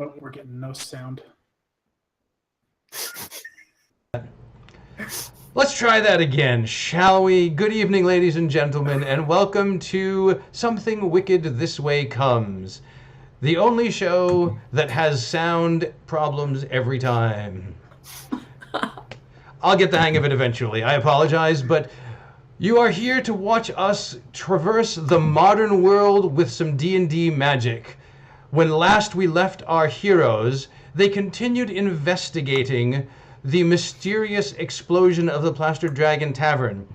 Oh, we're getting no sound. Let's try that again, shall we? Good evening, ladies and gentlemen, and welcome to Something Wicked This Way Comes, the only show that has sound problems every time. I'll get the hang of it eventually. I apologize, but you are here to watch us traverse the modern world with some D&D magic. When last we left our heroes, they continued investigating the mysterious explosion of the Plaster Dragon Tavern.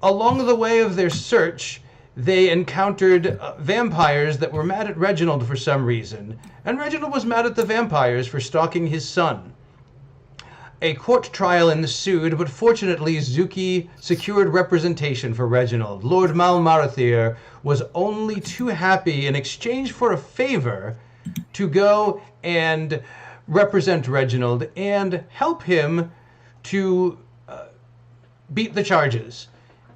Along the way of their search, they encountered vampires that were mad at Reginald for some reason, and Reginald was mad at the vampires for stalking his son. A court trial ensued, but fortunately Zuki secured representation for Reginald. Lord Malmarathir was only too happy, in exchange for a favor, to go and represent Reginald and help him to beat the charges.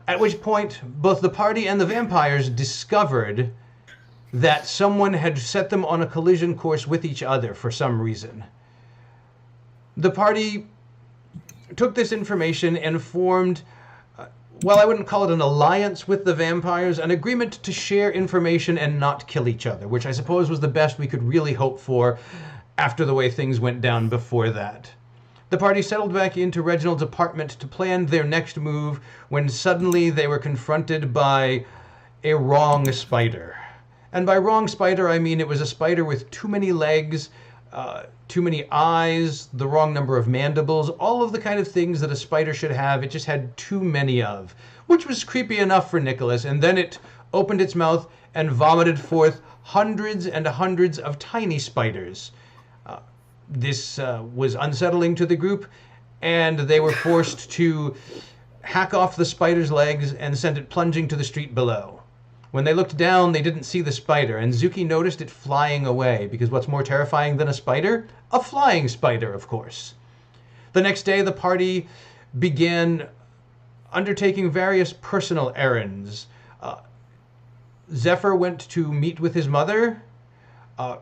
At which point, both the party and the vampires discovered that someone had set them on a collision course with each other for some reason. The party took this information and formed, well, I wouldn't call it an alliance with the vampires, an agreement to share information and not kill each other, which I suppose was the best we could really hope for after the way things went down before that. The party settled back into Reginald's apartment to plan their next move when suddenly they were confronted by a wrong spider. And by wrong spider, I mean it was a spider with too many legs, too many eyes, the wrong number of mandibles, all of the kind of things that a spider should have. It just had too many of, which was creepy enough for Nicholas. And then it opened its mouth and vomited forth hundreds and hundreds of tiny spiders. This was unsettling to the group, and they were forced to hack off the spider's legs and send it plunging to the street below. When they looked down, they didn't see the spider, and Zuki noticed it flying away, because what's more terrifying than a spider? A flying spider, of course. The next day, the party began undertaking various personal errands. Zephyr went to meet with his mother.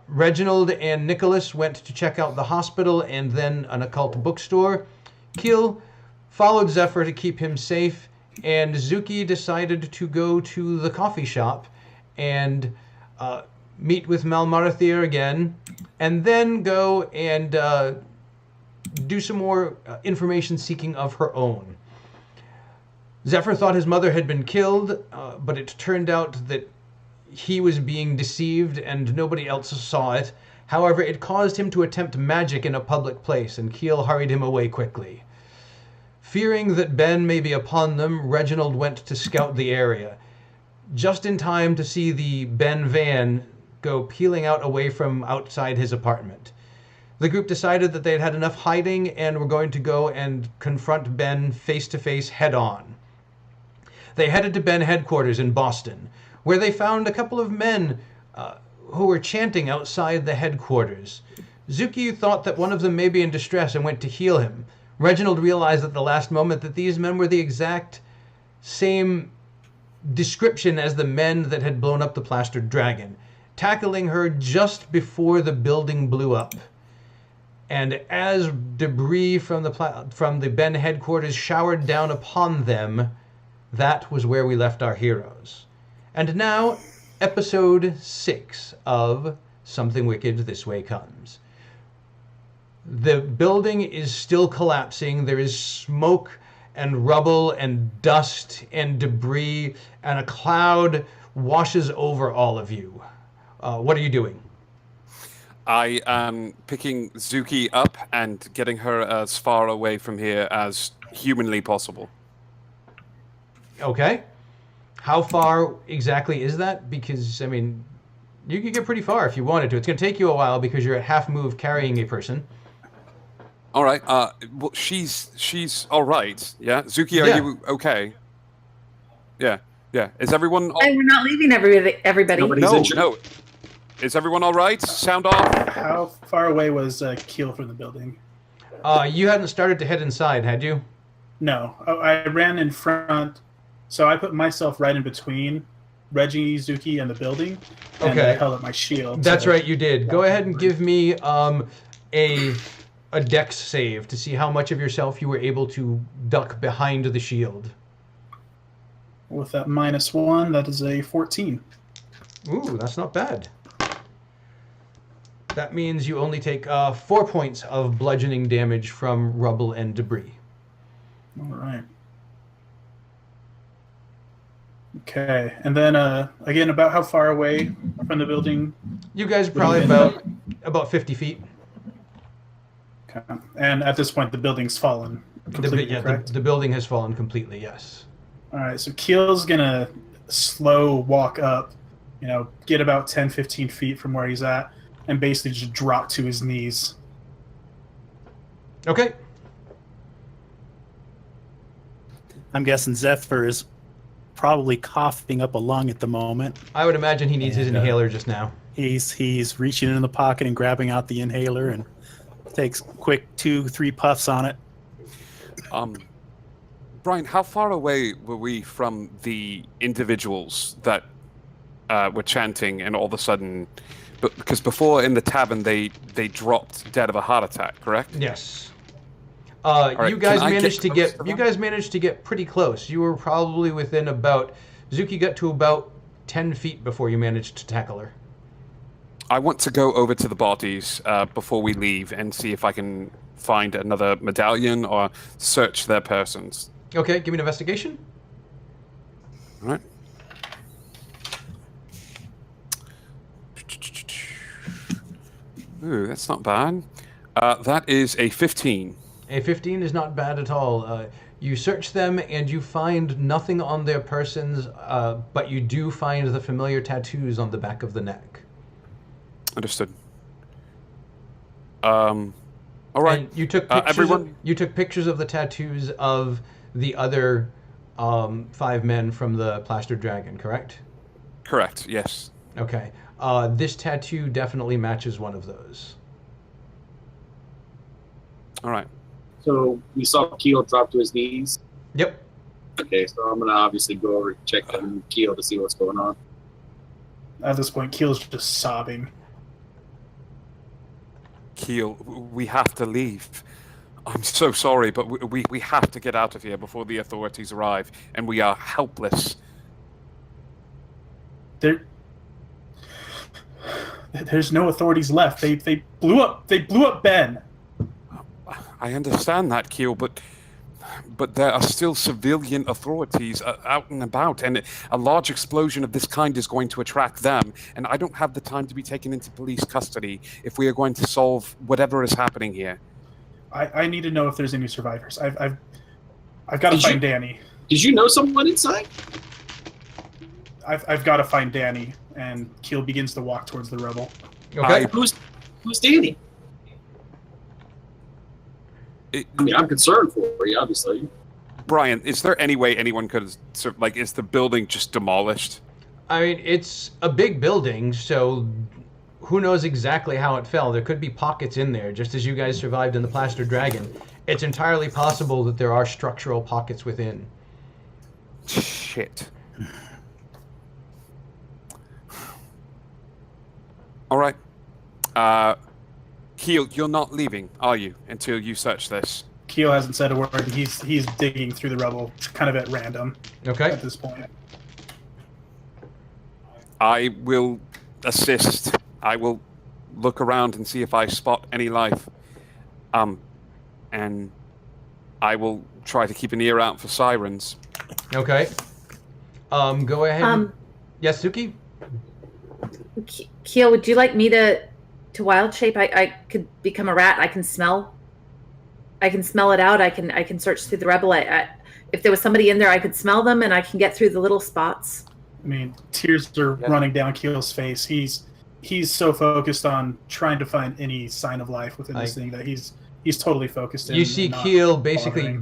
Reginald and Nicholas went to check out the hospital and then an occult bookstore. Keel followed Zephyr to keep him safe, and Zuki decided to go to the coffee shop and meet with Malmarathir again, and then go and do some more information seeking of her own. Zephyr thought his mother had been killed, but it turned out that he was being deceived and nobody else saw it. However, it caused him to attempt magic in a public place, and Keel hurried him away quickly. Fearing that Ben may be upon them, Reginald went to scout the area, just in time to see the Ben van go peeling out away from outside his apartment. The group decided that they had had enough hiding and were going to go and confront Ben face-to-face head-on. They headed to Ben headquarters in Boston, where they found a couple of men who were chanting outside the headquarters. Zuki thought that one of them may be in distress and went to heal him. Reginald realized at the last moment that these men were the exact same description as the men that had blown up the Plastered Dragon, tackling her just before the building blew up. And as debris from the Ben headquarters showered down upon them, that was where we left our heroes. And now, episode 6 of Something Wicked This Way Comes. The building is still collapsing. There is smoke and rubble and dust and debris, and a cloud washes over all of you. What are you doing? I am picking Zuki up and getting her as far away from here as humanly possible. Okay. How far exactly is that? Because, I mean, you could get pretty far if you wanted to. It's going to take you a while because you're at half move carrying a person. All right. Well, she's all right. Yeah. Zuki, are you okay? Yeah. Yeah. Is everyone? We're not leaving everybody. No. Is everyone all right? Sound off. How far away was Keel from the building? You hadn't started to head inside, had you? No. I ran in front, so I put myself right in between Reggie, Zuki, and the building. And Okay. I held up my shield. That's so- right, you did. Go ahead and give me a dex save to see how much of yourself you were able to duck behind the shield. With that -1, that is a 14. Ooh, that's not bad. That means you only take 4 points of bludgeoning damage from rubble and debris. All right. Okay, and then again, about how far away from the building? You guys are probably about 50 feet. Okay. And at this point, the building's fallen completely, correct? The building has fallen completely, yes. All right, so Keel's going to slow walk up, get about 10, 15 feet from where he's at, and basically just drop to his knees. Okay. I'm guessing Zephyr is probably coughing up a lung at the moment. I would imagine he needs his And, inhaler just now. He's reaching in the pocket and grabbing out the inhaler and takes quick 2-3 puffs on it. Brian, how far away were we from the individuals that were chanting and all of a sudden... Because before in the tavern, they dropped dead of a heart attack, correct? Yes. right, You guys can I managed to get get close to you them? guys managed to get pretty close. You were probably within about Zuki got to about 10 feet before you managed to tackle her. I want to go over to the bodies before we leave and see if I can find another medallion or search their persons. Okay, give me an investigation. All right. Ooh, that's not bad. That is a 15. A 15 is not bad at all. You search them and you find nothing on their persons, but you do find the familiar tattoos on the back of the neck. Understood. All right. And you took pictures everyone. you took pictures of the tattoos of the other 5 men from the plastered dragon, correct? Correct. Yes. Okay. This tattoo definitely matches one of those. All right. So we saw Keel drop to his knees. Yep. Okay, so I'm gonna obviously go over and check on Keel to see what's going on. At this point, Keel's just sobbing. Keel, we have to leave. I'm so sorry, but we have to get out of here before the authorities arrive, and we are helpless. There's no authorities left. They blew up Ben. I understand that, Keel, but there are still civilian authorities out and about, and a large explosion of this kind is going to attract them, and I don't have the time to be taken into police custody if we are going to solve whatever is happening here. I need to know if there's any survivors. I've got to find Danny. Did you know someone inside? I've got to find Danny, and Keel begins to walk towards the rubble. Okay. Who's Danny? I mean, I'm concerned for you, obviously. Brian, is there any way anyone could, is the building just demolished? I mean, it's a big building, so who knows exactly how it fell. There could be pockets in there, just as you guys survived in the Plaster Dragon. It's entirely possible that there are structural pockets within. Shit. All right. Keel, you're not leaving, are you, until you search this? Keel hasn't said a word. He's digging through the rubble, kind of at random Okay. at this point. I will assist. I will look around and see if I spot any life. And I will try to keep an ear out for sirens. Okay. Go ahead. Yes, Suki? Keel, would you like me to wild shape? I could become a rat. I can smell it out. I can search through the rubble. If there was somebody in there, I could smell them, and I can get through the little spots. I mean, tears are running down Keel's face. He's so focused on trying to find any sign of life within this thing that he's totally focused. You see Keel basically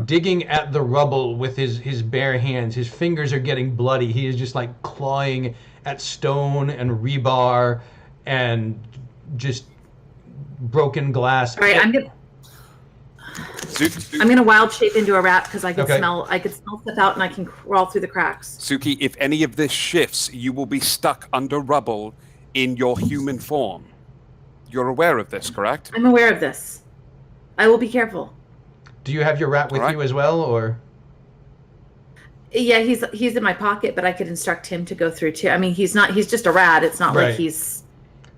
digging at the rubble with his bare hands. His fingers are getting bloody. He is just like clawing at stone and rebar and just broken glass. All right, I'm gonna. I'm gonna wild shape into a rat because I could Okay. smell. I could smell stuff out, and I can crawl through the cracks. Suki, if any of this shifts, you will be stuck under rubble in your human form. You're aware of this, correct? I'm aware of this. I will be careful. Do you have your rat with All right. you as well, or? Yeah, he's in my pocket, but I could instruct him to go through too. I mean, he's not. He's just a rat. It's not Right. like he's.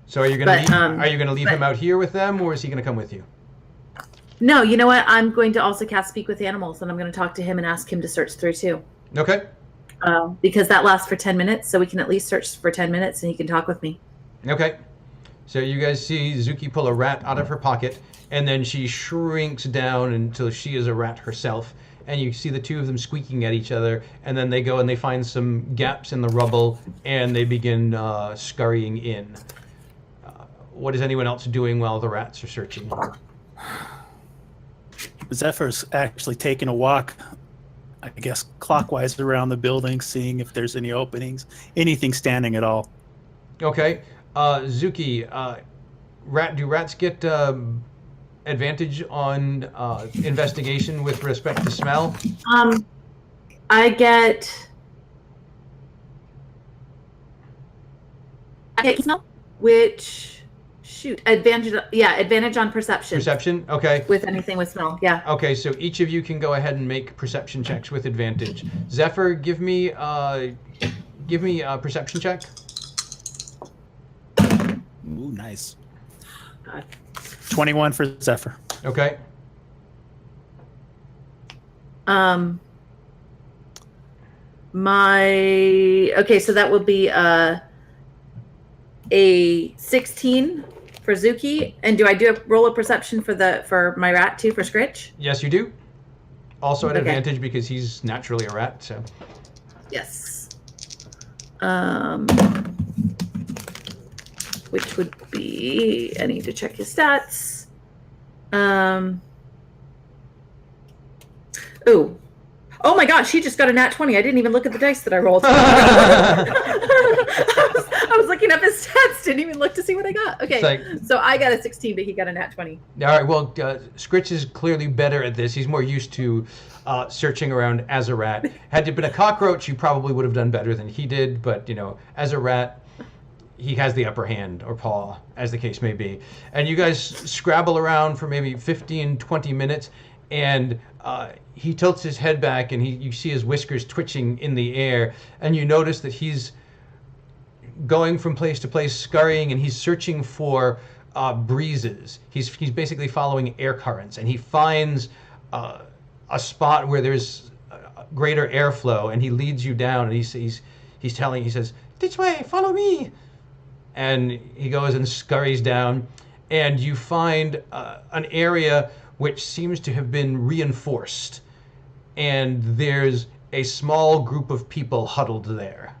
So are you gonna But, leave him out here with them, or is he gonna come with you? No, you know what? I'm going to also cast Speak with Animals, and I'm going to talk to him and ask him to search through too. Okay. Because that lasts for 10 minutes, so we can at least search for 10 minutes, and he can talk with me. Okay. So you guys see Zuki pull a rat out of her pocket, and then she shrinks down until she is a rat herself. And you see the two of them squeaking at each other, and then they go and they find some gaps in the rubble, and they begin scurrying in. What is anyone else doing while the rats are searching? Zephyr's actually taking a walk, I guess, clockwise around the building, seeing if there's any openings, anything standing at all. Okay. Zuki, do rats get advantage on investigation with respect to smell? I get smell, which advantage on perception. Perception? Okay. With anything with smell, yeah. Okay, so each of you can go ahead and make perception checks with advantage. Zephyr, give me a perception check. Ooh, nice. God. 21 for Zephyr. Okay. So that would be a 16 for Zuki. And do I roll a perception for my rat too, for Scritch? Yes, you do. Also at Okay. advantage because he's naturally a rat, so. Yes. Which would be, I need to check his stats. Ooh. Oh my gosh, he just got a nat 20. I didn't even look at the dice that I rolled. I was looking up his stats, didn't even look to see what I got. Okay, so I got a 16, but he got a nat 20. All right, well, Scritch is clearly better at this. He's more used to searching around as a rat. Had it been a cockroach, you probably would have done better than he did, but, as a rat, he has the upper hand, or paw, as the case may be. And you guys scrabble around for maybe 15, 20 minutes, and he tilts his head back, and you see his whiskers twitching in the air, and you notice that he's going from place to place, scurrying, and he's searching for breezes. He's basically following air currents, and he finds a spot where there's greater airflow, and he leads you down, and he says, "This way, follow me." And he goes and scurries down, and you find an area which seems to have been reinforced, and there's a small group of people huddled there.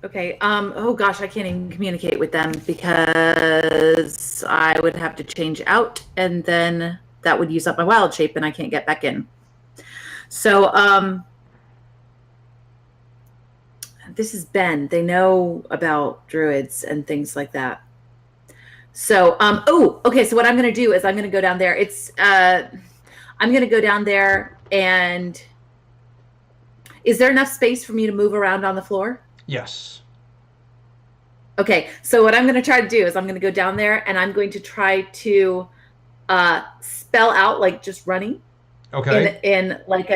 Okay, oh gosh, I can't even communicate with them because I would have to change out, and then that would use up my wild shape, and I can't get back in. So, this is Ben. They know about druids and things like that. So, okay. So what I'm going to do is I'm going to go down there. I'm going to go down there, and is there enough space for me to move around on the floor? Yes. Okay. So what I'm going to try to do is I'm going to go down there, and I'm going to try to spell out, like, just running. Okay. In like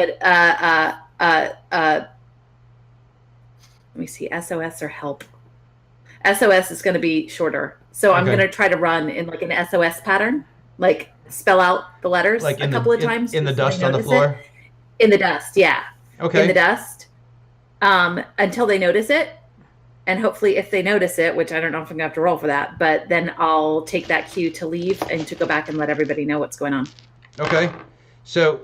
let me see, SOS or help. SOS is going to be shorter. So I'm going to try to run in like an SOS pattern, like spell out the letters like a couple of times. In the dust on the floor? In the dust, yeah. Okay. In the dust. Until they notice it. And hopefully if they notice it, which I don't know if I'm going to have to roll for that, but then I'll take that cue to leave and to go back and let everybody know what's going on. Okay. So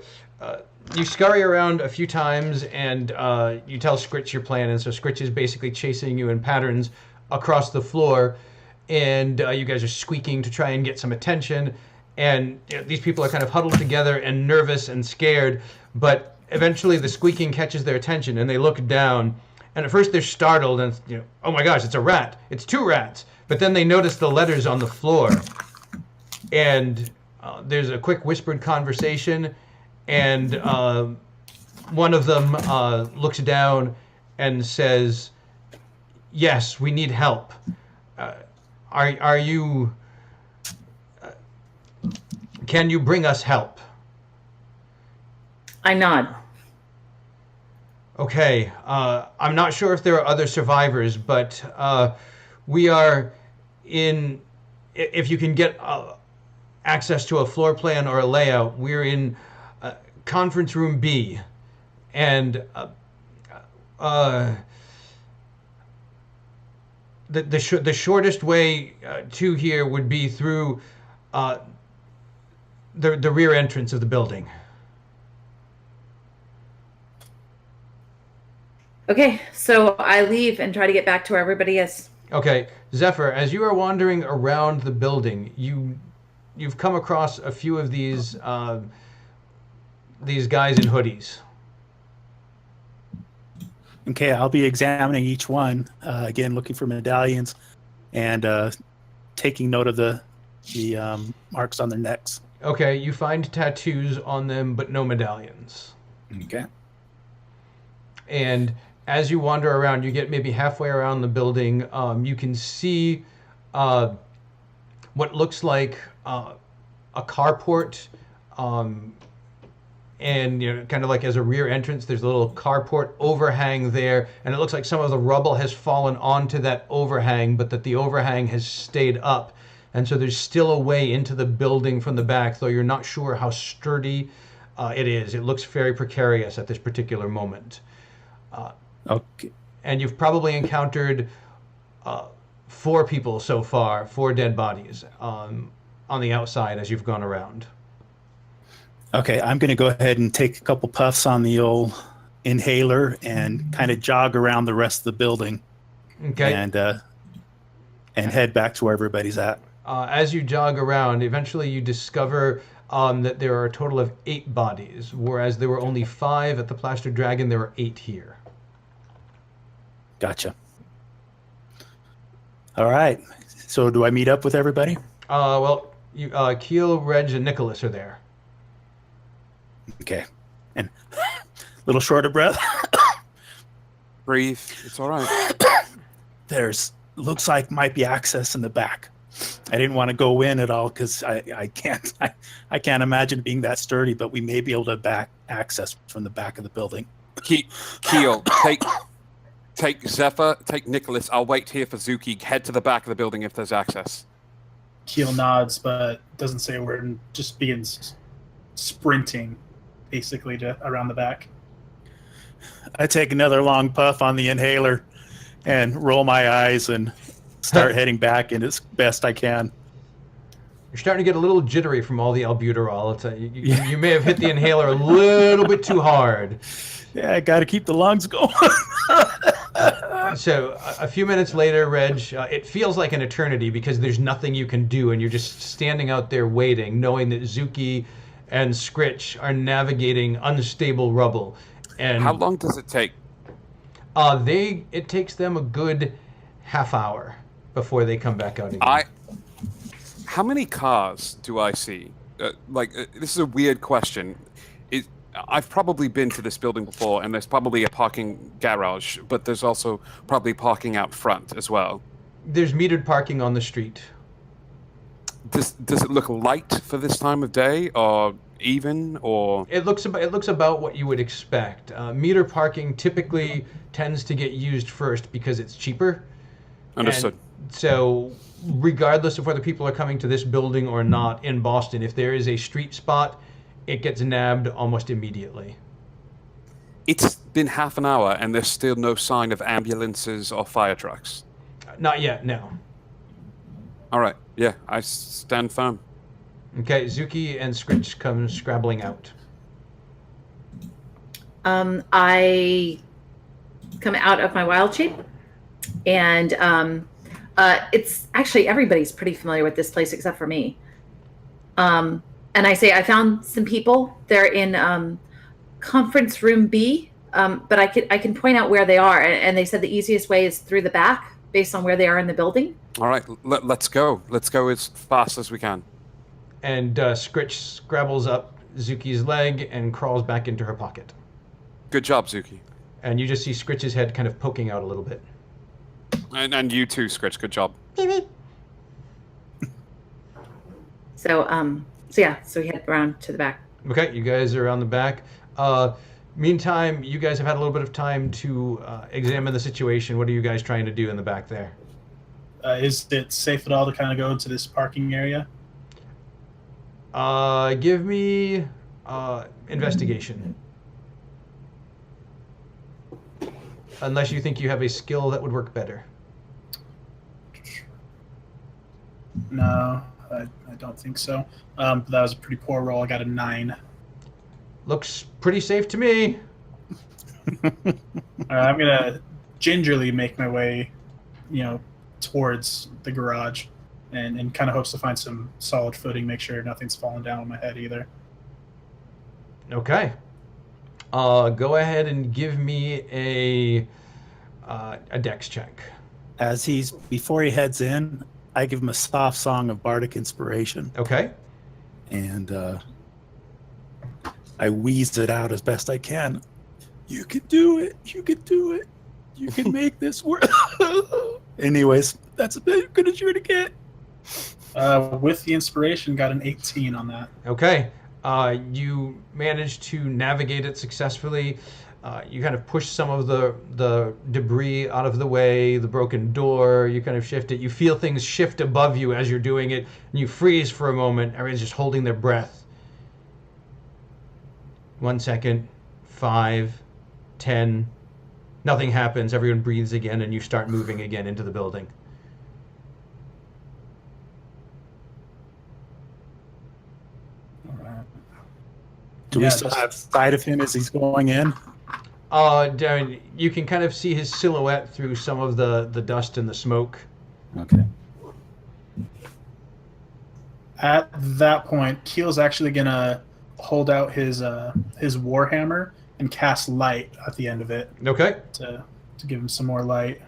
you scurry around a few times, and you tell Scritch your plan, and so Scritch is basically chasing you in patterns across the floor, and you guys are squeaking to try and get some attention, and these people are kind of huddled together and nervous and scared, but eventually the squeaking catches their attention, and they look down, and at first they're startled, and oh my gosh, it's a rat, it's two rats, but then they notice the letters on the floor, and there's a quick whispered conversation, and one of them looks down and says, "Yes, we need help. Are you? Can you bring us help?" I nod. Okay. I'm not sure if there are other survivors, but we are in. If you can get access to a floor plan or a layout, we're in conference room B, and the shortest way to here would be through the rear entrance of the building. Okay, so I leave and try to get back to where everybody is. Okay, Zephyr, as you are wandering around the building, you've come across a few of these guys in hoodies. Okay, I'll be examining each one, again, looking for medallions and taking note of the marks on their necks. Okay, you find tattoos on them, but no medallions. Okay. And as you wander around, you get maybe halfway around the building. You can see what looks like a carport, and kind of like as a rear entrance, there's a little carport overhang there, and it looks like some of the rubble has fallen onto that overhang, but that the overhang has stayed up, and so there's still a way into the building from the back, though you're not sure how sturdy it is. It looks very precarious at this particular moment. Okay. And you've probably encountered 4 people so far, 4 dead bodies on the outside as you've gone around. Okay, I'm going to go ahead and take a couple puffs on the old inhaler and kind of jog around the rest of the building. Okay. And head back to where everybody's at. As you jog around, eventually you discover that there are a total of 8 bodies, whereas there were only 5 at the Plaster Dragon. There are 8 here. Gotcha. All right. So do I meet up with everybody? Well, Keel, Reg, and Nicholas are there. Okay. And a little short of breath. Breathe. It's all right. Looks like might be access in the back. I didn't want to go in at all because I can't imagine it being that sturdy, but we may be able to access from the back of the building. Keel, take Zephyr, take Nicholas. I'll wait here for Zuki. Head to the back of the building if there's access. Keel nods, but doesn't say a word and just begins sprinting, basically, around the back. I take another long puff on the inhaler and roll my eyes and start heading back in as best I can. You're starting to get a little jittery from all the albuterol. You may have hit the inhaler a little bit too hard. Yeah, I got to keep the lungs going. So a few minutes later, Reg, it feels like an eternity because there's nothing you can do, and you're just standing out there waiting, knowing that Zuki and Scritch are navigating unstable rubble. And how long does it take? It takes them a good half hour before they come back out again. How many cars do I see? This is a weird question. I've probably been to this building before, and there's probably a parking garage, but there's also probably parking out front as well. There's metered parking on the street. Does it look light for this time of day, or even, or? It looks about what you would expect. Meter parking typically tends to get used first because it's cheaper. Understood. And so, regardless of whether people are coming to this building or not in Boston, if there is a street spot, it gets nabbed almost immediately. It's been half an hour, and there's still no sign of ambulances or fire trucks. Not yet, no. All right. Yeah, I stand firm. Okay, Zuki and Scritch come scrabbling out. I come out of my wild shape, and it's actually everybody's pretty familiar with this place except for me. And I say I found some people. They're in conference room B, but I can point out where they are, and they said the easiest way is through the back, based on where they are in the building. All right, let's go. Let's go as fast as we can. And Scritch scrabbles up Zuki's leg and crawls back into her pocket. Good job, Zuki. And you just see Scritch's head kind of poking out a little bit. And you too, Scritch. Good job. So we head around to the back. Okay, you guys are on the back. Meantime, you guys have had a little bit of time to examine the situation. What are you guys trying to do in the back there? Is it safe at all to kind of go into this parking area? Give me investigation. Unless you think you have a skill that would work better. No, I don't think so. But that was a pretty poor roll. I got a 9. Looks pretty safe to me. I'm gonna gingerly make my way, towards the garage, and kind of hopes to find some solid footing. Make sure nothing's falling down on my head either. Okay. Go ahead and give me a dex check. Before he heads in, I give him a soft song of bardic inspiration, Okay. and I wheezed it out as best I can. You can do it. You can do it. You can make this work. Anyways, that's as good as you're gonna get. With the inspiration, got an 18 on that. Okay. You managed to navigate it successfully. You kind of push some of the debris out of the way, the broken door, you kind of shift it. You feel things shift above you as you're doing it, and you freeze for a moment. Everyone's just holding their breath. 1 second, 5, 10, nothing happens. Everyone breathes again, and you start moving again into the building. All right. Do we still have sight of him as he's going in? Darren, you can kind of see his silhouette through some of the dust and the smoke. Okay. At that point, Keel's actually gonna hold out his warhammer and cast light at the end of it Okay. to give him some more light.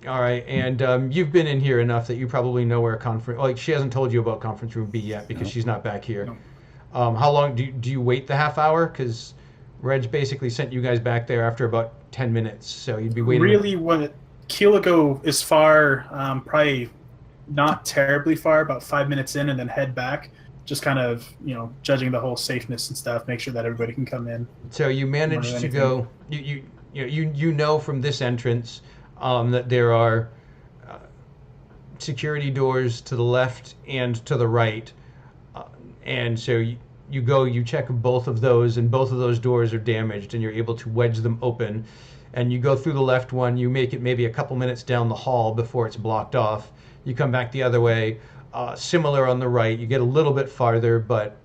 All right, and you've been in here enough that you probably know where conference. Like, she hasn't told you about conference room B yet because she's not back here. No. How long do you wait the half hour? Because Reg basically sent you guys back there after about 10 minutes, so you'd be waiting. Really, what Keel will go as far, probably not terribly far, about 5 minutes in, and then head back. Just kind of, judging the whole safeness and stuff, make sure that everybody can come in. So you managed to go. You know from this entrance that there are security doors to the left and to the right, and so you check both of those, and both of those doors are damaged, and you're able to wedge them open. And you go through the left one. You make it maybe a couple minutes down the hall before it's blocked off. You come back the other way. Similar on the right. You get a little bit farther, but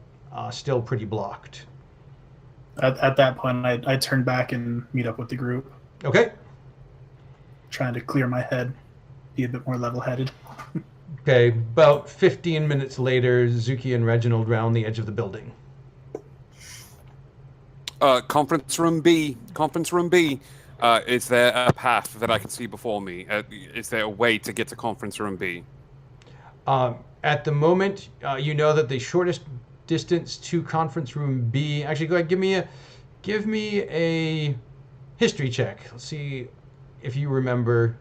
still pretty blocked. At that point, I turn back and meet up with the group, Okay. trying to clear my head, be a bit more level-headed. Okay. About 15 minutes later, Zuki and Reginald round the edge of the building. Conference room B. Conference room B. Is there a path that I can see before me? Is there a way to get to conference room B? At the moment, you know that the shortest distance to conference room B. Actually, go ahead. Give me a history check. Let's see if you remember.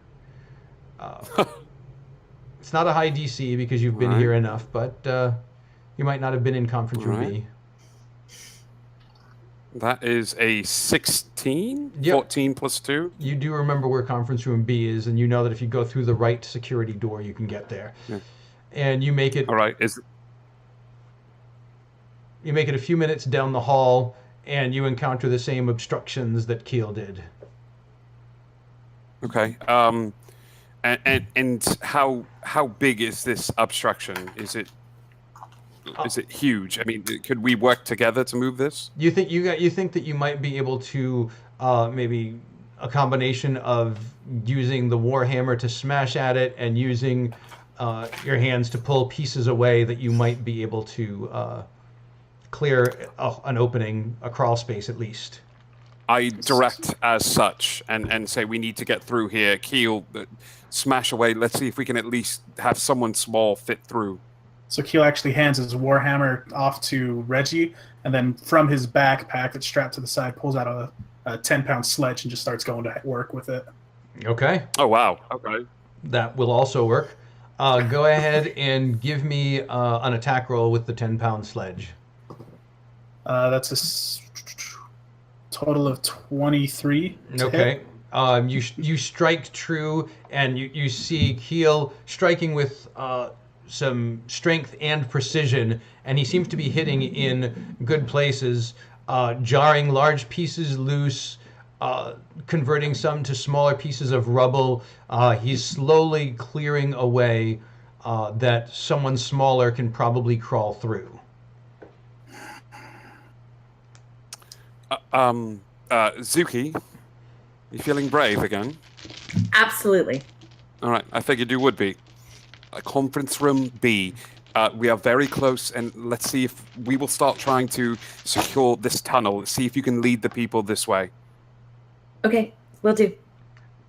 It's not a high DC because you've been here enough, but you might not have been in conference room B. That is a 16? Yep. 14 plus 2? You do remember where conference room B is, and you know that if you go through the right security door, you can get there. Yeah. And you make it. All right. You make it a few minutes down the hall, and you encounter the same obstructions that Keel did. Okay. And how big is this obstruction? Is it huge? I mean, could we work together to move this? You think that you might be able to maybe a combination of using the warhammer to smash at it and using your hands to pull pieces away, that you might be able to clear an opening, a crawl space at least. I direct as such and say we need to get through here. Keel, smash away. Let's see if we can at least have someone small fit through. So Keel actually hands his warhammer off to Reggie, and then from his backpack that's strapped to the side, pulls out a 10-pound sledge and just starts going to work with it. Okay. Oh, wow. Okay. That will also work. Go ahead and give me an attack roll with the 10-pound sledge. That's a total of 23. Okay. You strike true, and you see Keel striking with some strength and precision, and he seems to be hitting in good places, jarring large pieces loose, converting some to smaller pieces of rubble. He's slowly clearing a way that someone smaller can probably crawl through. Zuki, you feeling brave again? Absolutely. All right, I figured you would be. Conference room B. We are very close, and let's see if we will start trying to secure this tunnel. See if you can lead the people this way. Okay, will do.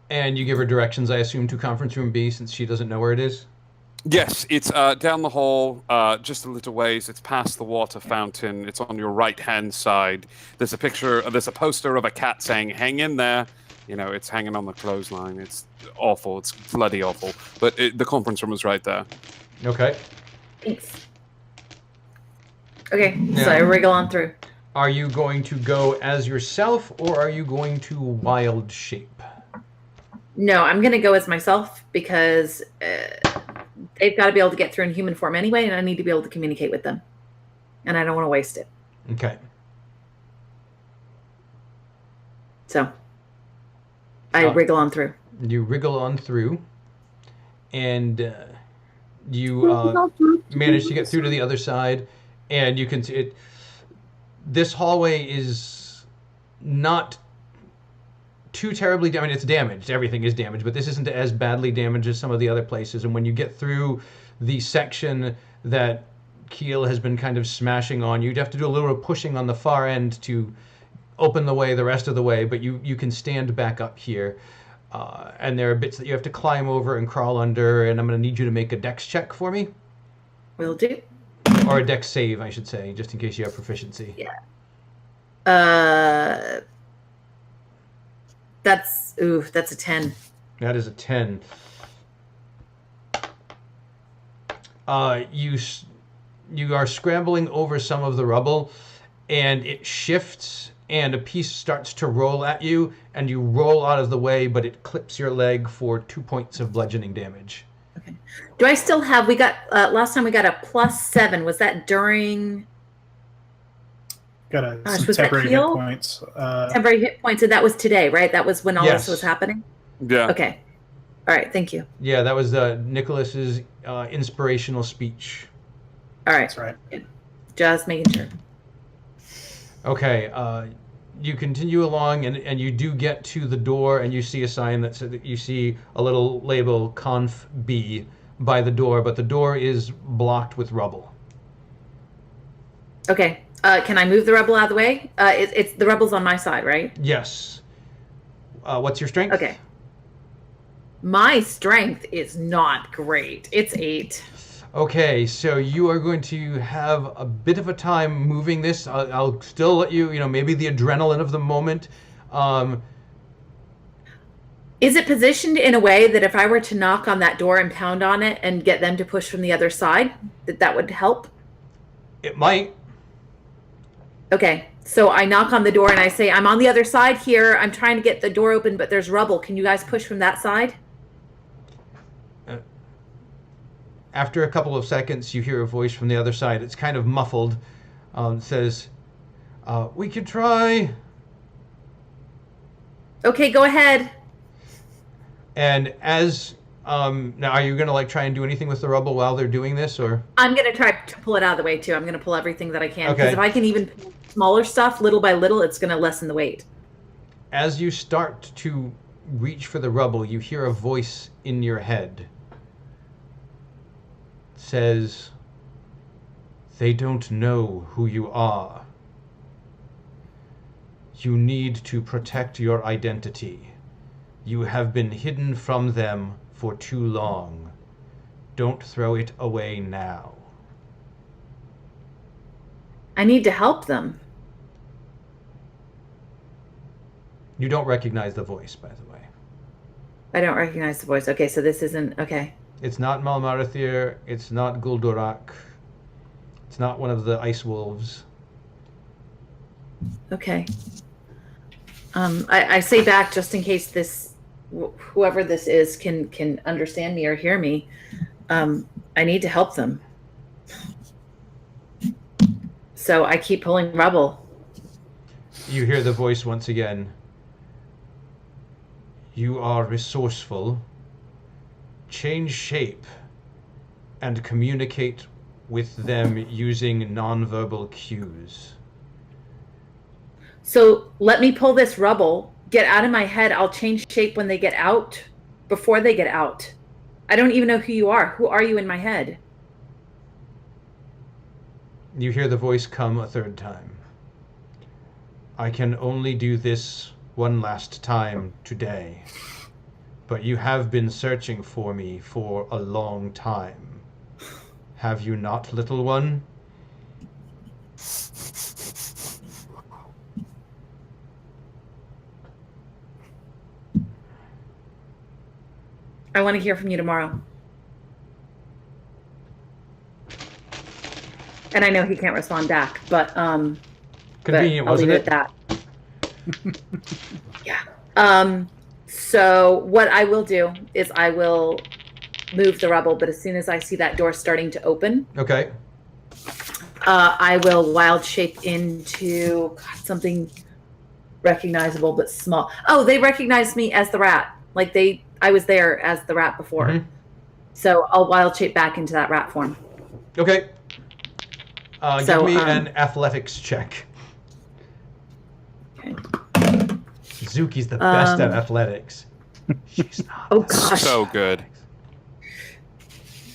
And you give her directions, I assume, to conference room B, since she doesn't know where it is? Yes, it's down the hall, just a little ways. It's past the water fountain. It's on your right-hand side. There's a poster of a cat saying, "Hang in there." You know, it's hanging on the clothesline. It's awful. It's bloody awful. But the conference room is right there. Okay. Thanks. Okay, Yeah. so I wriggle on through. Are you going to go as yourself, or are you going to wild shape? No, I'm going to go as myself because they've got to be able to get through in human form anyway, and I need to be able to communicate with them. And I don't want to waste it. Okay. So I wriggle on through. You wriggle on through, and you manage to get through to the other side, and you can see it. This hallway is not too terribly damaged. It's damaged. Everything is damaged, but this isn't as badly damaged as some of the other places. And when you get through the section that Keel has been kind of smashing on, you'd have to do a little pushing on the far end to open the way the rest of the way, but you can stand back up here. And there are bits that you have to climb over and crawl under, and I'm going to need you to make a dex check for me. Will do. Or a dex save, I should say, just in case you have proficiency. Yeah. That's a 10. That is a 10. You are scrambling over some of the rubble, and it shifts, and a piece starts to roll at you, and you roll out of the way, but it clips your leg for 2 points of bludgeoning damage. Okay. Do I still have? We got last time we got a +7. Was that during? Got Gosh, some was that temporary hit Keel? points. Temporary hit points, and that was today, right? That was when all Yes. this was happening. Yeah. Okay. All right. Thank you. Yeah, that was Nicholas's inspirational speech. All right. That's right. Just making sure. Okay, you continue along, and you do get to the door, and you see a sign that says that you see a little label "Conf B" by the door, but the door is blocked with rubble. Okay. Can I move the rebel out of the way? It's the rebel's on my side, right? Yes. What's your strength? Okay. My strength is not great. It's 8. Okay, so you are going to have a bit of a time moving this. I'll still let you, maybe the adrenaline of the moment. Is it positioned in a way that if I were to knock on that door and pound on it and get them to push from the other side, that would help? It might. Okay, so I knock on the door and I say, I'm on the other side here. I'm trying to get the door open, but there's rubble. Can you guys push from that side? After a couple of seconds, you hear a voice from the other side. It's kind of muffled. It says, we could try. Okay, go ahead. And as, now are you going to try and do anything with the rubble while they're doing this, or? I'm going to try to pull it out of the way too. I'm going to pull everything that I can. Because Okay. if I can even pull smaller stuff little by little, it's going to lessen the weight. As you start to reach for the rubble, you hear a voice in your head. It says, they don't know who you are. You need to protect your identity. You have been hidden from them for too long. Don't throw it away now. I need to help them. You don't recognize the voice, by the way. I don't recognize the voice. Okay, so this isn't okay. It's not Malmarathir. It's not Guldurak. It's not one of the ice wolves. Okay. I say back just in case this, whoever this is, can understand me or hear me. I need to help them. So I keep pulling rubble. You hear the voice once again. You are resourceful. Change shape and communicate with them using nonverbal cues. So let me pull this rubble, get out of my head. I'll change shape when they get out, before they get out. I don't even know who you are. Who are you in my head? You hear the voice come a third time. I can only do this one last time today, but you have been searching for me for a long time. Have you not, little one? I want to hear from you tomorrow. And I know he can't respond back, but Convenient, I'll leave wasn't it at that. Yeah. So what I will do is I will move the rubble, but as soon as I see that door starting to open, Okay. I will wild shape into something recognizable but small. Oh, they recognized me as the rat. Like I was there as the rat before. Mhm. So I'll wild shape back into that rat form. Okay. So, give me an athletics check. Okay. Zuki's the best at athletics. She's not. Oh gosh. So good.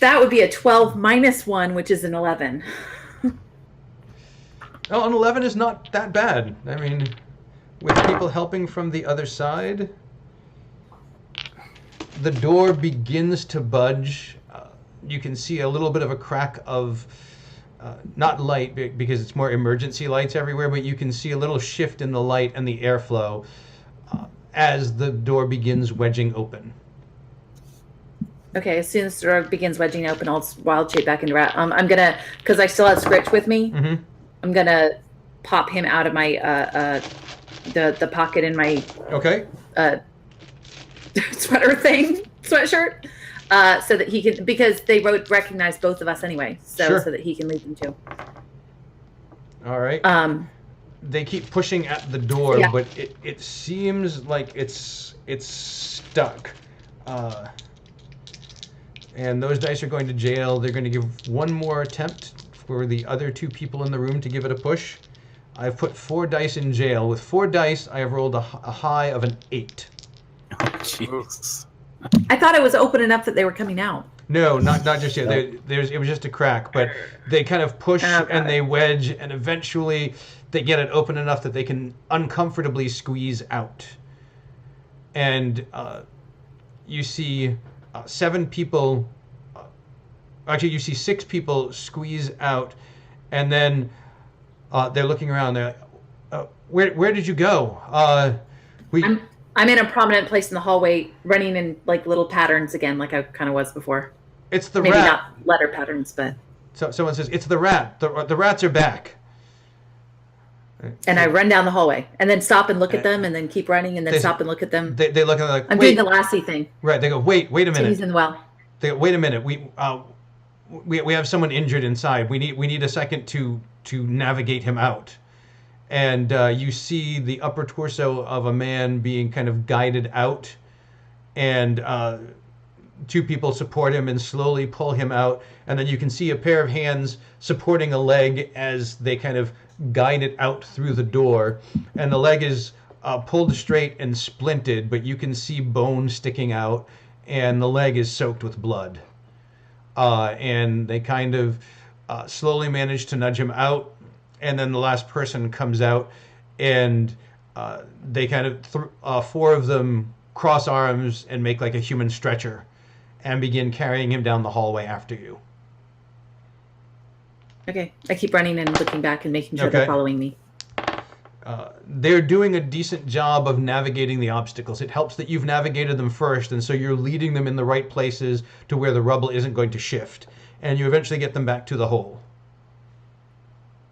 That would be a 12 minus 1, which is an 11. Oh, an 11 is not that bad. I mean, with people helping from the other side, the door begins to budge. You can see a little bit of a crack of, not light because it's more emergency lights everywhere, but you can see a little shift in the light and the airflow as the door begins wedging open. Okay, as soon as the door begins wedging open, I'll wild shape back into rat. I'm gonna, because I still have Scritch with me, Mm-hmm. I'm gonna pop him out of my the pocket in my Okay. sweatshirt, so that he can, because they recognize both of us anyway, so Sure. that he can leave them too. All right. They keep pushing at the door, Yeah. but it seems like it's stuck. And those dice are going to jail. They're going to give one more attempt for the other two people in the room to give it a push. I've put 4 dice in jail. With 4 dice, I have rolled a high of an 8. Oh, jeez. I thought it was open enough that they were coming out. No, not just yet. Nope. It was just a crack, but they kind of push Okay. and they wedge, and eventually they get it open enough that they can uncomfortably squeeze out. And you see 7 people. Actually, you see 6 people squeeze out, and then they're looking around. They're like, where did you go? I'm in a prominent place in the hallway, running in like little patterns again, like I kind of was before. It's the Maybe rat. not letter patterns, but. So someone says it's the rat. The rats are back. And I run down the hallway, and then stop and look at them, and then keep running, and then stop and look at them. They look at like I'm wait. doing the Lassie thing. Right. They go wait a So minute. he's in the well. They go, wait a minute. We have someone injured inside. We need a second to navigate him out. And you see the upper torso of a man being kind of guided out, and 2 people support him and slowly pull him out. And then you can see a pair of hands supporting a leg as they kind of guide it out through the door. And the leg is pulled straight and splinted, but you can see bone sticking out, and the leg is soaked with blood. And they kind of slowly manage to nudge him out. And then the last person comes out, and they kind of four of them cross arms and make like a human stretcher and begin carrying him down the hallway after you. Okay. I keep running and looking back and making sure they're following me. They're doing a decent job of navigating the obstacles. It helps that you've navigated them first, and so you're leading them in the right places to where the rubble isn't going to shift, and you eventually get them back to the hole.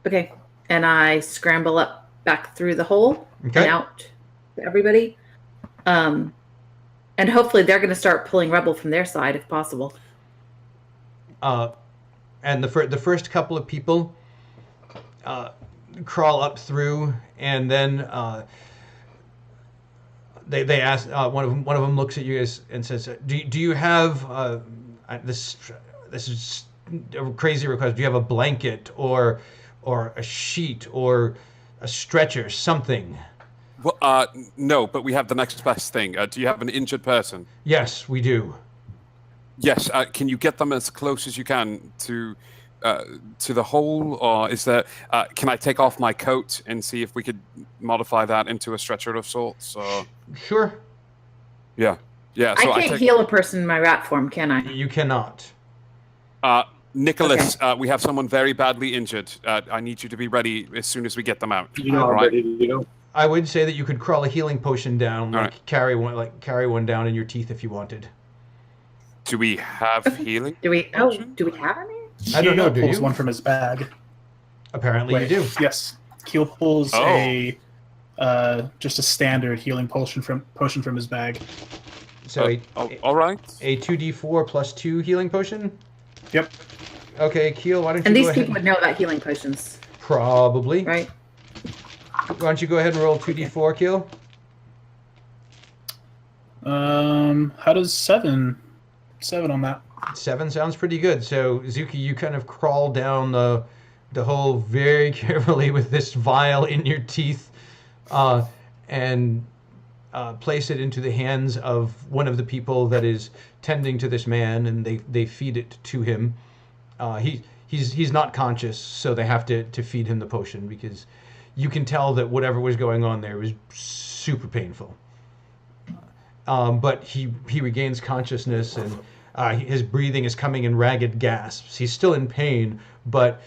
Okay. And I scramble up back through the hole and out to everybody. And hopefully they're going to start pulling rubble from their side if possible. And the first couple of people crawl up through, and then they ask. One of them looks at you guys and says, "Do you have this? This is a crazy request. Do you have a blanket or a sheet or a stretcher, something?" Well, no, but we have the next best thing. Do you have an injured person? Yes, we do. Yes. Can you get them as close as you can to the hole, or is there? Can I take off my coat and see if we could modify that into a stretcher of sorts? Or... Sure. Yeah. Yeah. So I can't heal a person in my rat form, can I? You cannot. Nicholas, we have someone very badly injured. I need you to be ready as soon as we get them out. You know, I'm ready to go. I would say that you could crawl a healing potion down, carry one down in your teeth if you wanted. Do we have healing? Do we have any? I don't know. Do pulls you? one from his bag. Apparently you do. Yes. Keel pulls just a standard healing potion from his bag. So all right. A 2d4 plus 2 healing potion? Yep. Okay, Keel, why don't you And go these ahead? people would know about healing potions. Probably. Right. Why don't you go ahead and roll 2d4, Keel? How does 7 on that? 7 sounds pretty good. So, Zuki, you kind of crawl down the hole very carefully with this vial in your teeth and place it into the hands of one of the people that is tending to this man, and they feed it to him. He's not conscious, so they have to feed him the potion because you can tell that whatever was going on there was super painful. But he regains consciousness, and his breathing is coming in ragged gasps. He's still in pain, but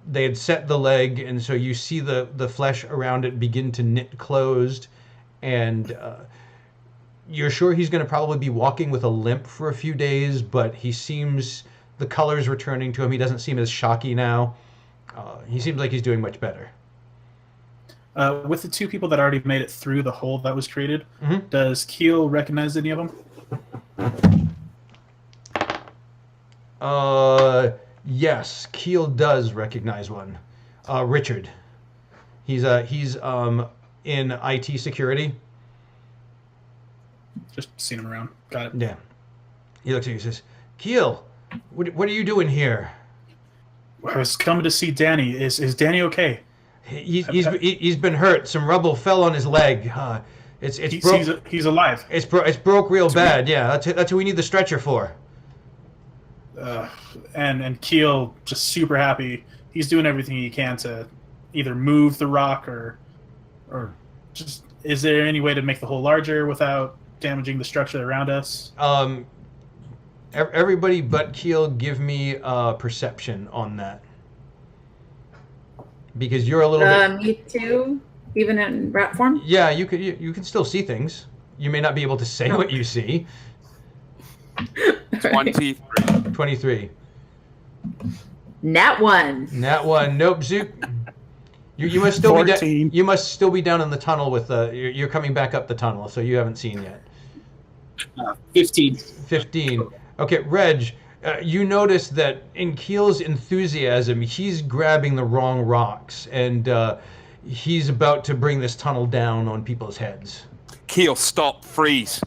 they had set the leg, and so you see the flesh around it begin to knit closed, and you're sure he's going to probably be walking with a limp for a few days, but he seems, the color's returning to him. He doesn't seem as shocky now. He seems like he's doing much better. With the 2 people that already made it through the hole that was created, does Keel recognize any of them? Yes, Keel does recognize one. Richard. He's in IT security. Just seen him around. Got it. Yeah. He looks at you and says, "Keel, what are you doing here?" I was coming to see Danny. Is Danny okay? He's been hurt. Some rubble fell on his leg. He's alive. It's broke real bad. Yeah, that's what we need the stretcher for. And Keel just super happy. He's doing everything he can to either move the rock or just. Is there any way to make the hole larger without damaging the structure around us? Everybody but Keel, give me perception on that. Because you're a little bit... Me too? Even in rat form? Yeah, you can still see things. You may not be able to say what you see. 23. Nat 1. Nope, Zook. You must still 14. You must still be down in the tunnel with you're coming back up the tunnel, so you haven't seen yet. 15. 15. Okay, Reg, you notice that in Keel's enthusiasm, he's grabbing the wrong rocks, and he's about to bring this tunnel down on people's heads. Keel, stop. Freeze.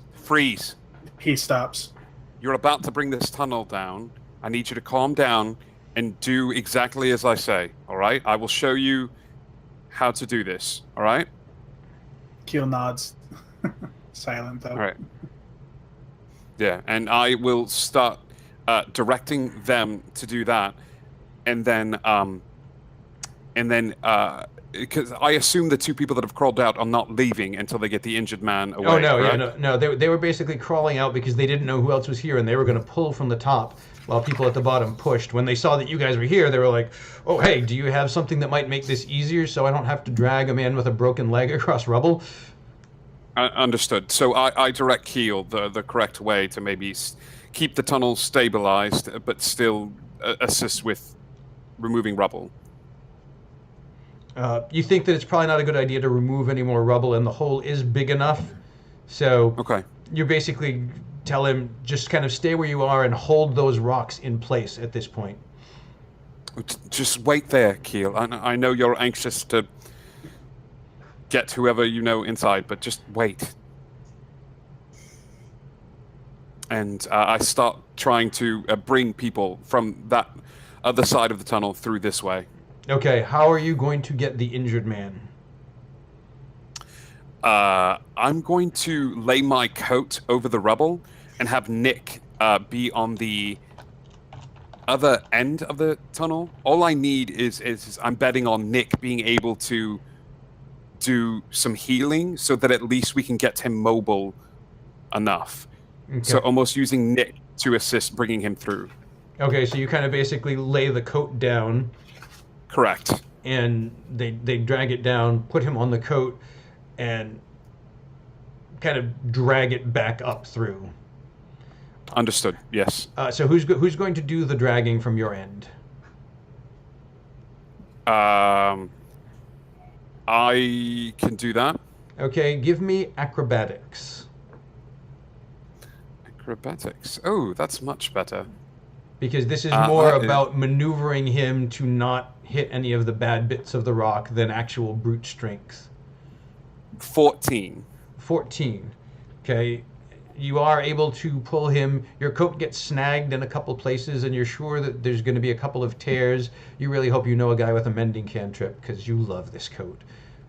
He stops. You're about to bring this tunnel down. I need you to calm down and do exactly as I say, all right? I will show you how to do this, all right? Keel nods. Silent, though. All right. Yeah, and I will start directing them to do that, and then Because I assume the two people that have crawled out are not leaving until they get the injured man away. Oh no, correct? yeah, no. They were basically crawling out because they didn't know who else was here, and they were going to pull from the top while people at the bottom pushed. When they saw that you guys were here, they were like, "Oh, hey, do you have something that might make this easier, so I don't have to drag a man with a broken leg across rubble?" Understood. So I direct Keel the correct way to maybe keep the tunnel stabilized, but still assist with removing rubble. You think that it's probably not a good idea to remove any more rubble, and the hole is big enough. So Okay. you basically tell him just kind of stay where you are and hold those rocks in place at this point. Just wait there, Keel. I know you're anxious to get whoever you know inside, but just wait. And I start trying to bring people from that other side of the tunnel through this way. Okay, how are you going to get the injured man? I'm going to lay my coat over the rubble and have Nick be on the other end of the tunnel. All I need is I'm betting on Nick being able to do some healing so that at least we can get him mobile enough. Okay. So almost using Nick to assist bringing him through. Okay, so you kind of basically lay the coat down, Correct. and they drag it down, put him on the coat, and kind of drag it back up through. Understood. Yes. So who's going to do the dragging from your end? I can do that. Okay, give me acrobatics. Acrobatics. Oh, that's much better. Because this is more that is- about maneuvering him to not hit any of the bad bits of the rock than actual brute strength. 14. 14. Okay, you are able to pull him. Your coat gets snagged in a couple places, and you're sure that there's going to be a couple of tears. You really hope you know a guy with a mending cantrip, because you love this coat.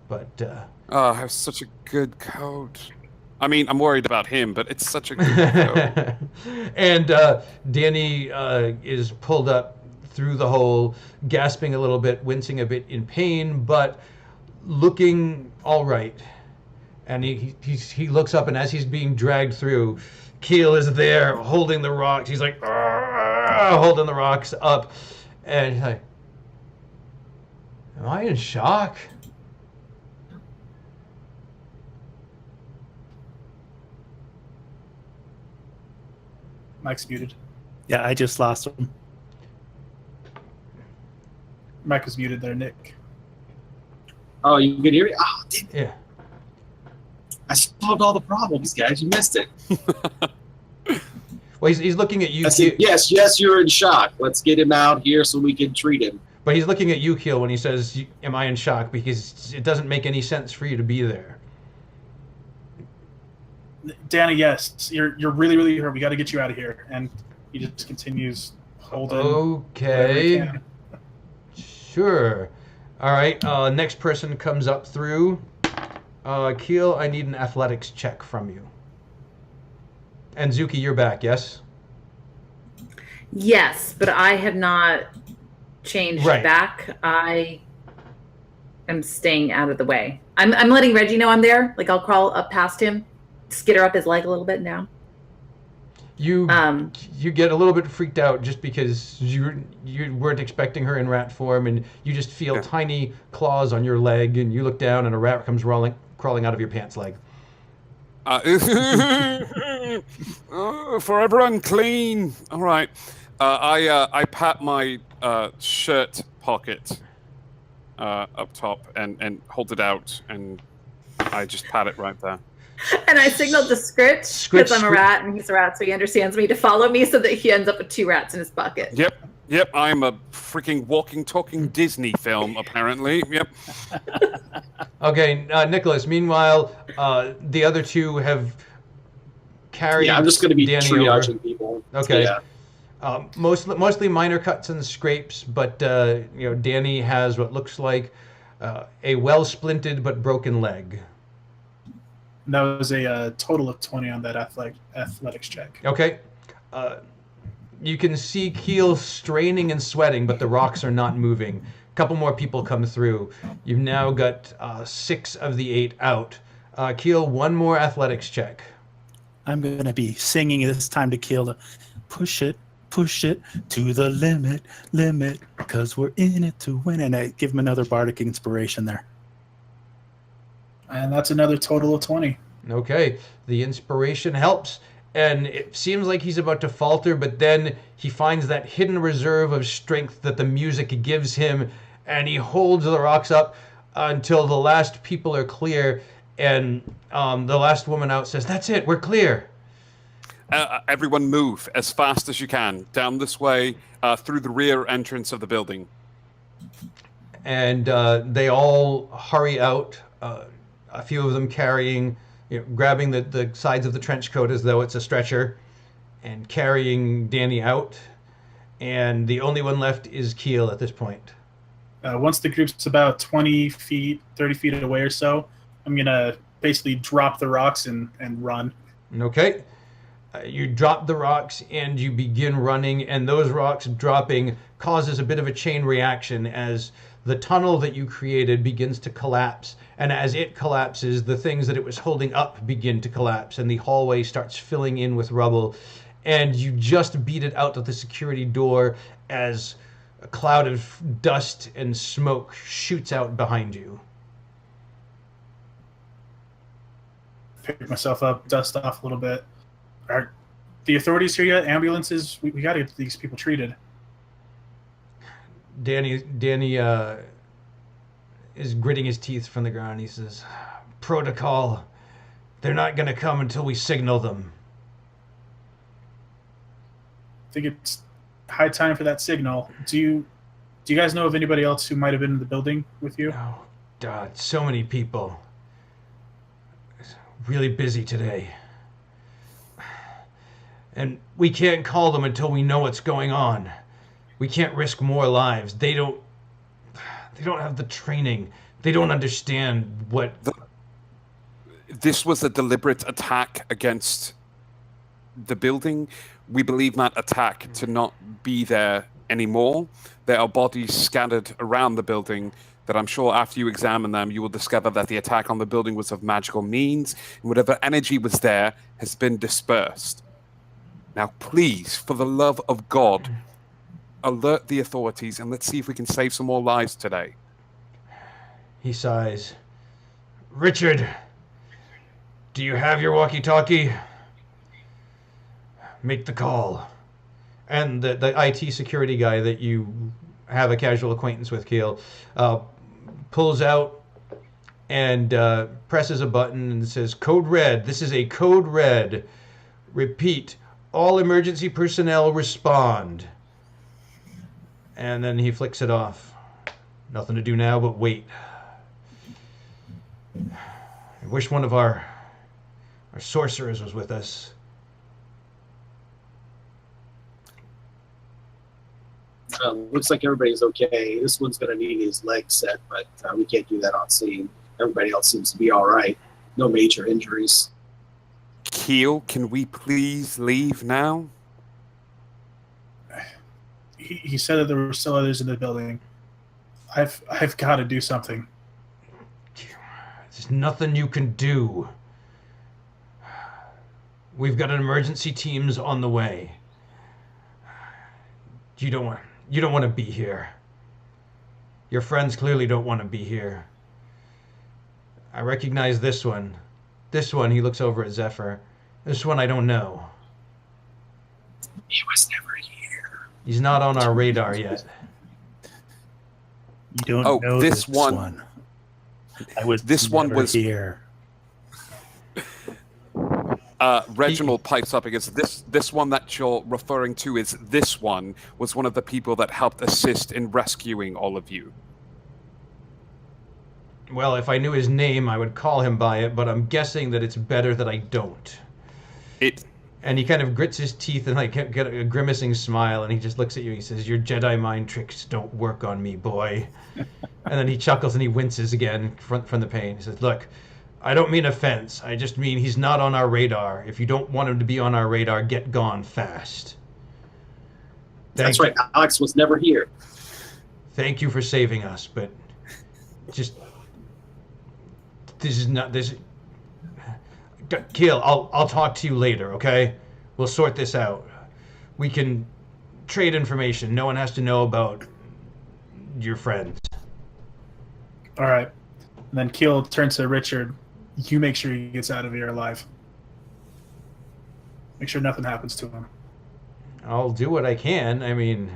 But Oh, I have such a good coat. I mean, I'm worried about him, but it's such a good coat. and Danny is pulled up through the hole, gasping a little bit, wincing a bit in pain, but looking all right. And he looks up, and as he's being dragged through, Keel is there holding the rocks. He's like, holding the rocks up. And he's like, am I in shock? Mike's muted. Yeah, I just lost him. Mike was muted there, Nick. Oh, you can hear me? Oh, Yeah. I solved all the problems, guys. You missed it. Well, he's looking at you, I said, yes, you're in shock. Let's get him out here so we can treat him. but he's looking at you, Keel, when he says, am I in shock? Because it doesn't make any sense for you to be there. Danny, yes, you're really, really hurt. We got to get you out of here. And he just continues holding. whatever he Okay. can. Sure. All right. Next person comes up through. Keel, I need an athletics check from you. And Zuki, you're back, yes? Yes, but I have not changed Right. back. I am staying out of the way. I'm letting Reggie know I'm there. Like I'll crawl up past him, skitter up his leg a little bit now. You get a little bit freaked out just because you weren't expecting her in rat form, and you just feel tiny claws on your leg, and you look down, and a rat comes crawling out of your pants leg. Oh, forever unclean. All right. I pat my shirt pocket up top and hold it out, and I just pat it right there. And I signaled to Scritch Scritch, because I'm a rat and he's a rat, so he understands me to follow me so that he ends up with 2 rats in his bucket. Yep. I'm a freaking walking, talking Disney film, apparently. Yep. Okay, Nicholas. Meanwhile, the other two have carried. Yeah, I'm just going to be Danny triaging over. people. Okay. Yeah. Mostly minor cuts and scrapes, but Danny has what looks like a well-splinted but broken leg. And that was a total of 20 on that athletics check. Okay. You can see Keel straining and sweating, but the rocks are not moving. couple more people come through. You've now got 6 of the 8 out. Keel, one more athletics check. I'm going to be singing this time to Keel to push it to the limit, because we're in it to win. And I give him another bardic inspiration there. And that's another total of 20. Okay, the inspiration helps, and it seems like he's about to falter, but then he finds that hidden reserve of strength that the music gives him, and he holds the rocks up until the last people are clear, and the last woman out says, "That's it, we're clear." Everyone move as fast as you can down this way through the rear entrance of the building. And they all hurry out, a few of them carrying, grabbing the sides of the trench coat as though it's a stretcher, and carrying Danny out. And the only one left is Keel at this point. Once the group's about 20 feet, 30 feet away or so, I'm going to basically drop the rocks and run. Okay. You drop the rocks and you begin running, and those rocks dropping causes a bit of a chain reaction as the tunnel that you created begins to collapse. And as it collapses, the things that it was holding up begin to collapse, and the hallway starts filling in with rubble. And you just beat it out of the security door as a cloud of dust and smoke shoots out behind you. Pick myself up, dust off a little bit. Are the authorities here yet? Ambulances? We got to get these people treated. Danny is gritting his teeth from the ground. He says, "Protocol. They're not going to come until we signal them." I think it's high time for that signal. Do you guys know of anybody else who might have been in the building with you? Oh, God, so many people. Really busy today. And we can't call them until we know what's going on. We can't risk more lives. They don't have the training. They don't understand what... This was a deliberate attack against the building. We believe that attack to not be there anymore. There are bodies scattered around the building that I'm sure after you examine them, you will discover that the attack on the building was of magical means, and whatever energy was there has been dispersed. Now, please, for the love of God, alert the authorities, and let's see if we can save some more lives today. He sighs. "Richard, do you have your walkie-talkie? Make the call." And the IT security guy that you have a casual acquaintance with, Keel, pulls out and presses a button and says, "Code red. This is a code red. Repeat, all emergency personnel respond." And then he flicks it off. Nothing to do now but wait. I wish one of our sorcerers was with us. Looks like everybody's okay. This one's going to need his leg set, but we can't do that on scene. Everybody else seems to be all right. No major injuries. Keel, can we please leave now? He said that there were still others in the building. I've got to do something. There's nothing you can do. We've got an emergency teams on the way. You don't want to be here. Your friends clearly don't want to be here. I recognize this one. This one, he looks over at Zephyr. This one I don't know. He was never here. He's not on our radar yet. You don't know this this one. one. I was This one never was- here. Reginald pipes up against this one that you're referring to is this one was one of the people that helped assist in rescuing all of you. Well, if I knew his name, I would call him by it, but I'm guessing that it's better that I don't. And he kind of grits his teeth and like get a grimacing smile, and he just looks at you and he says, "Your Jedi mind tricks don't work on me, boy." And then he chuckles and he winces again from the pain. He says, "Look, I don't mean offense. I just mean he's not on our radar. If you don't want him to be on our radar, get gone fast." That's right. Alex was never here. thank you for saving us, but just this is not this. Keel, I'll talk to you later, okay? We'll sort this out. We can trade information. No one has to know about your friends. All right. And then Keel turns to Richard. You make sure he gets out of here alive. Make sure nothing happens to him. I'll do what I can. I mean,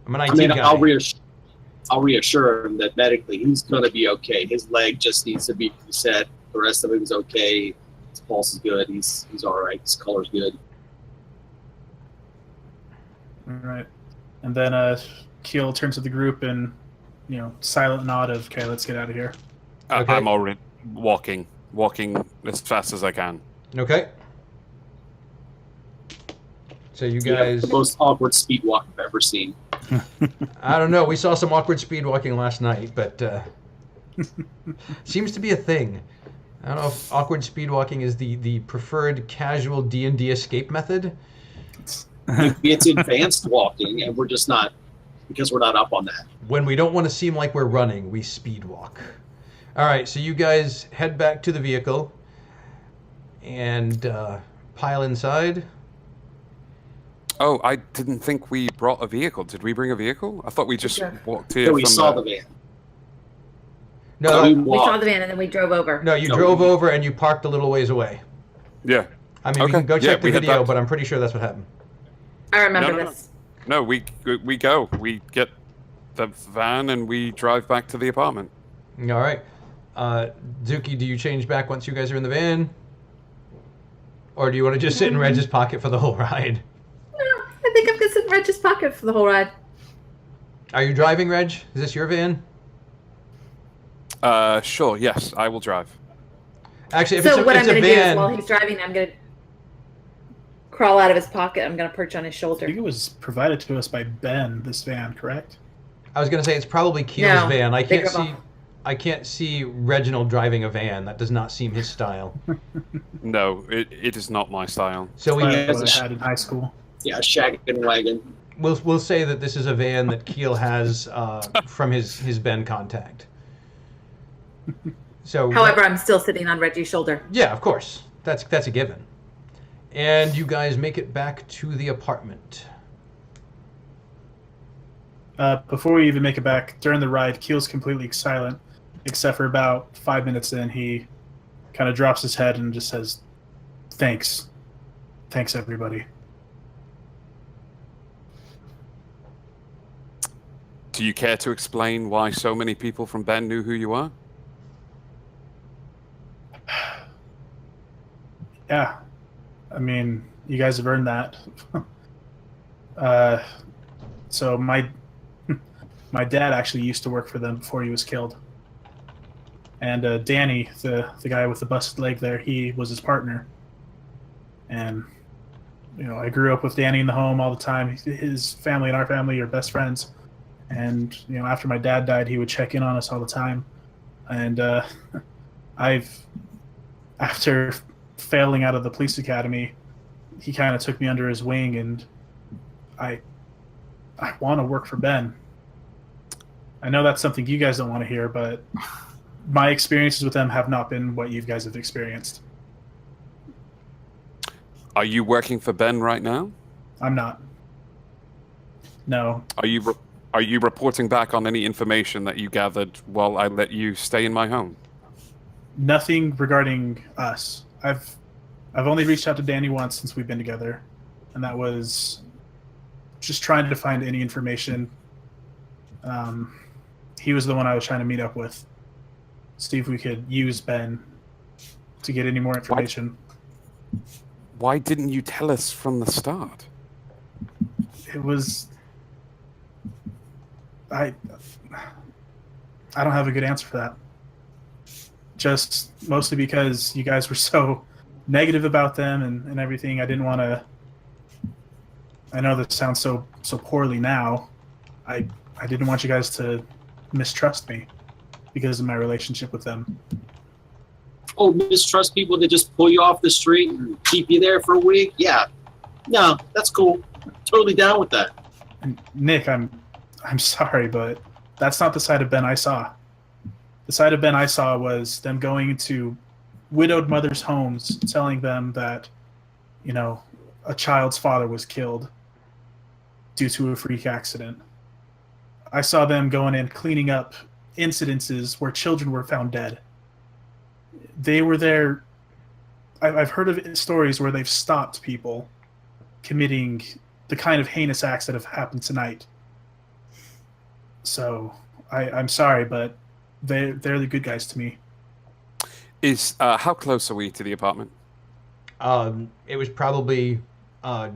I'm an IT guy. I'll reassure him that medically he's going to be okay. His leg just needs to be reset. The rest of him is okay. His pulse is good. He's all right. His color's good. All right. And then Keel turns to the group and, silent nod of, okay, let's get out of here. Okay. I'm already walking as fast as I can. Okay. So you Yeah, guys... the most awkward speed walk I've ever seen. I don't know. We saw some awkward speed walking last night, but seems to be a thing. I don't know if awkward speed walking is the preferred casual D&D escape method. Maybe it's advanced walking, and we're just not, because we're not up on that. When we don't want to seem like we're running, we speed walk. All right, so you guys head back to the vehicle and pile inside. Oh, I didn't think we brought a vehicle. Did we bring a vehicle? I thought we just walked here. So we from saw the van. No, we We saw walked. the van and then we drove over. no, you No, drove we- over and you parked a little ways away. Yeah. I mean, we Okay, can go yeah, check the we head video, back. but I'm pretty sure that's what happened. I remember No. this. No, we go. We get the van and we drive back to the apartment. All right. Zuki, do you change back once you guys are in the van? Or do you want to just sit in Reg's pocket for the whole ride? No, I think I'm going to sit in Reg's pocket for the whole ride. Are you driving, Reg? Is this your van? Sure, yes, I will drive. Actually, if So what I'm it's a going to do is van... while he's driving, I'm going to crawl out of his pocket. I'm going to perch on his I shoulder. think it was provided to us by Ben, this van, correct? I was going to say it's probably Keel's No, van. I they can't drove see... off. I can't see Reginald driving a van. That does not seem his style. No, it is not my style. So we That's Yeah. what I had in high school. Yeah, shaggin' wagon. we'll say that this is a van that Keel has from his Ben contact. So However, I'm still sitting on Reggie's shoulder. yeah, of course. That's a given. And you guys make it back to the apartment. Before we even make it back, during the ride, Keel's completely silent, except for about 5 minutes in, he kind of drops his head and just says, "Thanks. Thanks, everybody." Do you care to explain why so many people from Ben knew who you are? Yeah. I mean, you guys have earned that. So my dad actually used to work for them before he was killed. And Danny, the guy with the busted leg there, he was his partner. And, I grew up with Danny in the home all the time. His family and our family are best friends. And, after my dad died, he would check in on us all the time. And after failing out of the police academy, he kind of took me under his wing, and I want to work for Ben. I know that's something you guys don't want to hear, but my experiences with them have not been what you guys have experienced. Are you working for Ben right now? I'm not. No. Are you reporting back on any information that you gathered while I let you stay in my home? Nothing regarding us. I've only reached out to Danny once since we've been together, and that was just trying to find any information. He was the one I was trying to meet up with, see if we could use Ben to get any more information. Why didn't you tell us from the start? It was... I don't have a good answer for that. Just mostly because you guys were so negative about them and everything. I didn't want to... I know that sounds so poorly now. I didn't want you guys to mistrust me because of my relationship with them. Oh, mistrust people that just pull you off the street and keep you there for a week? Yeah. No, that's cool. Totally down with that. And Nick, I'm sorry, but That's not the side of Ben I saw. The side of Ben I saw was them going into widowed mothers' homes, telling them that, a child's father was killed due to a freak accident. I saw them going in cleaning up incidences where children were found dead. They were there. I've heard of stories where they've stopped people committing the kind of heinous acts that have happened tonight. So I'm sorry, but they're the good guys to me. How close are we to the apartment? It was probably a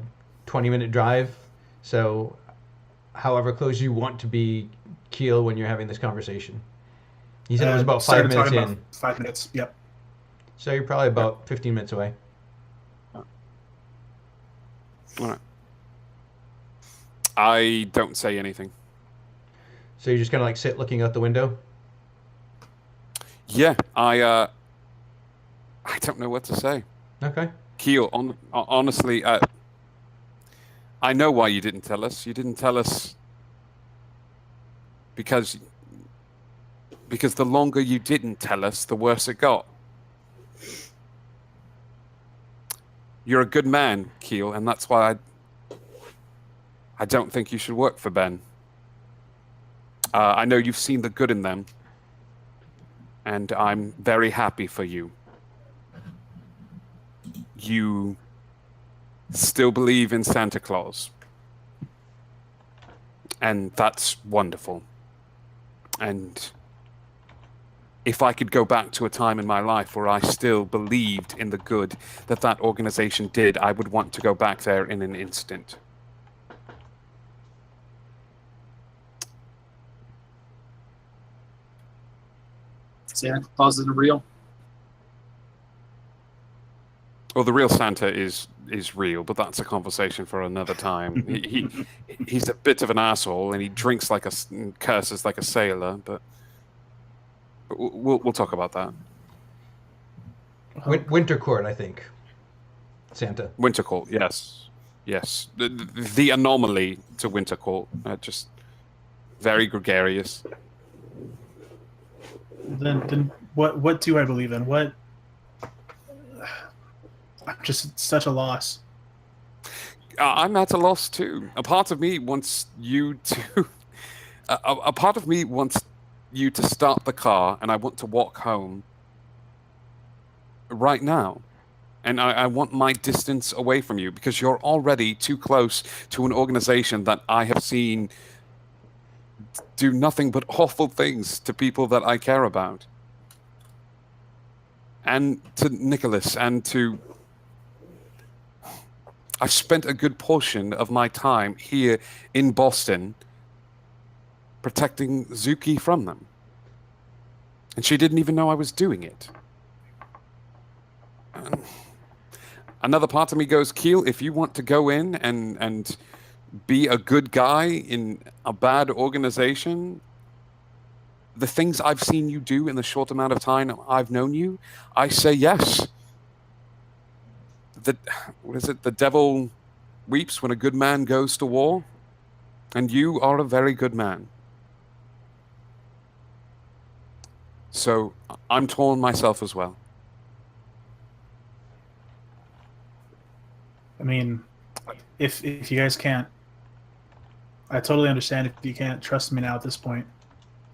20-minute drive. So however close you want to be, Keel, when you're having this conversation. He said it was about 5 minutes in. About 5 minutes, yep. So you're probably about 15 minutes away. All right. I don't say anything. So you just kind of like sit looking out the window? Yeah, I don't know what to say. Okay. Keel, honestly, I know why you didn't tell us. You didn't tell us because the longer you didn't tell us, the worse it got. You're a good man, Keel, and that's why I don't think you should work for Ben. I know you've seen the good in them, and I'm very happy for you. You still believe in Santa Claus, and that's wonderful. And if I could go back to a time in my life where I still believed in the good that organization did, I would want to go back there in an instant. Santa Claus isn't real. Well, the real Santa is real, but that's a conversation for another time. He's a bit of an asshole, and he drinks like curses like a sailor. But we'll talk about that. Winter Court, I think. Santa. Winter Court, yes. The anomaly to Winter Court, just very gregarious. Then what do I believe in? What? I'm just such a loss. I'm at a loss too. A part of me wants you to. A part of me wants you to start the car, and I want to walk home right now. And I want my distance away from you because you're already too close to an organization that I have seen do nothing but awful things to people that I care about. And to Nicholas and to... I've spent a good portion of my time here in Boston protecting Zuki from them. And she didn't even know I was doing it. Another part of me goes, Keel, if you want to go in and be a good guy in a bad organization, the things I've seen you do in the short amount of time I've known you, I say yes. What is it? The devil weeps when a good man goes to war. And you are a very good man. So I'm torn myself as well. I mean, if you guys can't, I totally understand if you can't trust me now at this point.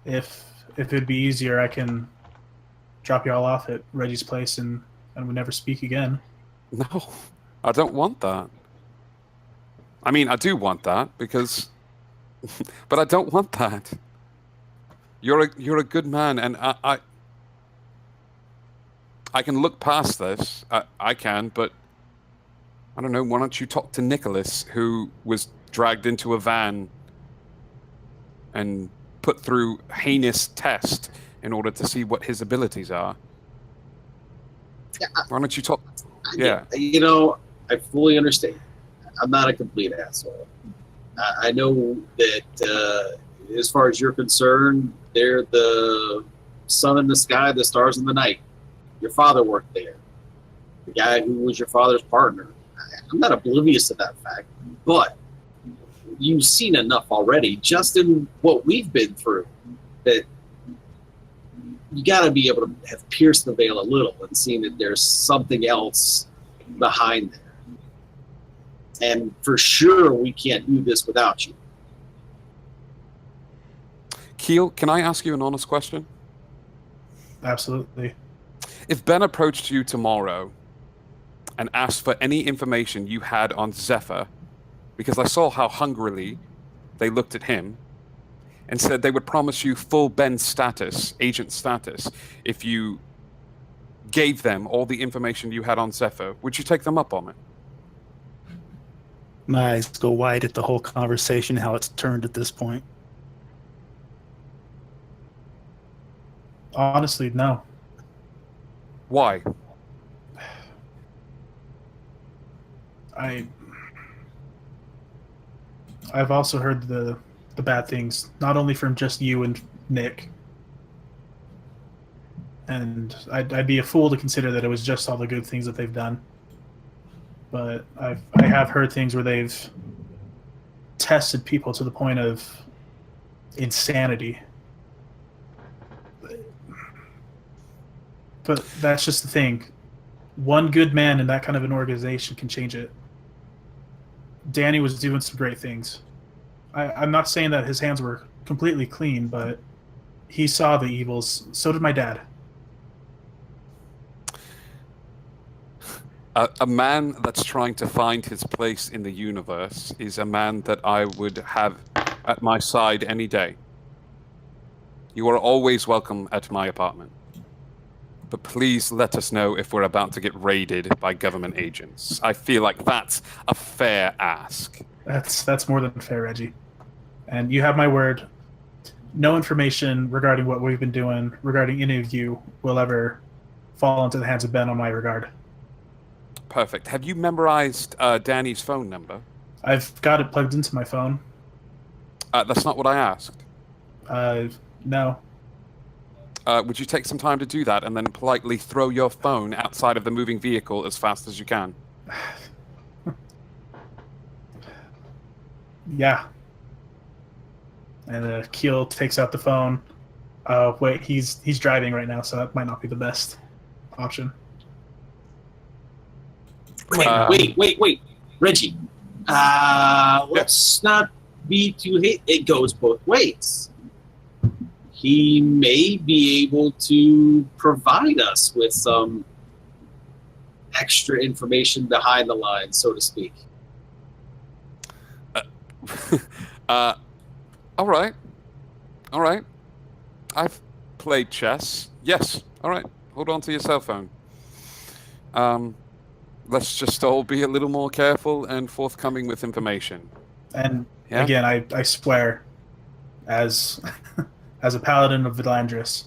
If it'd be easier, I can drop you all off at Reggie's place and we never speak again. No, I don't want that. I mean, I do want that because, but I don't want that. You're a good man, and I can look past this. I can, but I don't know. Why don't you talk to Nicholas, who was dragged into a van and put through heinous test in order to see what his abilities are? Yeah, why don't you talk? Yeah. I fully understand. I'm not a complete asshole. I know that as far as you're concerned, they're the sun in the sky, the stars in the night. Your father worked there. The guy who was your father's partner. I'm not oblivious to that fact, but you've seen enough already just in what we've been through. that you got to be able to have pierced the veil a little and seen that there's something else behind there. And for sure, we can't do this without you. Keel, can I ask you an honest question? Absolutely. If Ben approached you tomorrow and asked for any information you had on Zephyr, because I saw how hungrily they looked at him, and said they would promise you full Ben status, agent status, if you gave them all the information you had on Zephyr, would you take them up on it? My eyes go wide at the whole conversation, how it's turned at this point. Honestly, no. Why? I've also heard the bad things, not only from just you and Nick. And I'd be a fool to consider that it was just all the good things that they've done. But I have heard things where they've tested people to the point of insanity. But that's just the thing. One good man in that kind of an organization can change it. Danny was doing some great things. I'm not saying that his hands were completely clean, but he saw the evils. So did my dad. A man that's trying to find his place in the universe is a man that I would have at my side any day. You are always welcome at my apartment. But please let us know if we're about to get raided by government agents. I feel like that's a fair ask. That's more than fair, Reggie. And you have my word. No information regarding what we've been doing, regarding any of you, will ever fall into the hands of Ben on my regard. Perfect. Have you memorized Danny's phone number? I've got it plugged into my phone. That's not what I asked. No. Would you take some time to do that and then politely throw your phone outside of the moving vehicle as fast as you can? Yeah. And Keel takes out the phone. Wait, he's driving right now, so that might not be the best option. Wait, Reggie. Let's not be too it goes both ways. He may be able to provide us with some extra information behind the lines, so to speak. All right. I've played chess. Yes. All right. Hold on to your cell phone. Let's just all be a little more careful and forthcoming with information. And Yeah? again, I swear, as as a paladin of Vidlandris,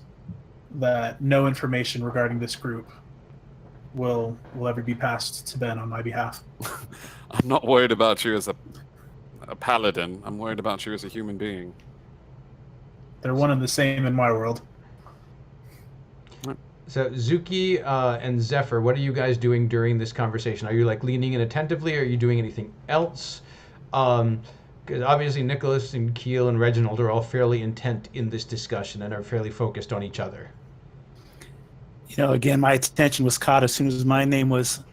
that no information regarding this group will ever be passed to Ben on my behalf. I'm not worried about you as a paladin. I'm worried about you as a human being. They're one and the same in my world. So Zuki and Zephyr, what are you guys doing during this conversation? Are you like leaning in attentively? Or are you doing anything else? Because obviously Nicholas and Keel and Reginald are all fairly intent in this discussion and are fairly focused on each other. You know, again, my attention was caught as soon as my name was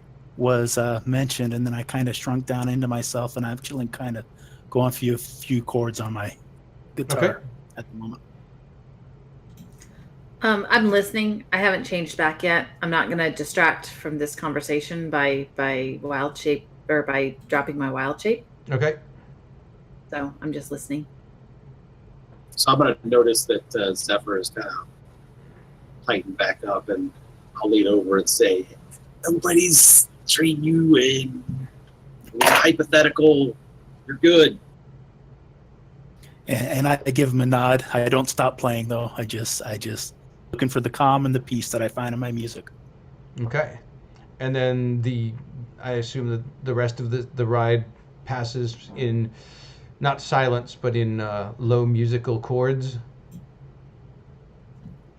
mentioned, and then I kind of shrunk down into myself, and I'm chilling, kind of going through a few chords on my guitar at the moment. I'm listening. I haven't changed back yet. I'm not going to distract from this conversation by wild shape or by dropping my wild shape. Okay. So I'm just listening. So I'm going to notice that Zephyr is kind of tightened back up, and I'll lean over and say, nobody's treating you in hypothetical. You're good. And I give him a nod. I don't stop playing though. I just looking for the calm and the peace that I find in my music. Okay. And then I assume that the rest of the ride passes in not silence, but in low musical chords.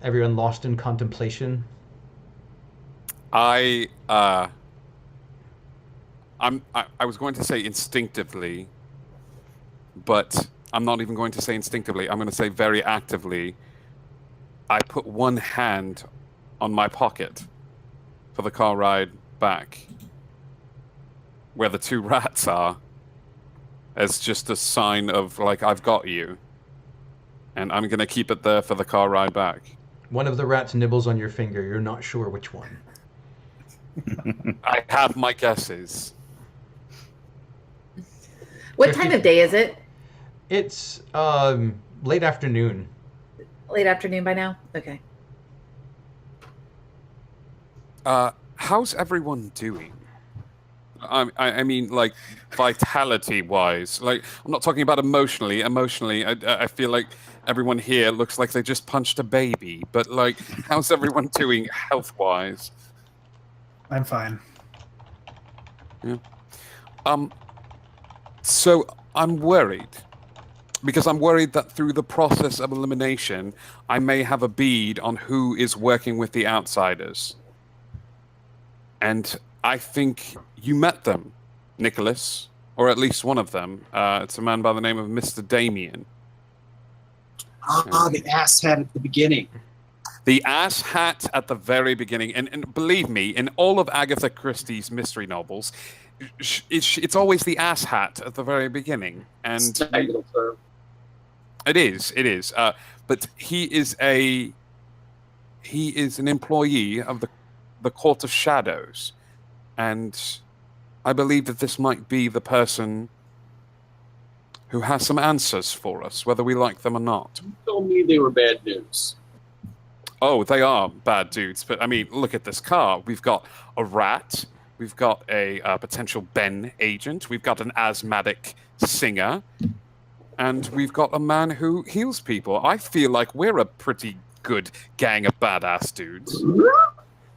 Everyone lost in contemplation. I was going to say instinctively, but I'm not even going to say instinctively. I'm going to say very actively. I put one hand on my pocket for the car ride back, where the two rats are, as just a sign of, like, I've got you. And I'm going to keep it there for the car ride back. One of the rats nibbles on your finger. You're not sure which one. I have my guesses. What time of day is it? It's late afternoon. Late afternoon by now? Okay. How's everyone doing? I mean, like, vitality-wise. Like, I'm not talking about emotionally. Emotionally, I feel like everyone here looks like they just punched a baby. But, like, how's everyone doing health-wise? I'm fine. Yeah. So I'm worried. Because I'm worried that through the process of elimination, I may have a bead on who is working with the outsiders. And I think you met them, Nicholas, or at least one of them. It's a man by the name of Mr. Damien. The ass hat at the beginning. The ass hat at the very beginning. And believe me, in all of Agatha Christie's mystery novels, it's always the ass hat at the very beginning. And Technical term. it is. But he is an employee of the Court of Shadows. And I believe that this might be the person who has some answers for us, whether we like them or not. You told me they were bad news. Oh, they are bad dudes. But, I mean, look at this car. We've got a rat. We've got a potential Ben agent. We've got an asthmatic singer. And we've got a man who heals people. I feel like we're a pretty good gang of badass dudes.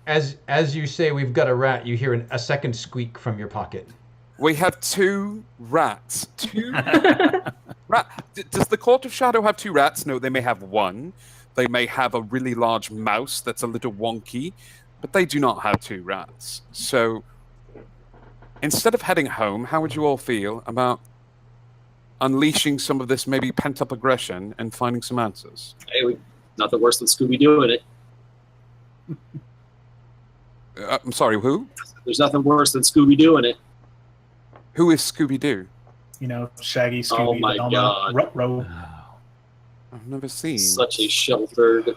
As you say, we've got a rat. You hear a second squeak from your pocket. We have two rats. Two Does the Court of Shadow have two rats? No, they may have one. They may have a really large mouse that's a little wonky, but they do not have two rats. So instead of heading home, how would you all feel about unleashing some of this maybe pent-up aggression and finding some answers? Hey, nothing worse than Scooby doing it. I'm sorry, who? There's nothing worse than Scooby doing it. Who is Scooby-Doo? You know, Shaggy, Scooby, my Velma, God. Ruh-roh. I've never seen. Such a sheltered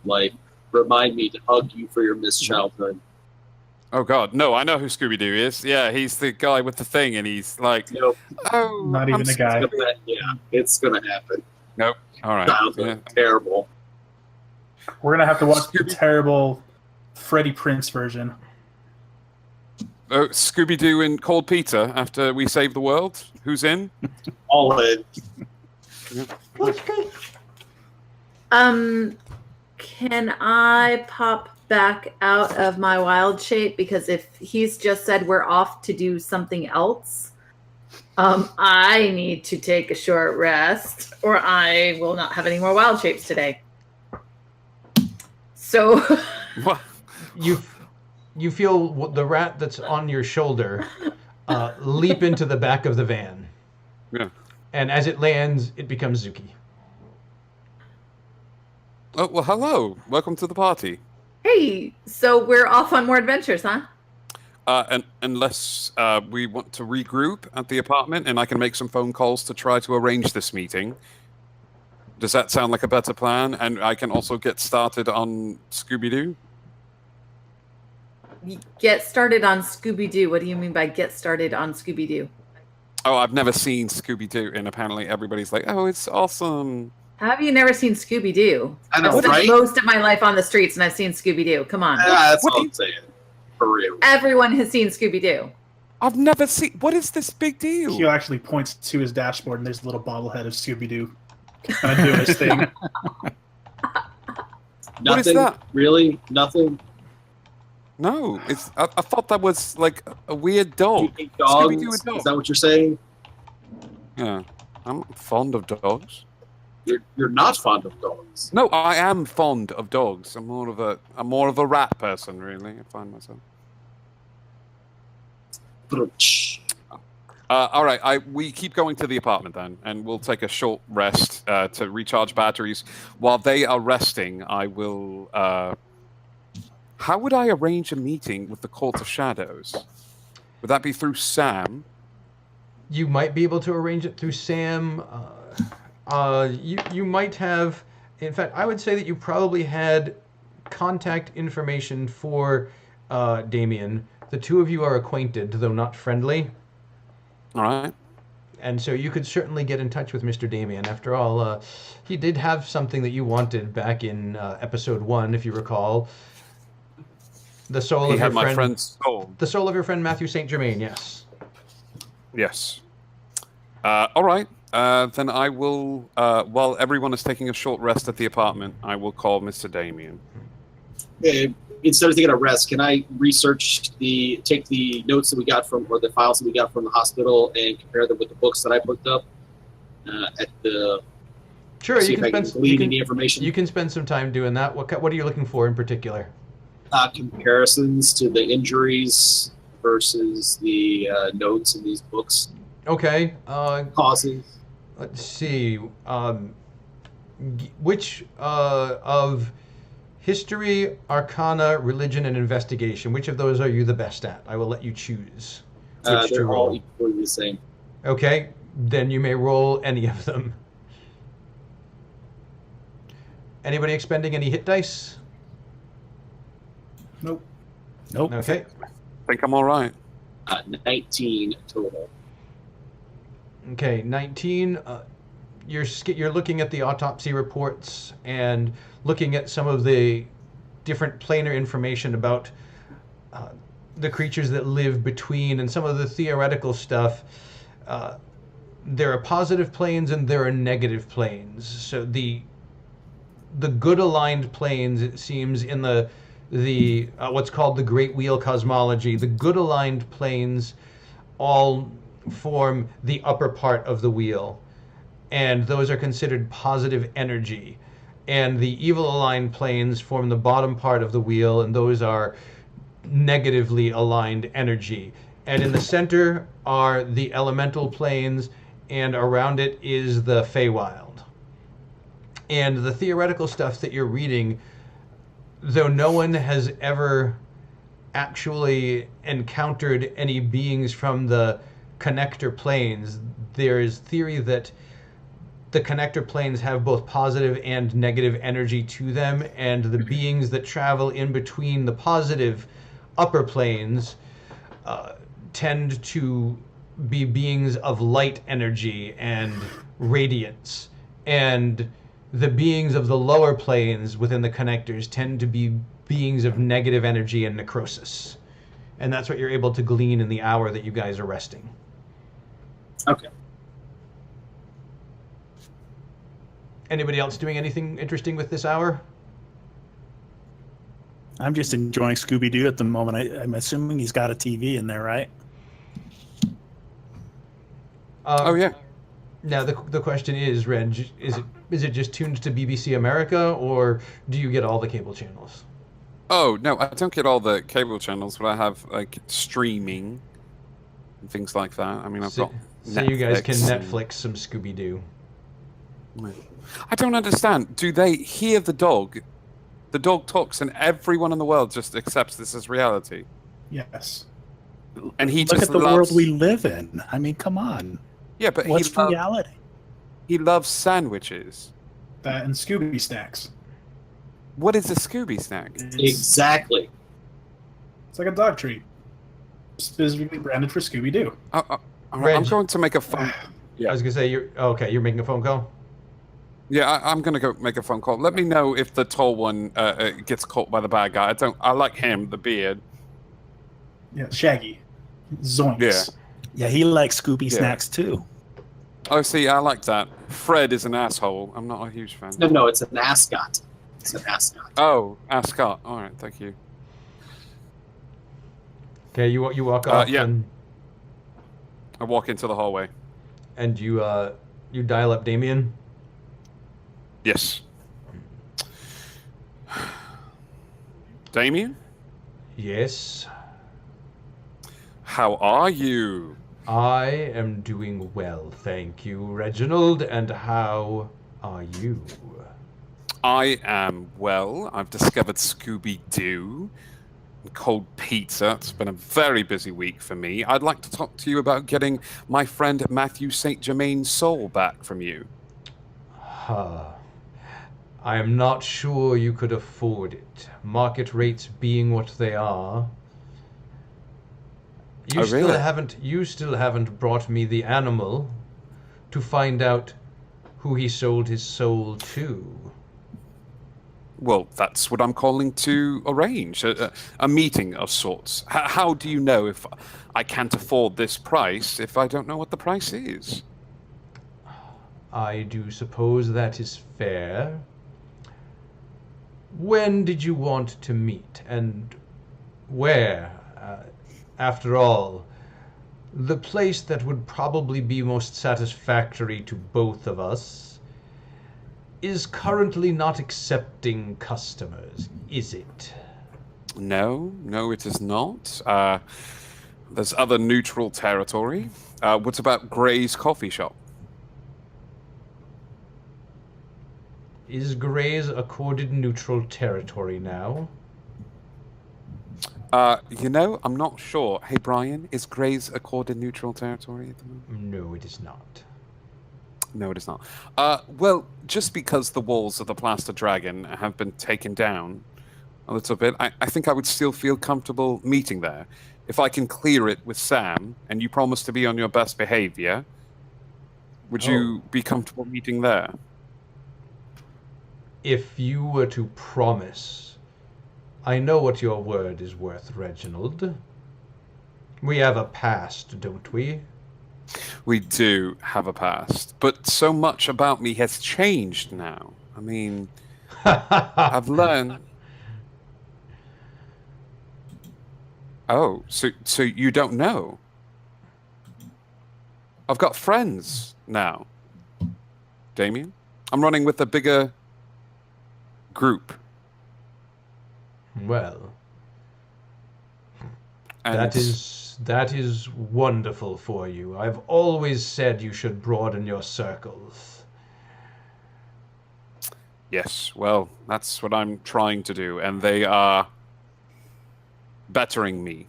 life. Remind me to hug you for your missed childhood. Oh, God. No, I know who Scooby-Doo is. Yeah, he's the guy with the thing, and he's like, Nope. oh. Not even a guy. It's gonna happen. Nope. All right. Childhood, Yeah. terrible. We're going to have to watch the terrible Freddie Prinze version. Oh, Scooby-Doo and Cold Peter after we save the world? Who's in? All in. Can I pop back out of my wild shape? Because if he's just said we're off to do something else, I need to take a short rest or I will not have any more wild shapes today. So What? You feel the rat that's on your shoulder leap into the back of the van. Yeah. And as it lands, it becomes Zuki. Oh, well, hello. Welcome to the party. hey, so we're off on more adventures, huh? And unless we want to regroup at the apartment and I can make some phone calls to try to arrange this meeting. Does that sound like a better plan? And I can also get started on Scooby-Doo? Get started on Scooby-Doo. What do you mean by get started on Scooby-Doo? Oh, I've never seen Scooby-Doo, and apparently everybody's like, oh, it's awesome. Have you never seen Scooby-Doo? I know, I've spent right? most of my life on the streets and I've seen Scooby-Doo. Come on. That's What all do I'm saying. For real. Everyone has seen Scooby-Doo. I've never seen... What is this big deal? He actually points to his dashboard, and there's a little bobblehead of Scooby-Doo kind of doing his thing. Nothing? What is that? Really? Nothing? No, it's. I thought that was like a weird dog. You think dogs? Scooby-Doo a dog. Is that what you're saying? Yeah, I'm fond of dogs. You're not fond of dogs. No, I am fond of dogs. I'm more of a rat person, really. I find myself. All right, we keep going to the apartment then, and we'll take a short rest to recharge batteries. While they are resting, I will. How would I arrange a meeting with the Cult of Shadows? Would that be through Sam? You might be able to arrange it through Sam. You might have. In fact, I would say that you probably had contact information for Damien. The two of you are acquainted, though not friendly. All right. And so you could certainly get in touch with Mr. Damien. After all, he did have something that you wanted back in episode 1, if you recall. The soul He of had your my friend. friend's soul. The soul of your friend Matthew St. Germain, yes. Yes. All right. Then I will, while everyone is taking a short rest at the apartment, I will call Mr. Damien. Instead of taking a rest, can I take the notes that we got from, or the files that we got from the hospital and compare them with the books that I picked up at the... Sure, see you if can I can spend glean any information. You can spend some time doing that. What are you looking for in particular? Comparisons to the injuries versus the notes in these books. Okay. Causes. Let's see. Which of history, arcana, religion, and investigation, which of those are you the best at? I will let you choose which to They're roll. all equally the same. Okay, then you may roll any of them. Anybody expending any hit dice? Nope. Nope. Okay. I think I'm all right. 19 total. Okay, 19. You're looking at the autopsy reports and looking at some of the different planar information about the creatures that live between and some of the theoretical stuff. There are positive planes and there are negative planes. So the good aligned planes, it seems, in the what's called the Great Wheel cosmology, the good aligned planes all form the upper part of the wheel, and those are considered positive energy. And the evil aligned planes form the bottom part of the wheel, and those are negatively aligned energy. And in the center are the elemental planes, and around it is the Feywild. And the theoretical stuff that you're reading, though no one has ever actually encountered any beings from the connector planes, there is theory that the connector planes have both positive and negative energy to them, and the beings that travel in between the positive upper planes tend to be beings of light energy and radiance, and the beings of the lower planes within the connectors tend to be beings of negative energy and necrosis. And that's what you're able to glean in the hour that you guys are resting. Okay. Anybody else doing anything interesting with this hour? I'm just enjoying Scooby-Doo at the moment. I'm assuming he's got a TV in there, right? Oh, yeah. Now the question is, Reg, is it just tuned to BBC America, or do you get all the cable channels? Oh, no, I don't get all the cable channels, but I have, like, streaming and things like that. I mean, I've got So you guys can Netflix and- Netflix some Scooby-Doo. I don't understand. Do they hear the dog? The dog talks, and everyone in the world just accepts this as reality. Yes. And he Look just at the loves... world we live in. I mean, come on. Yeah, but What's reality? he loves sandwiches. That and Scooby snacks. What is a Scooby snack? Exactly. It's like a dog treat, specifically branded for Scooby Doo. I'm Reg. going to make a phone. Yeah. I was gonna say you're making a phone call. Yeah, I'm going to go make a phone call. Let me know if the tall one gets caught by the bad guy. I like him, the beard. Yeah, Shaggy. Zoinks. Yeah. Yeah, he likes Scooby Yeah. snacks too. Oh, see, I like that. Fred is an asshole. I'm not a huge fan. No, it's an ascot. It's an ascot. Oh, Ascot. All right, thank you. Okay, you walk off yeah. and I walk into the hallway. you dial up Damien. Yes. Damien? Yes. How are you? I am doing well, thank you, Reginald. And how are you? I am well. I've discovered Scooby-Doo and cold pizza. It's been a very busy week for me. I'd like to talk to you about getting my friend Matthew St. Germain's soul back from you. I am not sure you could afford it. Market rates being what they are. You Oh, still really? haven't brought me the animal to find out who he sold his soul to. Well, that's what I'm calling to arrange, a meeting of sorts. How do you know if I can't afford this price if I don't know what the price is? I do suppose that is fair. When did you want to meet, and where? After all, the place that would probably be most satisfactory to both of us is currently not accepting customers, is it? No, it is not. There's other neutral territory. What about Gray's coffee shop? Is Gray's accorded neutral territory now? I'm not sure. Hey, Brian, is Gray's accorded neutral territory at the moment? No, it is not. No, it is not. Well, just because the walls of the Plaster Dragon have been taken down a little bit, I think I would still feel comfortable meeting there. If I can clear it with Sam, and you promise to be on your best behavior, would you be comfortable meeting there? If you were to promise, I know what your word is worth, Reginald. We have a past, don't we? We do have a past, but so much about me has changed now. I mean, I've learned. Oh, so you don't know? I've got friends now, Damien. I'm running with a bigger group. Well, And that is wonderful for you. I've always said you should broaden your circles. yes, well, that's what I'm trying to do, and they are bettering me.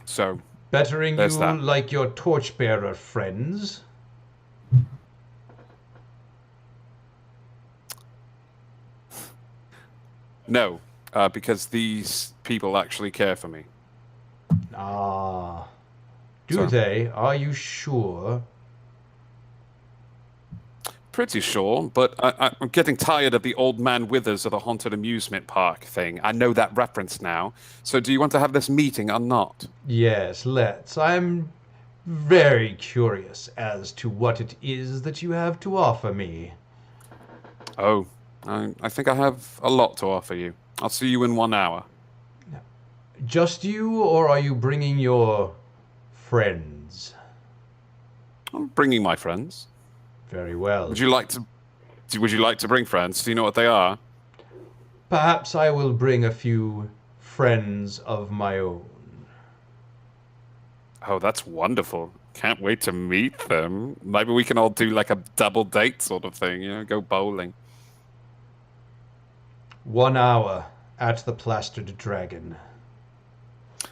So Bettering you there's that. like your torchbearer friends. No, because these people actually care for me. Ah. Do So- they? Are you sure? Pretty sure, but I'm getting tired of the old man withers of the haunted amusement park thing. I know that reference now. So do you want to have this meeting or not? Yes, let's. I'm very curious as to what it is that you have to offer me. Oh, I think I have a lot to offer you. I'll see you in 1 hour. Just you, or are you bringing your friends? I'm bringing my friends. Very well. Would you like to bring friends? Do you know what they are? Perhaps I will bring a few friends of my own. Oh, that's wonderful. Can't wait to meet them. Maybe we can all do like a double date sort of thing, go bowling. 1 hour at the Plastered Dragon.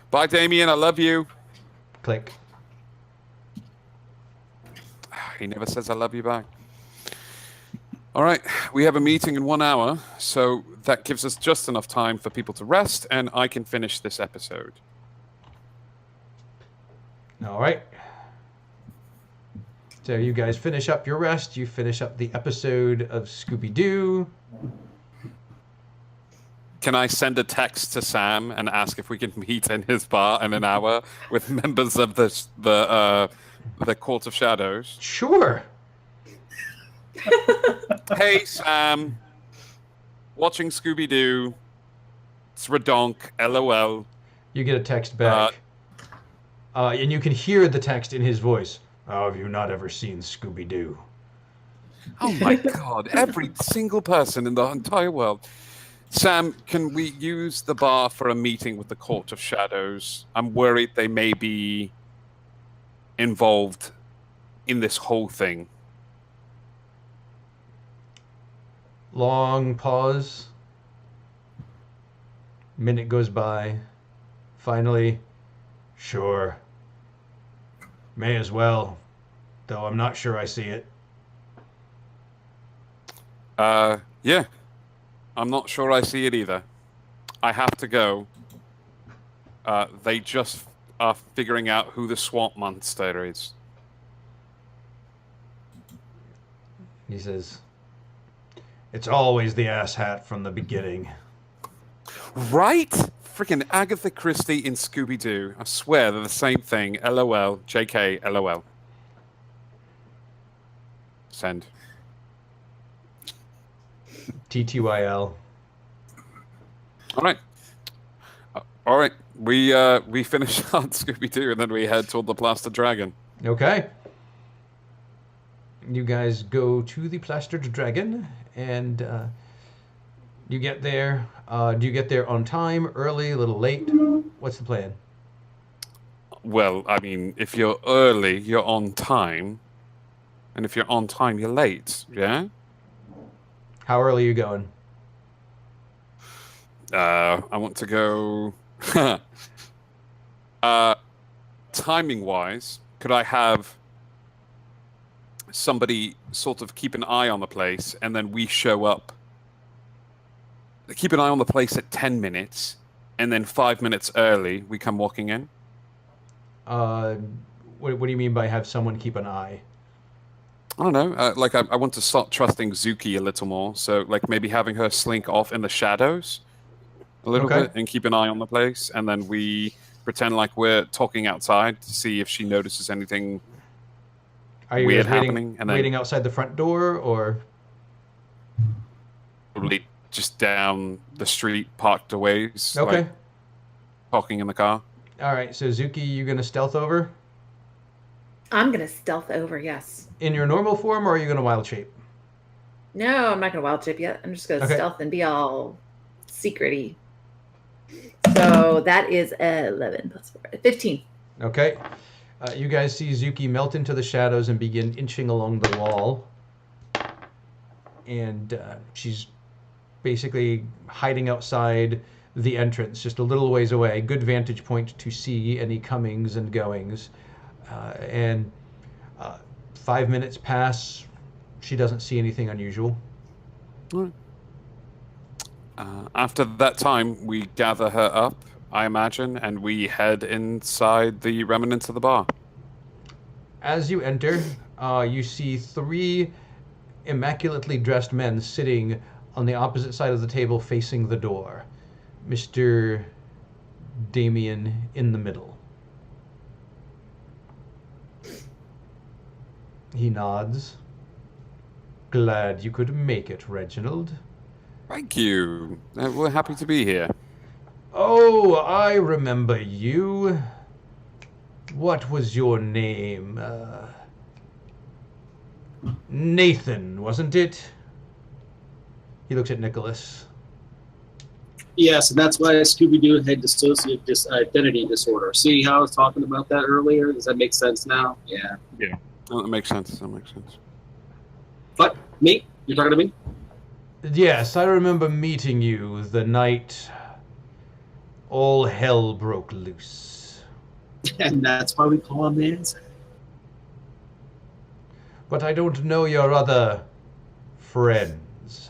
Bye, Damien. I love you. Click. He never says I love you back. All right, we have a meeting in 1 hour, so that gives us just enough time for people to rest, and I can finish this episode. All right. So you guys finish up your rest. You finish up the episode of Scooby-Doo. Can I send a text to Sam and ask if we can meet in his bar in an hour with members of the Court of Shadows? Sure. Hey, Sam. Watching Scooby-Doo. It's redonk. LOL. You get a text back. And you can hear the text in his voice. How have you not ever seen Scooby-Doo? Oh my God. Every single person in the entire world. Sam, can we use the bar for a meeting with the Court of Shadows? I'm worried they may be involved in this whole thing. Long pause. Minute goes by. Finally, sure. May as well, though I'm not sure I see it. Yeah. I'm not sure I see it either. I have to go. They just are figuring out who the swamp monster is. He says, it's always the asshat from the beginning. Right? Freaking Agatha Christie in Scooby-Doo. I swear they're the same thing. LOL. JK. LOL. Send. TTYL. All right. All right. We finish on Scooby-Doo and then we head toward the Plaster Dragon. Okay. You guys go to the Plastered Dragon, and you get there. Do you get there on time, early, a little late? What's the plan? Well, I mean, if you're early, you're on time. And if you're on time, you're late. Yeah? How early are you going? I want to go... timing-wise, could I have somebody sort of keep an eye on the place, and then we show up? Keep an eye on the place at 10 minutes, and then 5 minutes early, we come walking in? What do you mean by have someone keep an eye? I don't know. Like, I want to start trusting Zuki a little more, so, like, maybe having her slink off in the shadows a little bit and keep an eye on the place, and then we pretend like we're talking outside to see if she notices anything weird happening. And then waiting outside the front door, or probably just down the street, parked away. Okay. Like, talking in the car. All right. So Zuki, you gonna stealth over? I'm gonna stealth over. Yes. In your normal form, or are you gonna wild shape? No, I'm not gonna wild shape yet. I'm just gonna stealth and be all secret-y. So that is 11 plus 4, 15. Okay. You guys see Zuki melt into the shadows and begin inching along the wall. And she's basically hiding outside the entrance, just a little ways away. Good vantage point to see any comings and goings. And 5 minutes pass. She doesn't see anything unusual. All right. After that time, we gather her up, I imagine, and we head inside the remnants of the bar. As you enter, you see 3 immaculately dressed men sitting on the opposite side of the table facing the door. Mr. Damien in the middle. He nods. Glad you could make it, Reginald. Thank you. We're happy to be here. Oh, I remember you. What was your name? Nathan, wasn't it? He looks at Nicholas. Yes, and that's why Scooby-Doo had dissociative identity disorder. See how I was talking about that earlier? Does that make sense now? Yeah. Yeah. Oh, that makes sense. That makes sense. But me? You're talking to me? Yes, I remember meeting you the night all hell broke loose. And that's why we call him Nancy. But I don't know your other friends.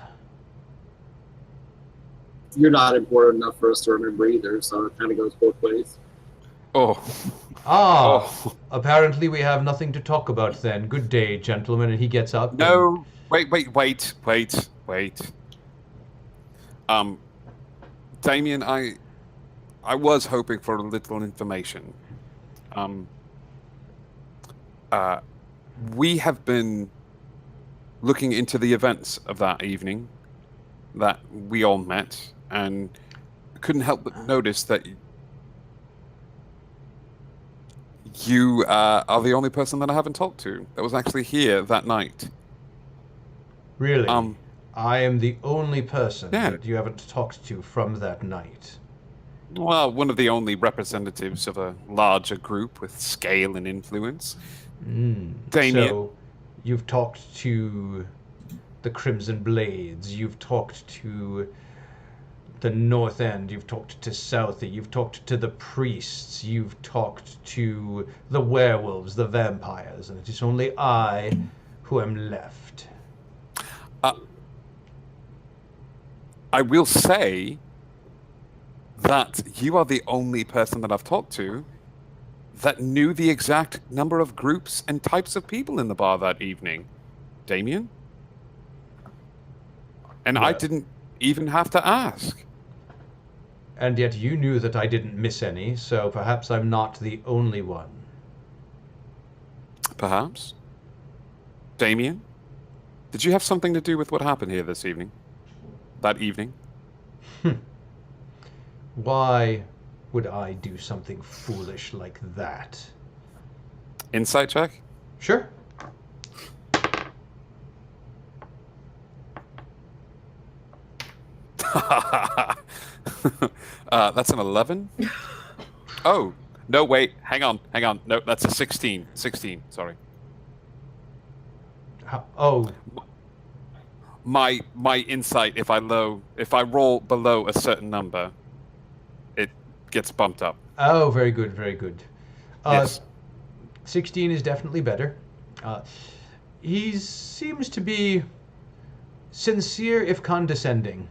You're not important enough for us to remember either, so it kind of goes both ways. Oh. Ah, apparently we have nothing to talk about then. Good day, gentlemen. And he gets up. No, wait. Damien, I was hoping for a little information. We have been looking into the events of that evening that we all met, and couldn't help but notice that you are the only person that I haven't talked to that was actually here that night. Really? I am the only person that you haven't talked to from that night. Well, one of the only representatives of a larger group with scale and influence. Damien. So, you've talked to the Crimson Blades, you've talked to the North End, you've talked to Southie, you've talked to the priests, you've talked to the werewolves, the vampires, and it is only I who am left. I will say that you are the only person that I've talked to that knew the exact number of groups and types of people in the bar that evening. Damien? And I Yeah. didn't even have to ask. And yet you knew that I didn't miss any, so perhaps I'm not the only one. Perhaps. Damien? Did you have something to do with what happened here this evening? That evening? Why would I do something foolish like that? Insight check? Sure. That's an 11? Oh, no, wait. Hang on. No, that's a 16. 16, sorry. Oh, My insight, if I roll below a certain number, it gets bumped up. oh, very good, very good. Yes. 16 is definitely better. He seems to be sincere if condescending.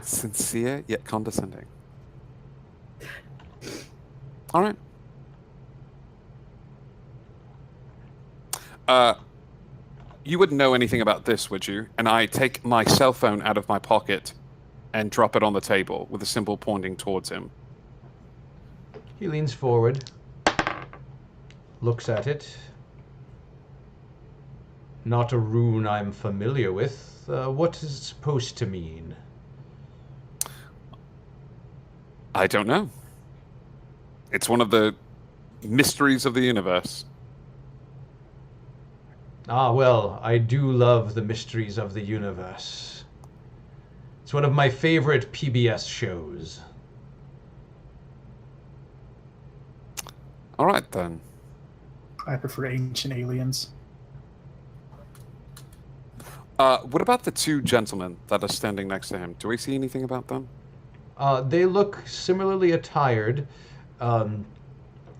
Sincere yet condescending. All right. You wouldn't know anything about this, would you? And I take my cell phone out of my pocket and drop it on the table with a symbol pointing towards him. He leans forward, looks at it. Not a rune I'm familiar with. What is it supposed to mean? I don't know. It's one of the mysteries of the universe. Ah, well, I do love the mysteries of the universe. It's one of my favorite PBS shows. All right, then. I prefer Ancient Aliens. What about the two gentlemen that are standing next to him? Do we see anything about them? They look similarly attired.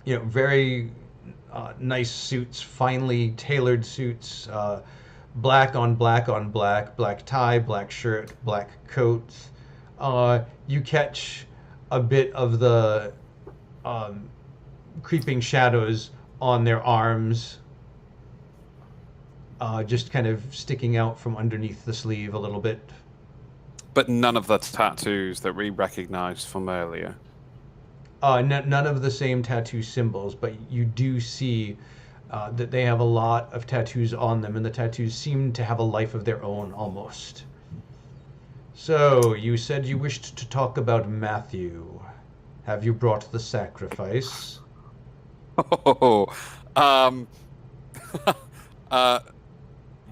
Very nice suits, finely tailored suits, black on black on black, black tie, black shirt, black coat. You catch a bit of the creeping shadows on their arms, just kind of sticking out from underneath the sleeve a little bit. But none of the tattoos that we recognized from earlier. None of the same tattoo symbols, but you do see that they have a lot of tattoos on them, and the tattoos seem to have a life of their own almost. So, you said you wished to talk about Matthew. Have you brought the sacrifice?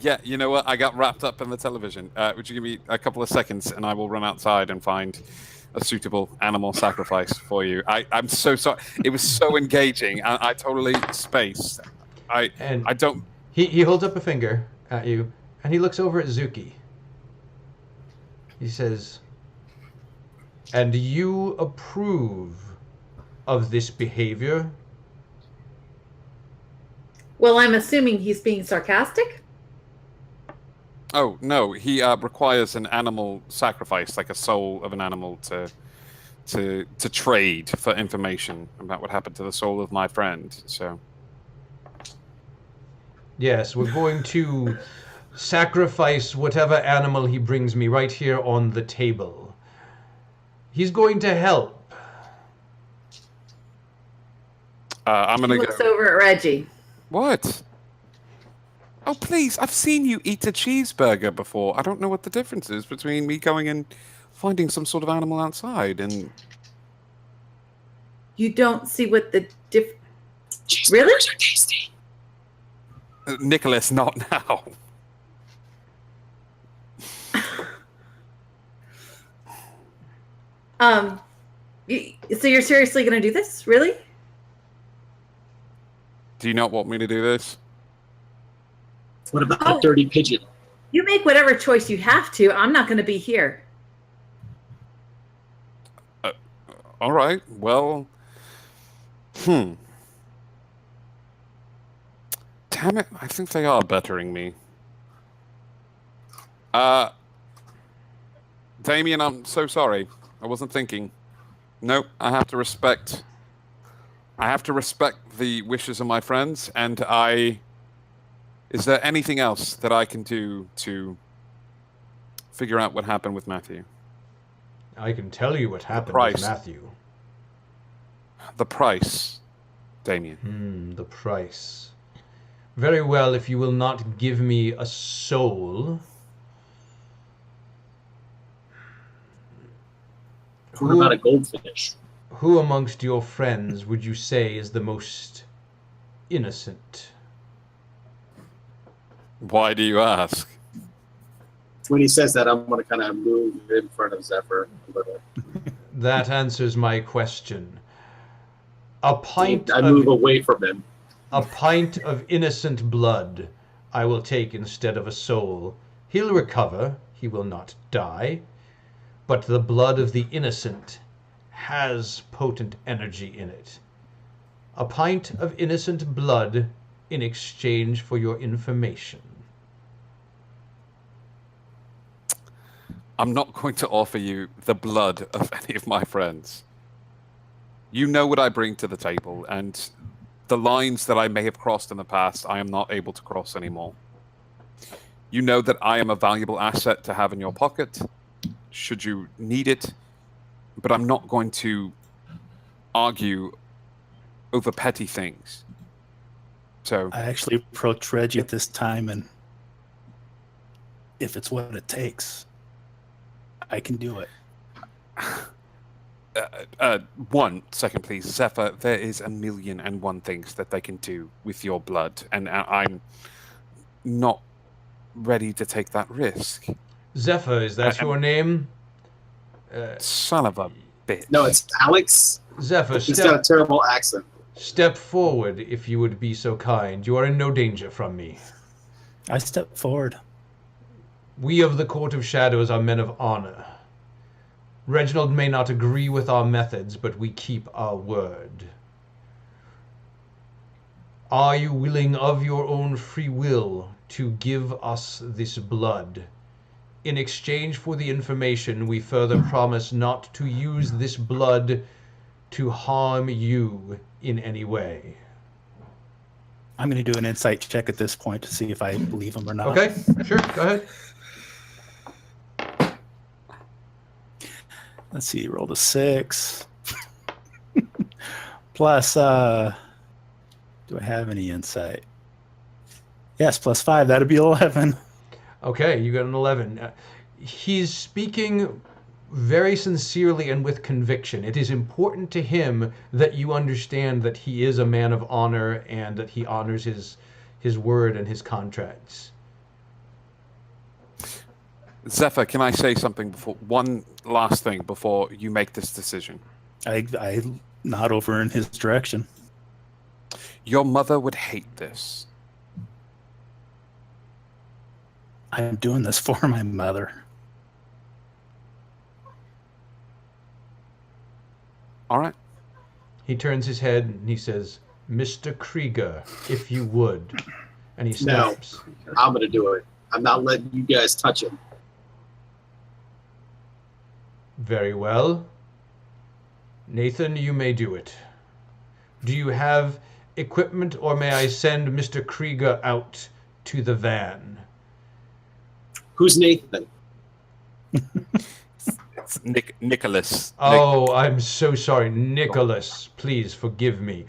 Yeah, you know what? I got wrapped up in the television. Would you give me a couple of seconds and I will run outside and find a suitable animal sacrifice for you? I'm so sorry. It was so engaging. I totally spaced. I don't... He holds up a finger at you, and he looks over at Zuki. He says, "And you approve of this behavior?" Well, I'm assuming he's being sarcastic. Oh, no. He requires an animal sacrifice, like a soul of an animal to trade for information about what happened to the soul of my friend, so... Yes, we're going to sacrifice whatever animal he brings me right here on the table. He's going to help. I'm He gonna looks go... over at Reggie. What? Oh, please, I've seen you eat a cheeseburger before. I don't know what the difference is between me going and finding some sort of animal outside and... You don't see what the Cheeseburgers Really? are tasty. Nicholas, not now. So you're seriously going to do this? Really? Do you not want me to do this? What about that dirty pigeon? You make whatever choice you have to. I'm not going to be here. All right. Well, damn it! I think they are bettering me. Damien, I'm so sorry. I wasn't thinking. Nope. I have to respect the wishes of my friends, and is there anything else that I can do to figure out what happened with Matthew? I can tell you what happened price. with Matthew. The price, Damien. The price. Very well, if you will not give me a soul. What about a goldfish? Who amongst your friends would you say is the most innocent? Why do you ask? When he says that, I'm going to kind of move in front of Zephyr a little. That answers my question. I move away from him. A pint of innocent blood I will take instead of a soul. He'll recover, he will not die. But the blood of the innocent has potent energy in it. A pint of innocent blood in exchange for your information. I'm not going to offer you the blood of any of my friends. You know what I bring to the table, and the lines that I may have crossed in the past, I am not able to cross anymore. You know that I am a valuable asset to have in your pocket, should you need it, but I'm not going to argue over petty things. So I actually approached Reggie at this time, and if it's what it takes, I can do it. 1 second, please. Zephyr, there is 1,000,001 things that they can do with your blood, and I'm not ready to take that risk. Zephyr, is that your name? Son of a bitch. No, it's Alex. Zephyr, He's got a terrible accent. Step forward, if you would be so kind. You are in no danger from me. I step forward. We of the Court of Shadows are men of honor. Reginald may not agree with our methods, but we keep our word. Are you willing of your own free will to give us this blood? In exchange for the information, we further promise not to use this blood to harm you in any way. I'm going to do an insight check at this point to see if I believe him or not. Okay, sure, go ahead. Let's see, rolled a 6. Plus, do I have any insight? Yes, plus 5. That'd be 11. Okay, you got an 11. He's speaking very sincerely and with conviction. It is important to him that you understand that he is a man of honor and that he honors his word and his contracts. Zephyr, can I say something one last thing before you make this decision? I nod over in his direction. Your mother would hate this. I'm doing this for my mother. All right. He turns his head and he says, Mr. Krieger, if you would. And he snaps. No, I'm going to do it. I'm not letting you guys touch him. Very well. Nathan, you may do it. Do you have equipment, or may I send Mr. Krieger out to the van? Who's Nathan? It's Nicholas. Oh, I'm so sorry. Nicholas, please forgive me.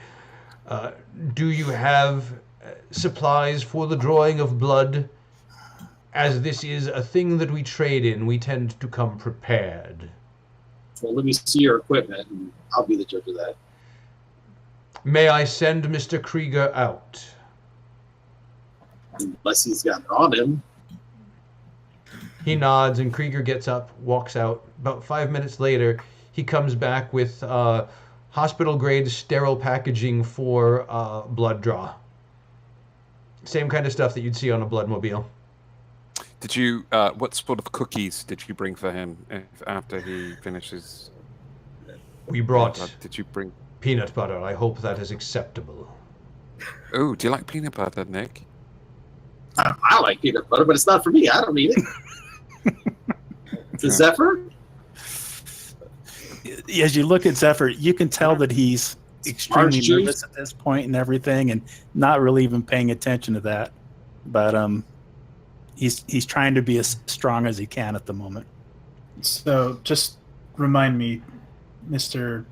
Do you have supplies for the drawing of blood? As this is a thing that we trade in, we tend to come prepared. Well, let me see your equipment, and I'll be the judge of that. May I send Mr. Krieger out? Unless he's got it on him. He nods, and Krieger gets up, walks out. About 5 minutes later, he comes back with hospital-grade sterile packaging for blood draw. Same kind of stuff that you'd see on a bloodmobile. Did you? What sort of cookies did you bring for him after he finishes? We brought Did you bring? peanut butter. I hope that is acceptable. Oh, do you like peanut butter, Nick? I like peanut butter, but it's not for me. I don't eat it. Does Zephyr? As you look at Zephyr, you can tell that he's extremely Orange nervous juice? at this point and everything, and not really even paying attention to that. But he's trying to be as strong as he can at the moment. So just remind me, Mr.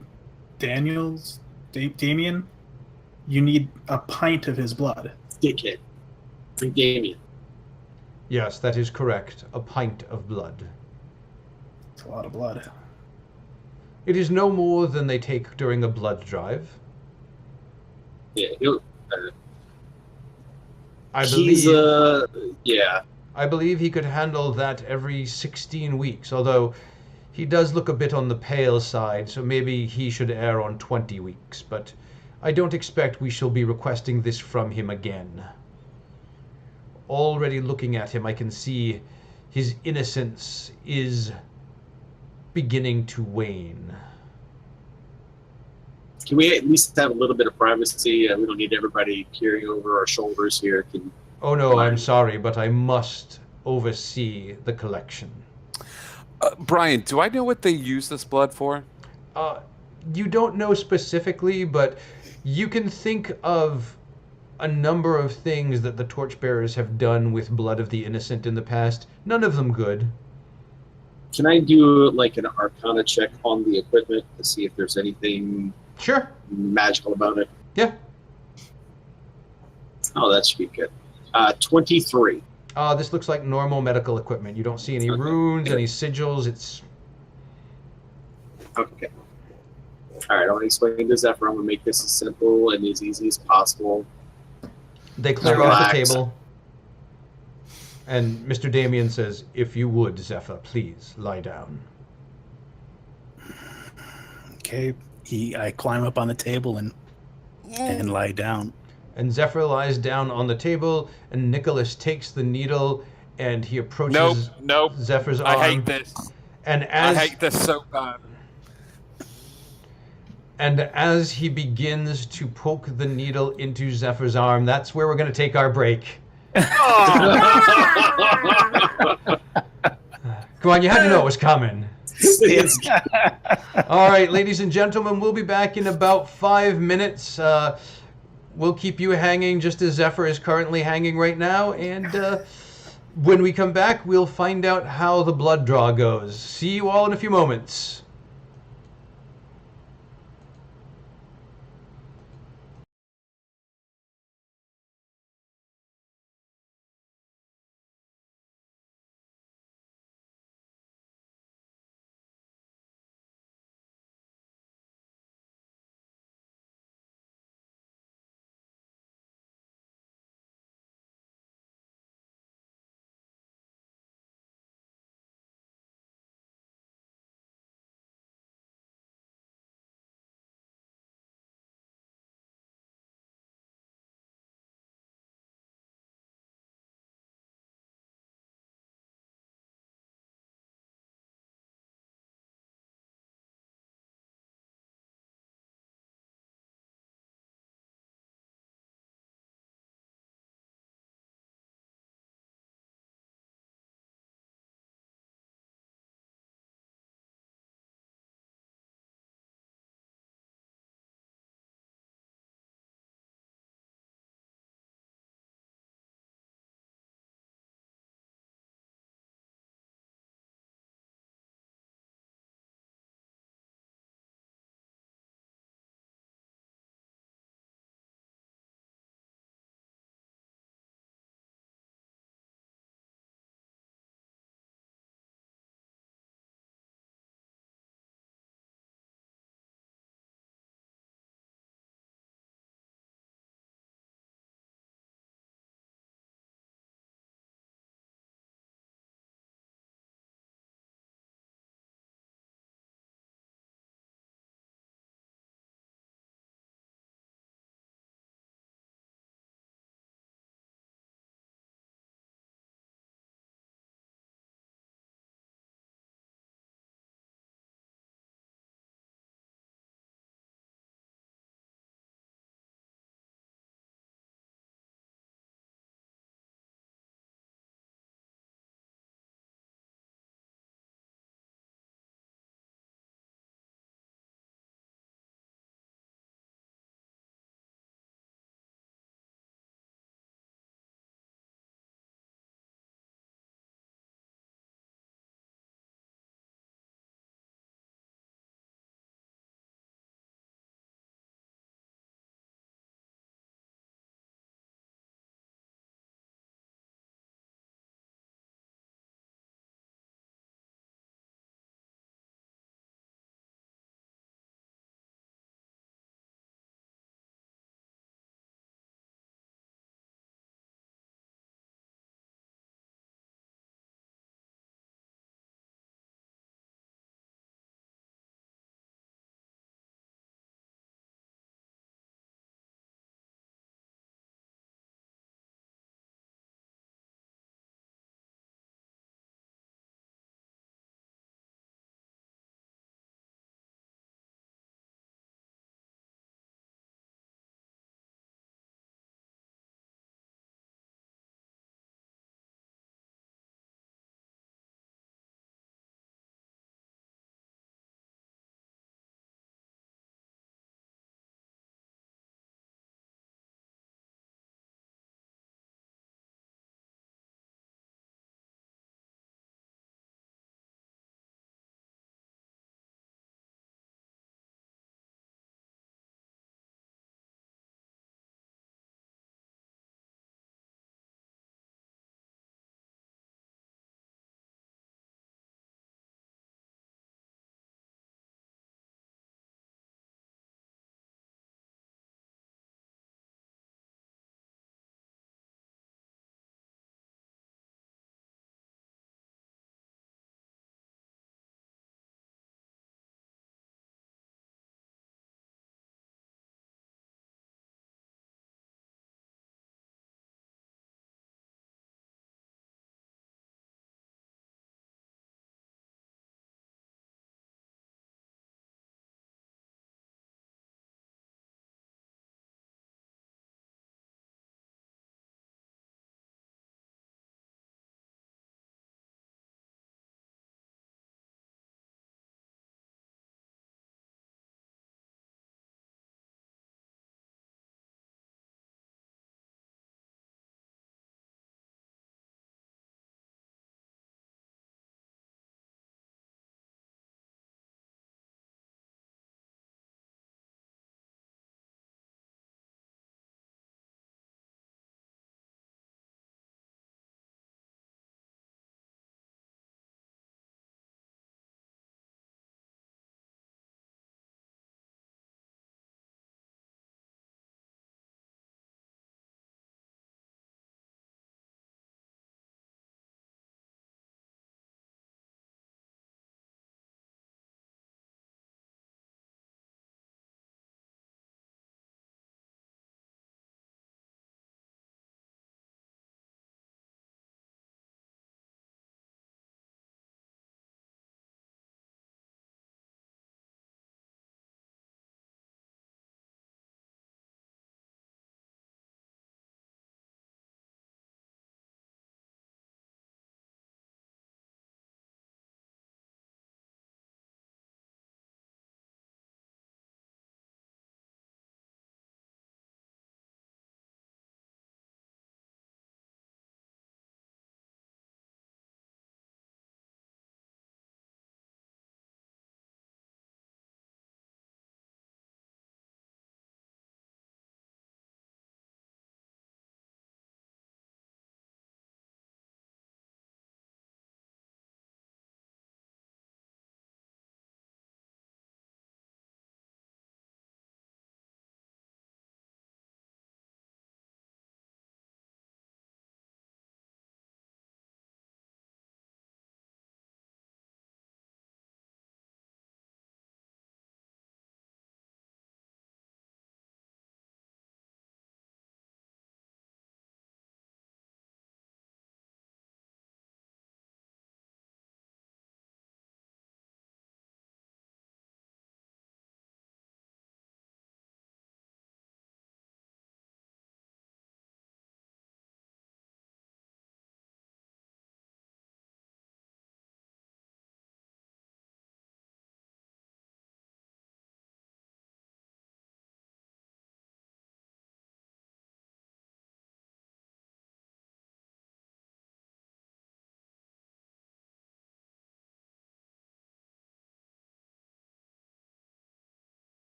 Damien, you need a pint of his blood. Dickhead. Drink Damien. Yes, that is correct. A pint of blood. It's a lot of blood. It is no more than they take during a blood drive. Yeah, I he's believe. yeah. I believe he could handle that every 16 weeks, although he does look a bit on the pale side, so maybe he should err on 20 weeks. But I don't expect we shall be requesting this from him again. Already looking at him, I can see his innocence is beginning to wane. Can we at least have a little bit of privacy? We don't need everybody peering over our shoulders here. Oh no, I'm sorry, but I must oversee the collection. Brian, do I know what they use this blood for? You don't know specifically, but you can think of a number of things that the Torchbearers have done with blood of the innocent in the past. None of them good. Can I do like an Arcana check on the equipment to see if there's anything Sure. magical about it? Yeah. Oh, that should be good. 23. This looks like normal medical equipment. You don't see any Okay. runes, any sigils. It's Okay. All right, I want to explain to Zephyr. I'm going to make this as simple and as easy as possible. They clear off the Relax. table. And Mr. Damien says, "If you would, Zephyr, please lie down." Okay, I climb up on the table and lie down. And Zephyr lies down on the table, and Nicholas takes the needle, and he approaches Nope. Zephyr's arm. I hate this. And I hate this so bad. And as he begins to poke the needle into Zephyr's arm, that's where we're going to take our break. Come on, you had to know it was coming. All right, ladies and gentlemen, we'll be back in about 5 minutes. We'll keep you hanging just as Zephyr is currently hanging right now. And when we come back, we'll find out how the blood draw goes. See you all in a few moments.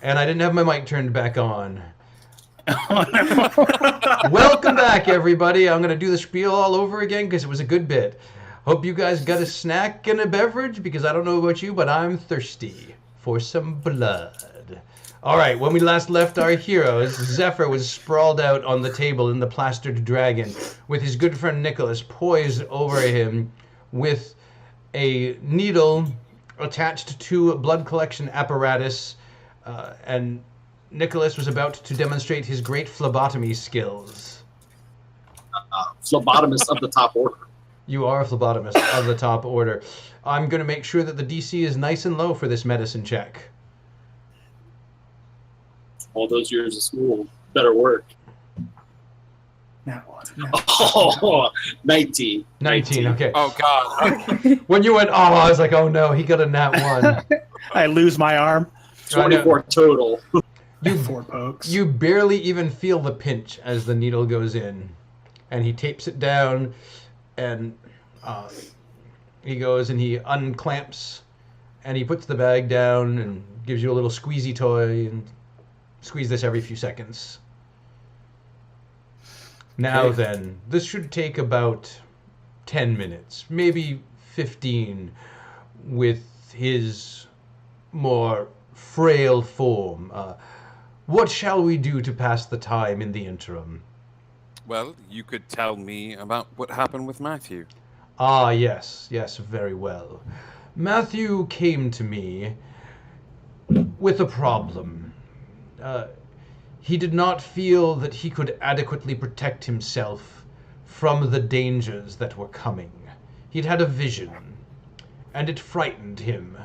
And I didn't have my mic turned back on. Welcome back, everybody. I'm going to do the spiel all over again because it was a good bit. Hope you guys got a snack and a beverage because I don't know about you, but I'm thirsty for some blood. All right, when we last left our heroes, Zephyr was sprawled out on the table in the plastered dragon with his good friend Nicholas poised over him with a needle attached to a blood collection apparatus, and Nicholas was about to demonstrate his great phlebotomy skills. Phlebotomist of the top order. You are a phlebotomist of the top order. I'm going to make sure that the DC is nice and low for this medicine check. All those years of school, better work. That one. Oh, 19. 19, okay. Oh, God. When you went, I was like, oh no, he got a nat 1. I lose my arm. 24 total. You 4 pokes. You barely even feel the pinch as the needle goes in. And he tapes it down, and he goes and he unclamps, and he puts the bag down and gives you a little squeezy toy, and squeeze this every few seconds. Now then, this should take about 10 minutes, maybe 15, with his more frail form. What shall we do to pass the time in the interim? Well, you could tell me about what happened with Matthew. Ah, yes, very well. Matthew came to me with a problem. He did not feel that he could adequately protect himself from the dangers that were coming. He'd had a vision, and it frightened him.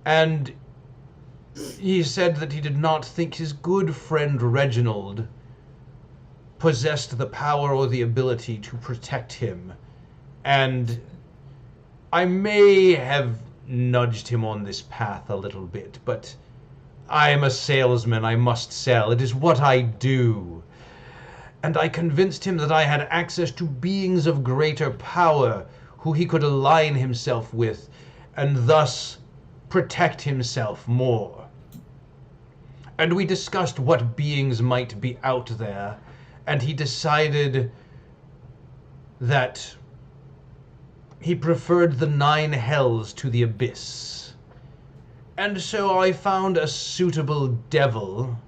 And he said that he did not think his good friend Reginald possessed the power or the ability to protect him. And I may have nudged him on this path a little bit, but I am a salesman. I must sell. It is what I do. And I convinced him that I had access to beings of greater power who he could align himself with and thus protect himself more. And we discussed what beings might be out there, and he decided that he preferred the 9 hells to the abyss. And so I found a suitable devil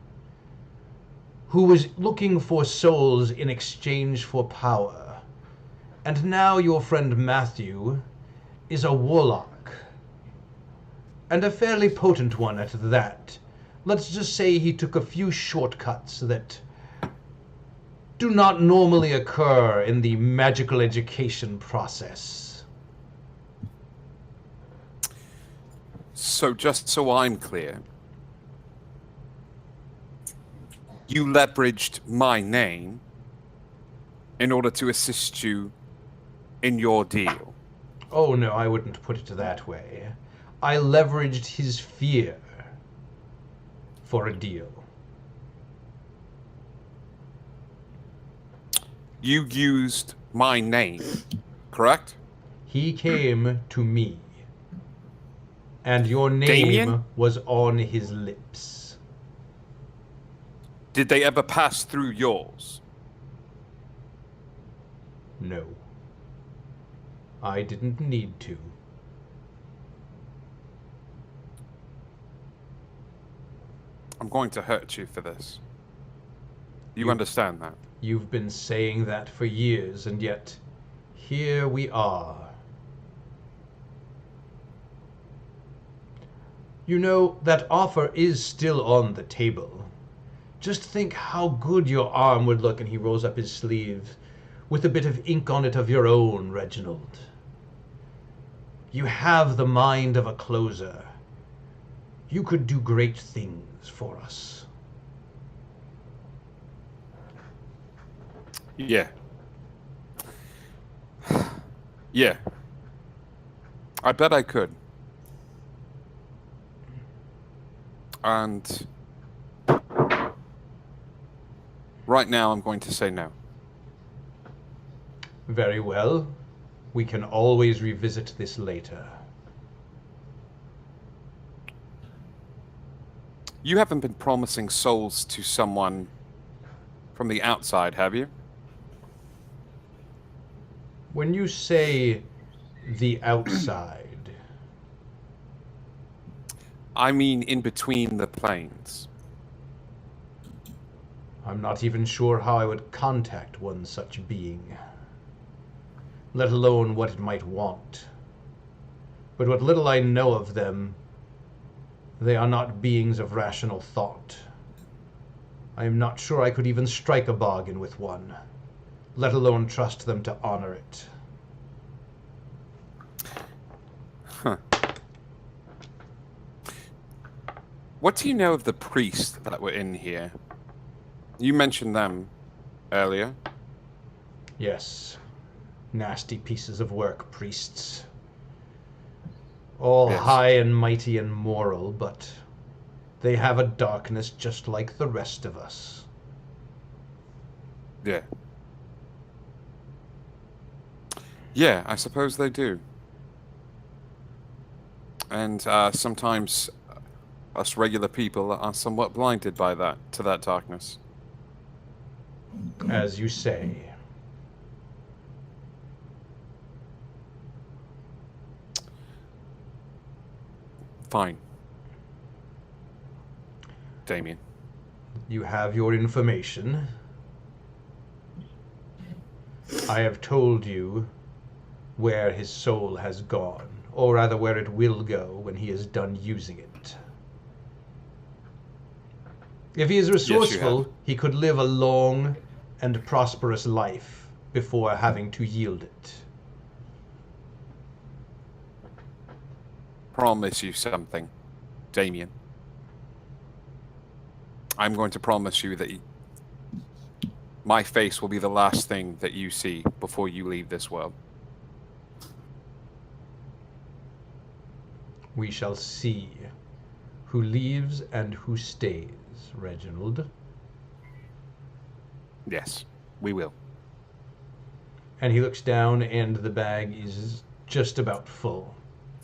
who was looking for souls in exchange for power. And now your friend Matthew is a warlock. And a fairly potent one at that. Let's just say he took a few shortcuts that do not normally occur in the magical education process. So just so I'm clear, you leveraged my name in order to assist you in your deal. Oh no, I wouldn't put it that way. I leveraged his fear for a deal. You used my name, correct? He came to me, and your name Damien? was on his lips. Did they ever pass through yours? No. I didn't need to. I'm going to hurt you for this. You understand that? You've been saying that for years, and yet here we are. You know, that offer is still on the table. Just think how good your arm would look, and he rolls up his sleeve, with a bit of ink on it of your own, Reginald. You have the mind of a closer. You could do great things for us. Yeah. Yeah. I bet I could. And right now I'm going to say no. Very well. We can always revisit this later. You haven't been promising souls to someone from the outside, have you? When you say the outside, I mean in between the planes. I'm not even sure how I would contact one such being, let alone what it might want. But what little I know of them, they are not beings of rational thought. I am not sure I could even strike a bargain with one, let alone trust them to honor it. Huh. What do you know of the priests that were in here? You mentioned them earlier. Yes, nasty pieces of work, priests. All Yes. high and mighty and moral, but they have a darkness just like the rest of us. Yeah. Yeah, I suppose they do. And sometimes us regular people are somewhat blinded by that darkness. As you say. Fine. Damien. You have your information. I have told you where his soul has gone, or rather where it will go when he is done using it. If he is resourceful, he could live a long and prosperous life before having to yield it. Promise you something, Damien. I'm going to promise you that my face will be the last thing that you see before you leave this world. We shall see who leaves and who stays, Reginald. Yes, we will. And he looks down, and the bag is just about full.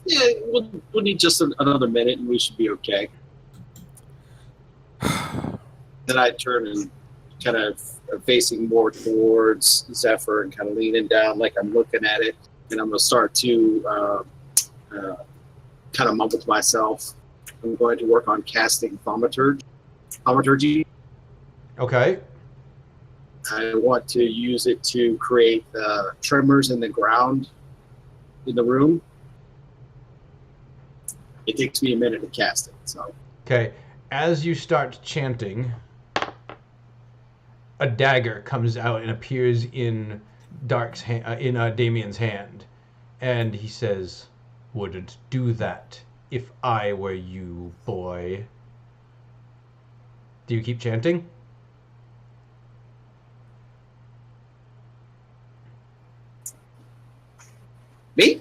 Yeah, we'll need just another minute, and we should be okay. Then I turn and kind of facing more towards Zephyr and kind of leaning down like I'm looking at it, and I'm going to start to kind of mumble to myself. I'm going to work on casting thaumaturgy. Okay. I want to use it to create tremors in the ground in the room. It takes me a minute to cast it. So Okay. As you start chanting, a dagger comes out and appears in Damien's hand, and he says, "Wouldn't do that if I were you, boy." Do you keep chanting? me?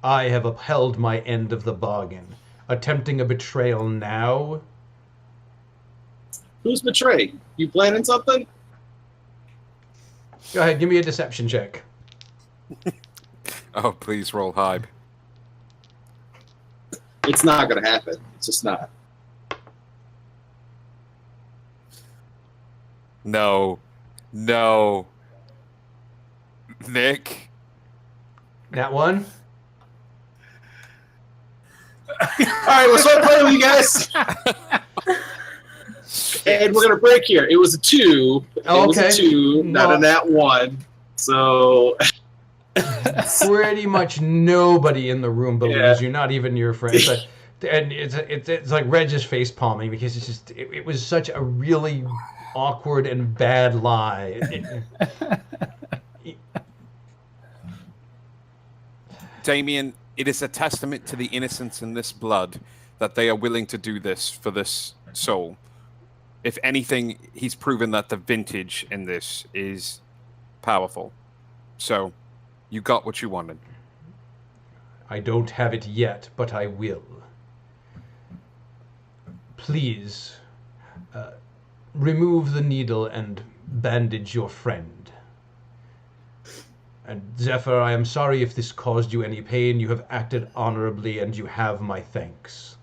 I have upheld my end of the bargain. Attempting a betrayal now? Who's betrayed? You planning something? Go ahead, give me a deception check. Oh, please roll high. It's not going to happen. It's just not. No. Nick. That one? All right, let's start playing with you guys. And we're going to break here. It was a 2. Oh, it was okay. a 2, not No. a nat 1. So Pretty much nobody in the room believes Yeah. you, not even your friends. And it's like Reg is face palming because it's just it was such a really awkward and bad lie. Damien, it is a testament to the innocence in this blood that they are willing to do this for this soul. If anything, he's proven that the vintage in this is powerful. So, you got what you wanted. I don't have it yet, but I will. Please, remove the needle and bandage your friend. And Zephyr, I am sorry if this caused you any pain. You have acted honorably, and you have my thanks.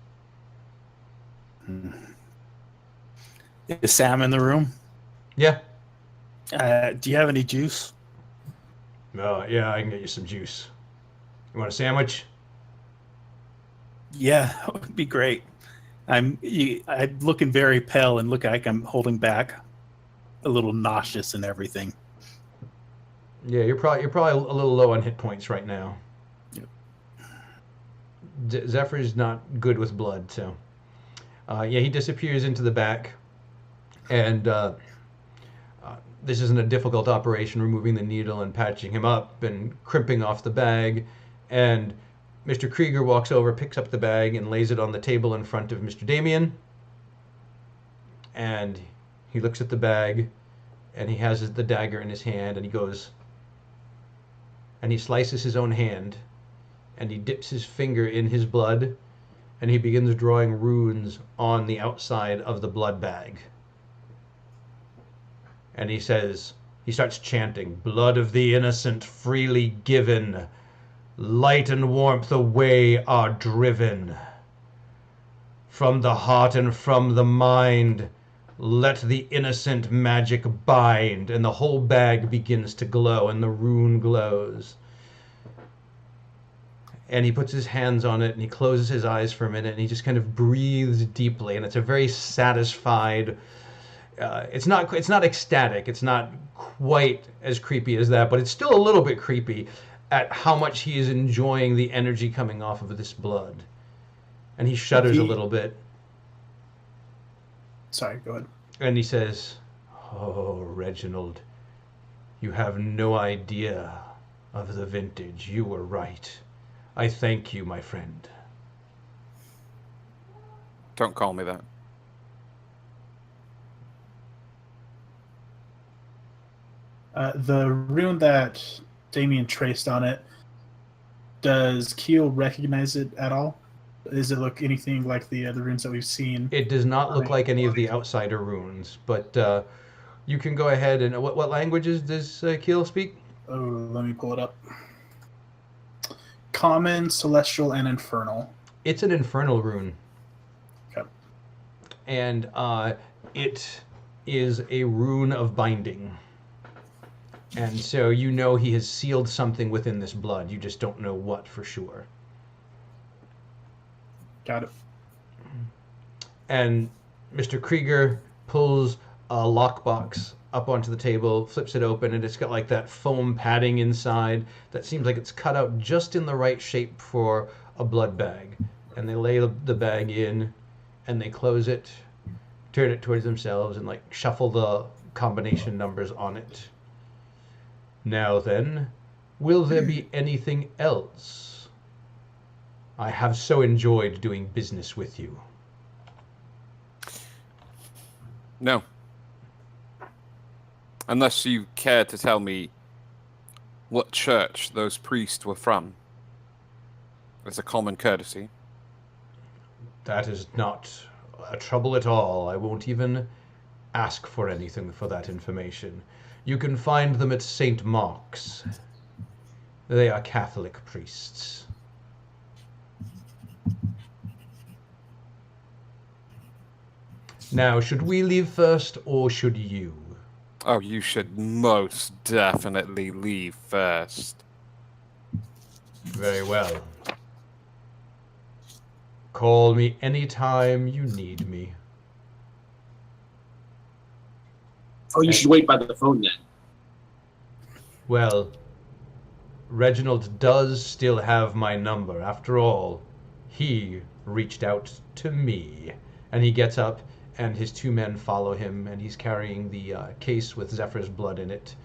Is Sam in the room? Yeah. Do you have any juice? Yeah, I can get you some juice. You want a sandwich? Yeah, that would be great. I'm looking very pale and look like I'm holding back, a little nauseous and everything. Yeah, you're probably a little low on hit points right now. Yep. Zephyr's not good with blood, so yeah, he disappears into the back, and this isn't a difficult operation, removing the needle and patching him up and crimping off the bag, and Mr. Krieger walks over, picks up the bag, and lays it on the table in front of Mr. Damien, and he looks at the bag, and he has the dagger in his hand, and he goes, and he slices his own hand, and he dips his finger in his blood, and he begins drawing runes on the outside of the blood bag. And he starts chanting, "Blood of the innocent freely given, light and warmth away are driven. From the heart and from the mind, let the innocent magic bind." And the whole bag begins to glow, and the rune glows. And he puts his hands on it, and he closes his eyes for a minute, and he just kind of breathes deeply, and it's a very satisfied. It's not ecstatic. It's not quite as creepy as that, but it's still a little bit creepy at how much he is enjoying the energy coming off of this blood. And he shudders a little bit. Sorry, go ahead. And he says, "Oh, Reginald, you have no idea of the vintage. You were right. I thank you, my friend." Don't call me that. The rune that Damien traced on it, does Keel recognize it at all? Does it look anything like the other runes that we've seen? It does not look like any of the outsider runes, but you can go ahead and... What languages does Keel speak? Oh, let me pull it up. Common, Celestial, and Infernal. It's an infernal rune. Okay. And it is a rune of binding. And so you know he has sealed something within this blood. You just don't know what for sure. Got it. And Mr. Krieger pulls a lockbox up onto the table, flips it open, and it's got like that foam padding inside that seems like it's cut out just in the right shape for a blood bag. And they lay the bag in, and they close it, turn it towards themselves, and like shuffle the combination numbers on it. Now then, will there be anything else? I have so enjoyed doing business with you. No. Unless you care to tell me what church those priests were from. As a common courtesy. That is not a trouble at all. I won't even ask for anything for that information. You can find them at St. Mark's. They are Catholic priests. Now, should we leave first, or should you? Oh, you should most definitely leave first. Very well. Call me anytime you need me. Oh, you should wait by the phone then. Well, Reginald does still have my number. After all, he reached out to me. And he gets up, and his two men follow him, and he's carrying the case with Zephyr's blood in it.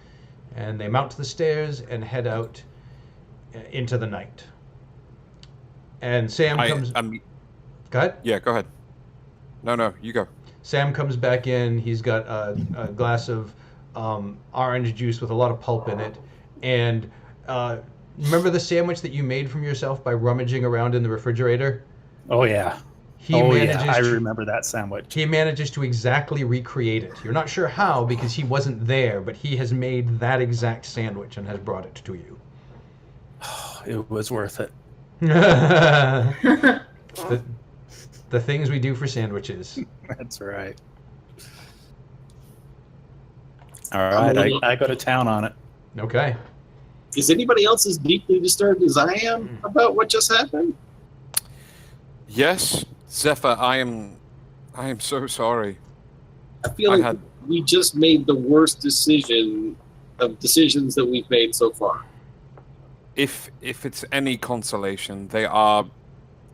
And they mount the stairs and head out into the night. And Sam comes... Go ahead. Yeah, go ahead. No, you go. Sam comes back in. He's got a glass of orange juice with a lot of pulp in it. And remember the sandwich that you made from yourself by rummaging around in the refrigerator? Oh, yeah. I remember that sandwich. He manages to exactly recreate it. You're not sure how because he wasn't there, but he has made that exact sandwich and has brought it to you. It was worth it. the things we do for sandwiches. That's right. All right, I go to town on it. Okay. Is anybody else as deeply disturbed as I am about what just happened? Yes, Zephyr, I am so sorry. I feel like we just made the worst decision of decisions that we've made so far. If it's any consolation, they are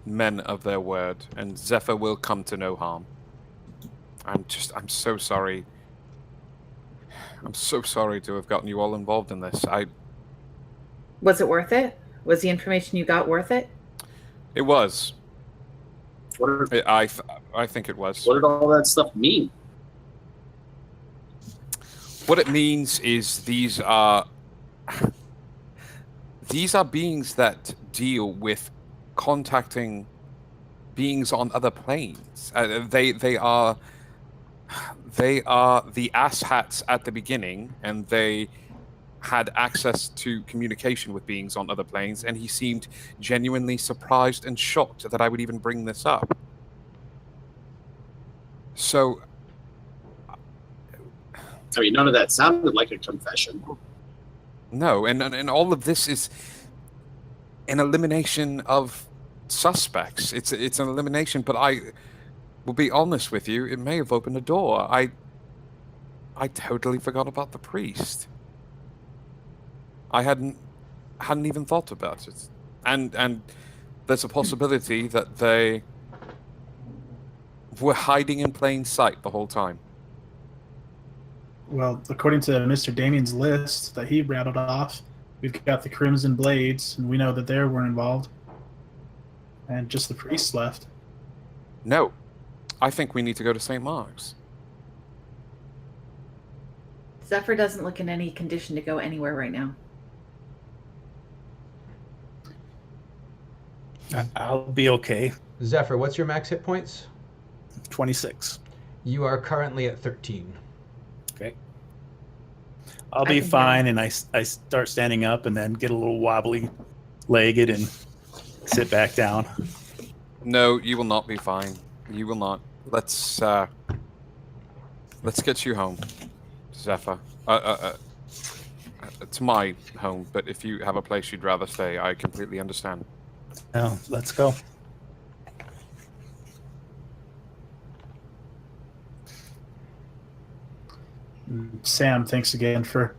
men of their word, and Zephyr will come to no harm. I'm so sorry. I'm so sorry to have gotten you all involved in this. Was it worth it? Was the information you got worth it? It was. I think it was. What did all that stuff mean? What it means is these are beings that deal with contacting beings on other planes. They are the asshats at the beginning, and they had access to communication with beings on other planes, and he seemed genuinely surprised and shocked that I would even bring this up. So, I mean, none of that sounded like a confession. No, and all of this is an elimination of suspects. It's an elimination, but I will be honest with you, it may have opened a door. I totally forgot about the priest. I hadn't even thought about it. And there's a possibility that they were hiding in plain sight the whole time. Well, according to Mr. Damien's list that he rattled off, we've got the Crimson Blades, and we know that they weren't involved. And just the priests left. No. I think we need to go to St. Mark's. Zephyr doesn't look in any condition to go anywhere right now. I'll be okay. Zephyr, what's your max hit points? 26. You are currently at 13. Okay. I'll be fine, and I start standing up and then get a little wobbly legged and sit back down. No, you will not be fine. You will not. Let's get you home, Zephyr. It's my home, but if you have a place you'd rather stay, I completely understand. Oh, let's go. Sam, thanks again for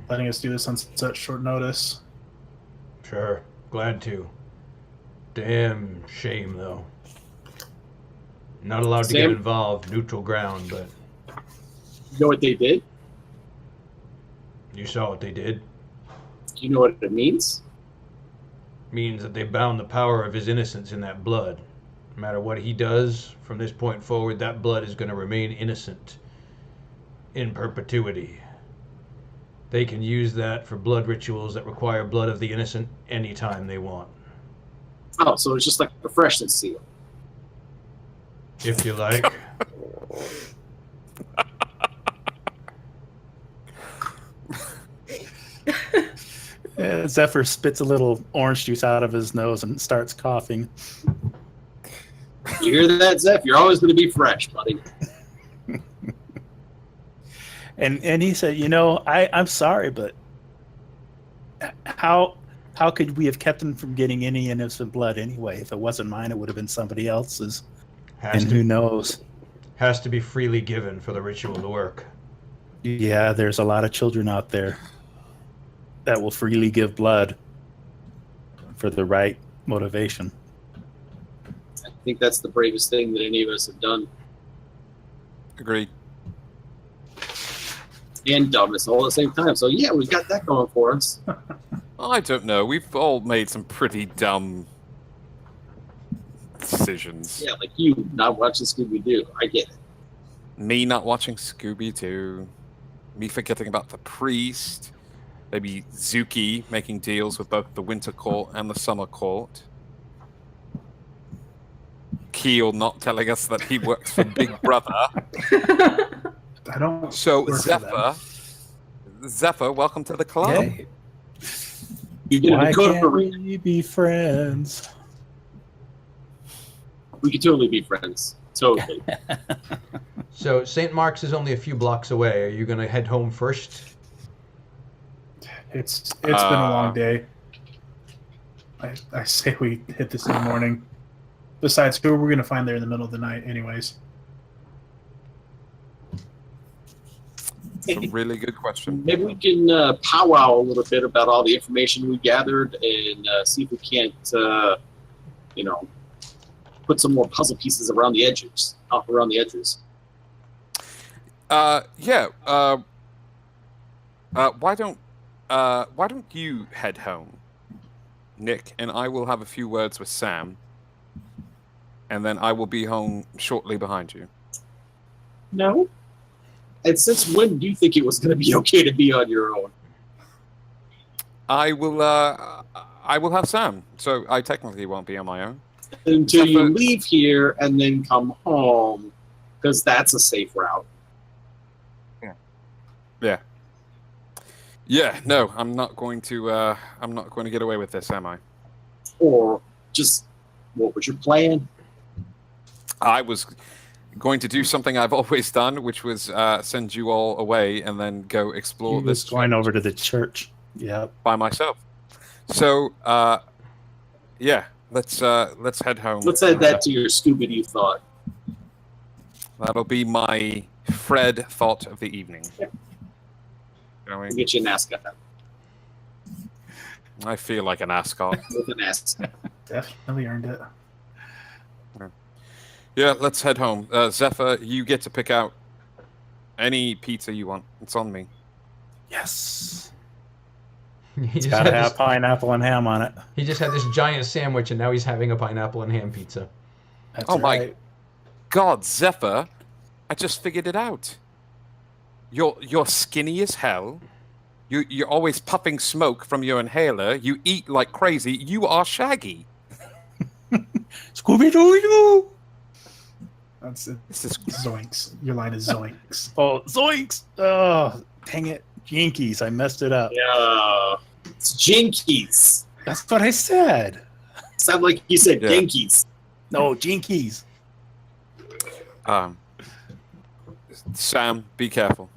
letting us do this on such short notice. Sure, glad to. Damn shame, though. Not allowed to get involved, neutral ground, but... You know what they did? You saw what they did? Do you know what it means? Means that they bound the power of his innocence in that blood. No matter what he does, from this point forward, that blood is going to remain innocent in perpetuity. They can use that for blood rituals that require blood of the innocent anytime they want. Oh, so it's just like a freshness seal. If you like. Zephyr spits a little orange juice out of his nose and starts coughing. You hear that, Zeph? You're always going to be fresh, buddy. And he said, I'm sorry, but how could we have kept him from getting any innocent blood anyway? If it wasn't mine, it would have been somebody else's. Who knows? Has to be freely given for the ritual to work. Yeah, there's a lot of children out there that will freely give blood for the right motivation. I think that's the bravest thing that any of us have done. Agreed. And dumbest all at the same time. So yeah, we've got that going for us. I don't know. We've all made some pretty dumb decisions. Yeah, like you not watching Scooby-Doo. I get it. Me not watching Scooby-Doo. Me forgetting about the priest. Maybe Zuki making deals with both the Winter Court and the Summer Court. Keel not telling us that he works for Big Brother. I don't. So work for them. Zephyr, welcome to the club. Yay. You get Why a code can't for we be friends? We could totally be friends. Totally. So St. Mark's is only a few blocks away. Are you going to head home first? It's been a long day. I say we hit this in the morning. Besides, who are we going to find there in the middle of the night, anyways? It's a really good question. Maybe we can powwow a little bit about all the information we gathered and see if we can't, put some more puzzle pieces around the edges. Yeah. Why don't you head home, Nick, and I will have a few words with Sam, and then I will be home shortly behind you. No. And since when do you think it was going to be okay to be on your own? I will have Sam, so I technically won't be on my own. Until you leave here and then come home, because that's a safe route. Yeah. No, I'm not going to get away with this, am I? Or just, what was your plan? I was going to do something I've always done, which was send you all away and then go explore He this was going over to the church. Yeah. by myself. So, yeah, let's head home. Let's add that to your Scooby thought. That'll be my Fred thought of the evening. We'll get you an ascot. I feel like an ascot. With an ascot. Definitely earned it. Yeah, let's head home. Zephyr, you get to pick out any pizza you want. It's on me. Yes. He It's just got to had have this- pineapple and ham on it. He just had this giant sandwich, and now he's having a pineapple and ham pizza. That's Oh my- right. God, Zephyr, I just figured it out. You're skinny as hell. You're always puffing smoke from your inhaler. You eat like crazy. You are Shaggy. Scooby-Doo! That's it. This is Zoinks. Your line is zoinks. Oh, zoinks! Oh, dang it. Jinkies, I messed it up. Yeah. It's Jinkies. That's what I said. Sound like you said Yeah. Yankees. No, Jinkies. Sam, be careful.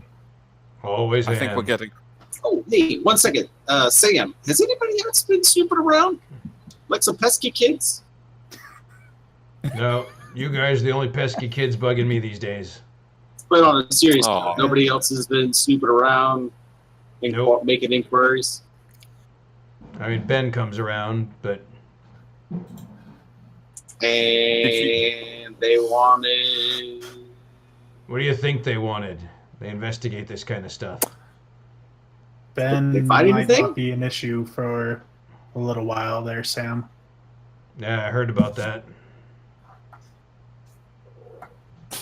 Always I think am. we're getting. Oh, hey, 1 second. Sam, has anybody else been snooping around? Like some pesky kids? No, you guys are the only pesky kids bugging me these days. But on a serious Aw. note, nobody else has been snooping around and Nope. making inquiries? I mean, Ben comes around, but And they wanted... what do you think they wanted? They investigate this kind of stuff. Ben They find might anything? not be an issue for a little while there, Sam. Yeah, I heard about that.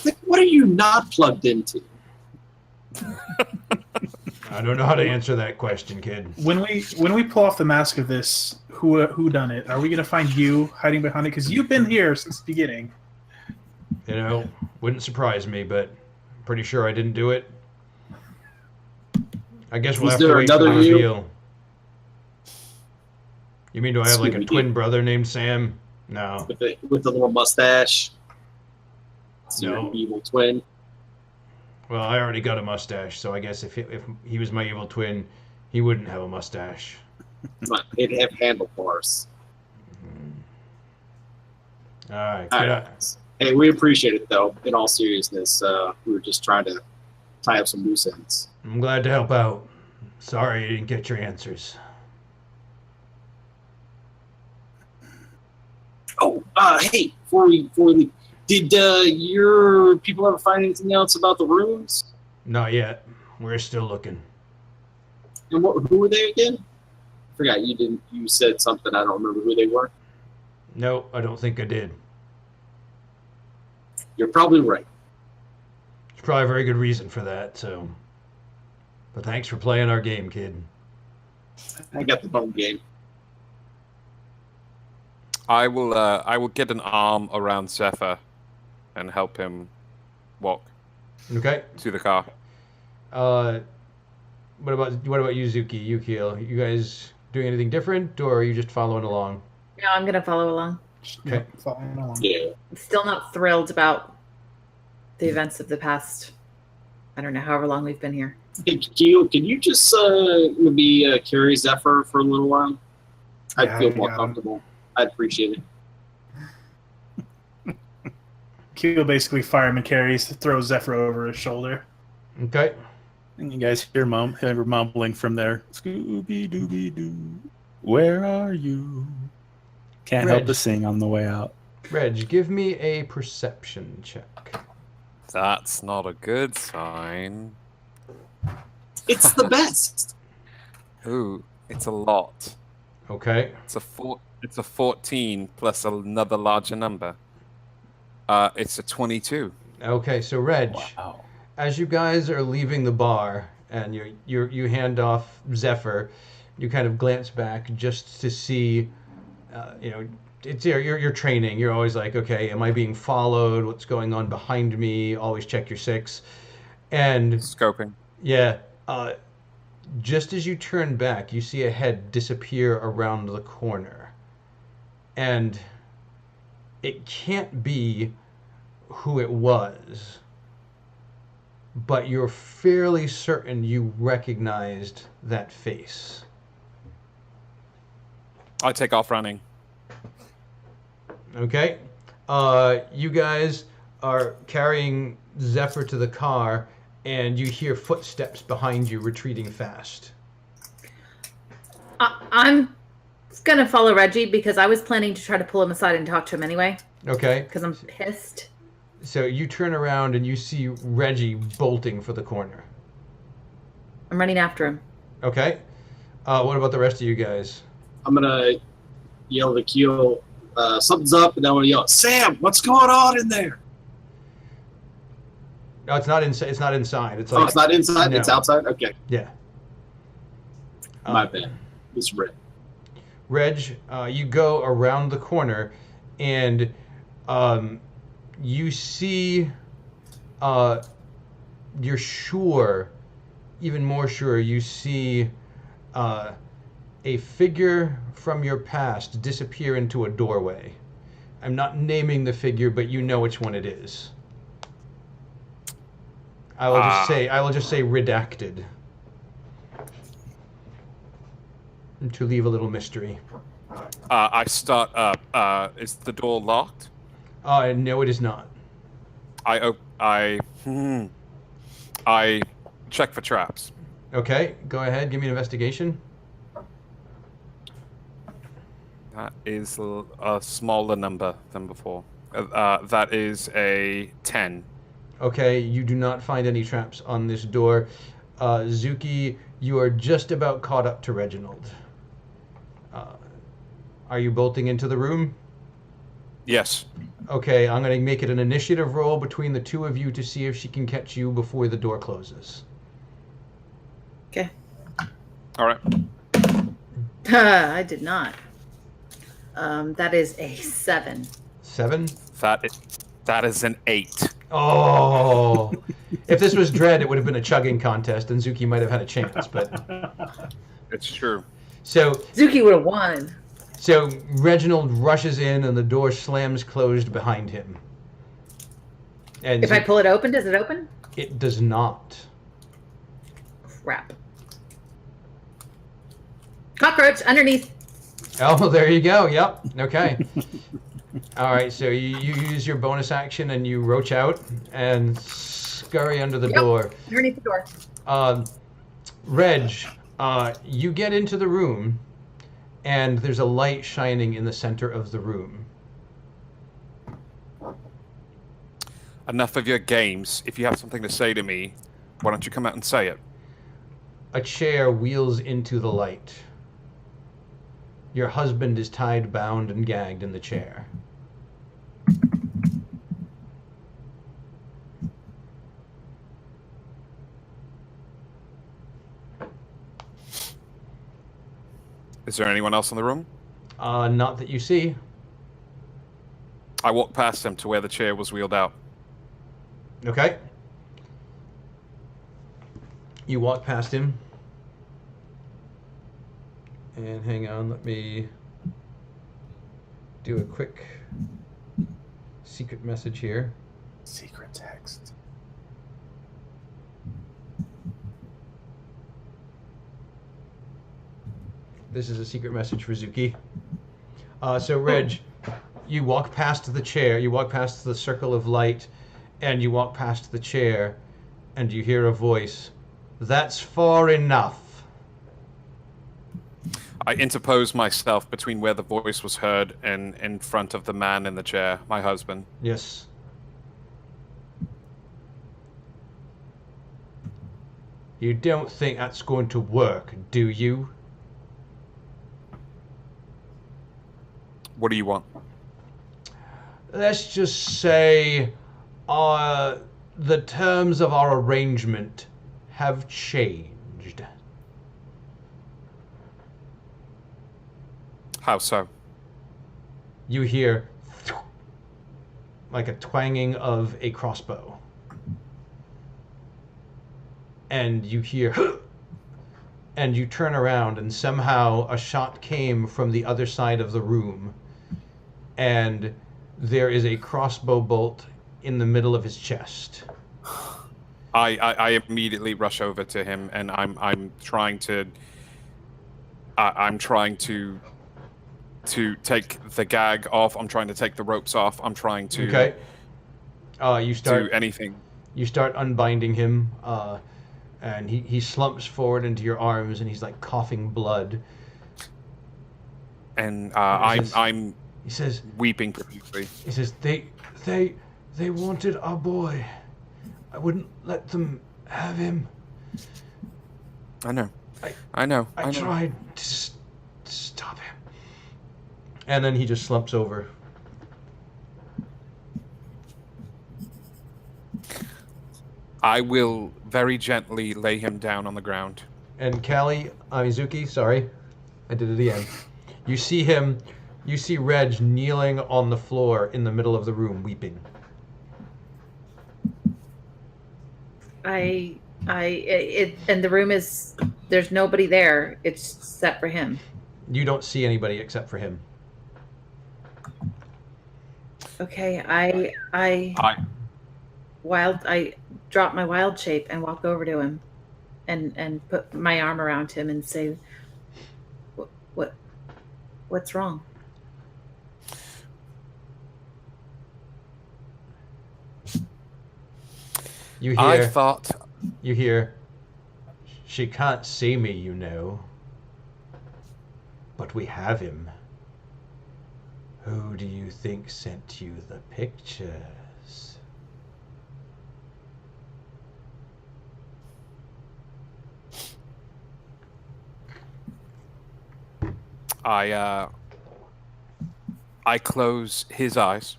Like, what are you not plugged into? I don't know how to answer that question, kid. When we pull off the mask of this, who done it? Are we gonna find you hiding behind it? Because you've been here since the beginning. You know, wouldn't surprise me, but I'm pretty sure I didn't do it. I guess we'll Was have to there wait for the another you? reveal. You mean, do I have like a Scooby-Doo. twin brother named Sam? No. With the little mustache? It's No. your evil twin? Well, I already got a mustache, so I guess if he was my evil twin, he wouldn't have a mustache. But it'd have handlebars. All right. All Good. right. Hey, we appreciate it, though. In all seriousness, we were just trying to tie up some loose ends. I'm glad to help out. Sorry you didn't get your answers. Oh, hey, before we leave, did your people ever find anything else about the runes? Not yet. We're still looking. And who were they again? I forgot. You said something. I don't remember who they were. No, I don't think I did. You're probably right. There's probably a very good reason for that, so. But thanks for playing our game, kid. I got the home game. I will get an arm around Zephyr and help him walk Okay. to the car. What about you, Zuki, Yukio? You guys doing anything different, or are you just following along? No, I'm gonna follow along. Okay. Following along. Yeah. I'm still not thrilled about the events of the past. I don't know, however long we've been here. Hey, Keel, can you just maybe carry Zephyr for a little while? I'd Yeah, feel I more got him. comfortable. I'd appreciate it. Keel basically fireman carries, throws Zephyr over his shoulder. Okay. And you guys hear mumbling from there. Scooby Dooby Doo, where are you? Can't help Reg. but sing on the way out. Reg, give me a perception check. That's not a good sign. It's the best. Ooh, it's a lot. Okay. It's a 14 plus another larger number. It's a 22. Okay, so Reg, Wow. as you guys are leaving the bar and you hand off Zephyr, you kind of glance back just to see, it's you're training. You're always like, okay, am I being followed? What's going on behind me? Always check your six. And Scoping. yeah, just as you turn back, you see a head disappear around the corner, and it can't be who it was, but you're fairly certain you recognized that face. I take off running. Okay? You guys are carrying Zephyr to the car, and you hear footsteps behind you retreating fast. I'm gonna follow Reggie because I was planning to try to pull him aside and talk to him anyway. Okay? Because I'm pissed. So you turn around and you see Reggie bolting for the corner. I'm running after him. Okay? What about the rest of you guys? I'm gonna yell to Keel, something's up, and then I'm gonna yell, Sam, what's going on in there? No, it's not inside. It's not inside. It's Oh, like it's not inside, no. it's outside? Okay, Yeah. my bad. It's red. Reg, you go around the corner, and you see. You're sure, even more sure, you see a figure from your past disappear into a doorway. I'm not naming the figure, but you know which one it is. I will just say redacted. To leave a little mystery. I start up. Is the door locked? No, it is not. I check for traps. Okay, go ahead. Give me an investigation. That is a smaller number than before. That is a 10. Okay, you do not find any traps on this door. Zuki, you are just about caught up to Reginald. Are you bolting into the room? Yes. Okay, I'm going to make it an initiative roll between the two of you to see if she can catch you before the door closes. Okay. All right. I did not. That is a 7. 7? That is an 8. Oh! If this was Dread, it would have been a chugging contest, and Zuki might have had a chance, but... It's true. So Zuki would have won. So Reginald rushes in, and the door slams closed behind him. And If I pull it open, does it open? it does not. Crap. Cockroach underneath. Oh, there you go. Yep. Okay. All right. So you use your bonus action and you roach out and scurry under the door. Underneath the door. Reg, you get into the room, and there's a light shining in the center of the room. Enough of your games. If you have something to say to me, why don't you come out and say it? A chair wheels into the light. Your husband is tied, bound, and gagged in the chair. Is there anyone else in the room? Not that you see. I walk past him to where the chair was wheeled out. Okay. You walk past him. And hang on, let me do a quick secret message here. Secret text. This is a secret message for Zuki. So, Reg, you walk past the chair, you walk past the circle of light, and you walk past the chair, and you hear a voice. That's far enough. I interpose myself between where the voice was heard and in front of the man in the chair, my husband. Yes. You don't think that's going to work, do you? What do you want? Let's just say the terms of our arrangement have changed. How so? You hear like a twanging of a crossbow. And you hear and you turn around and somehow a shot came from the other side of the room. And there is a crossbow bolt in the middle of his chest. I immediately rush over to him, and I'm trying to take the gag off. I'm trying to take the ropes off. I'm trying to You start do anything. You start unbinding him, and he slumps forward into your arms, and he's like coughing blood. And He says, weeping profusely. He says, they wanted our boy. I wouldn't let them have him. I know. I know. tried to stop him. And then he just slumps over. I will very gently lay him down on the ground. And Mizuki, sorry, I did it again. You see Reg kneeling on the floor in the middle of the room, weeping. And the room there's nobody there. It's set for him. You don't see anybody except for him. Okay, I drop my wild shape and walk over to him and put my arm around him and say, what's wrong? You hear, she can't see me, you know, but we have him. Who do you think sent you the pictures? I close his eyes,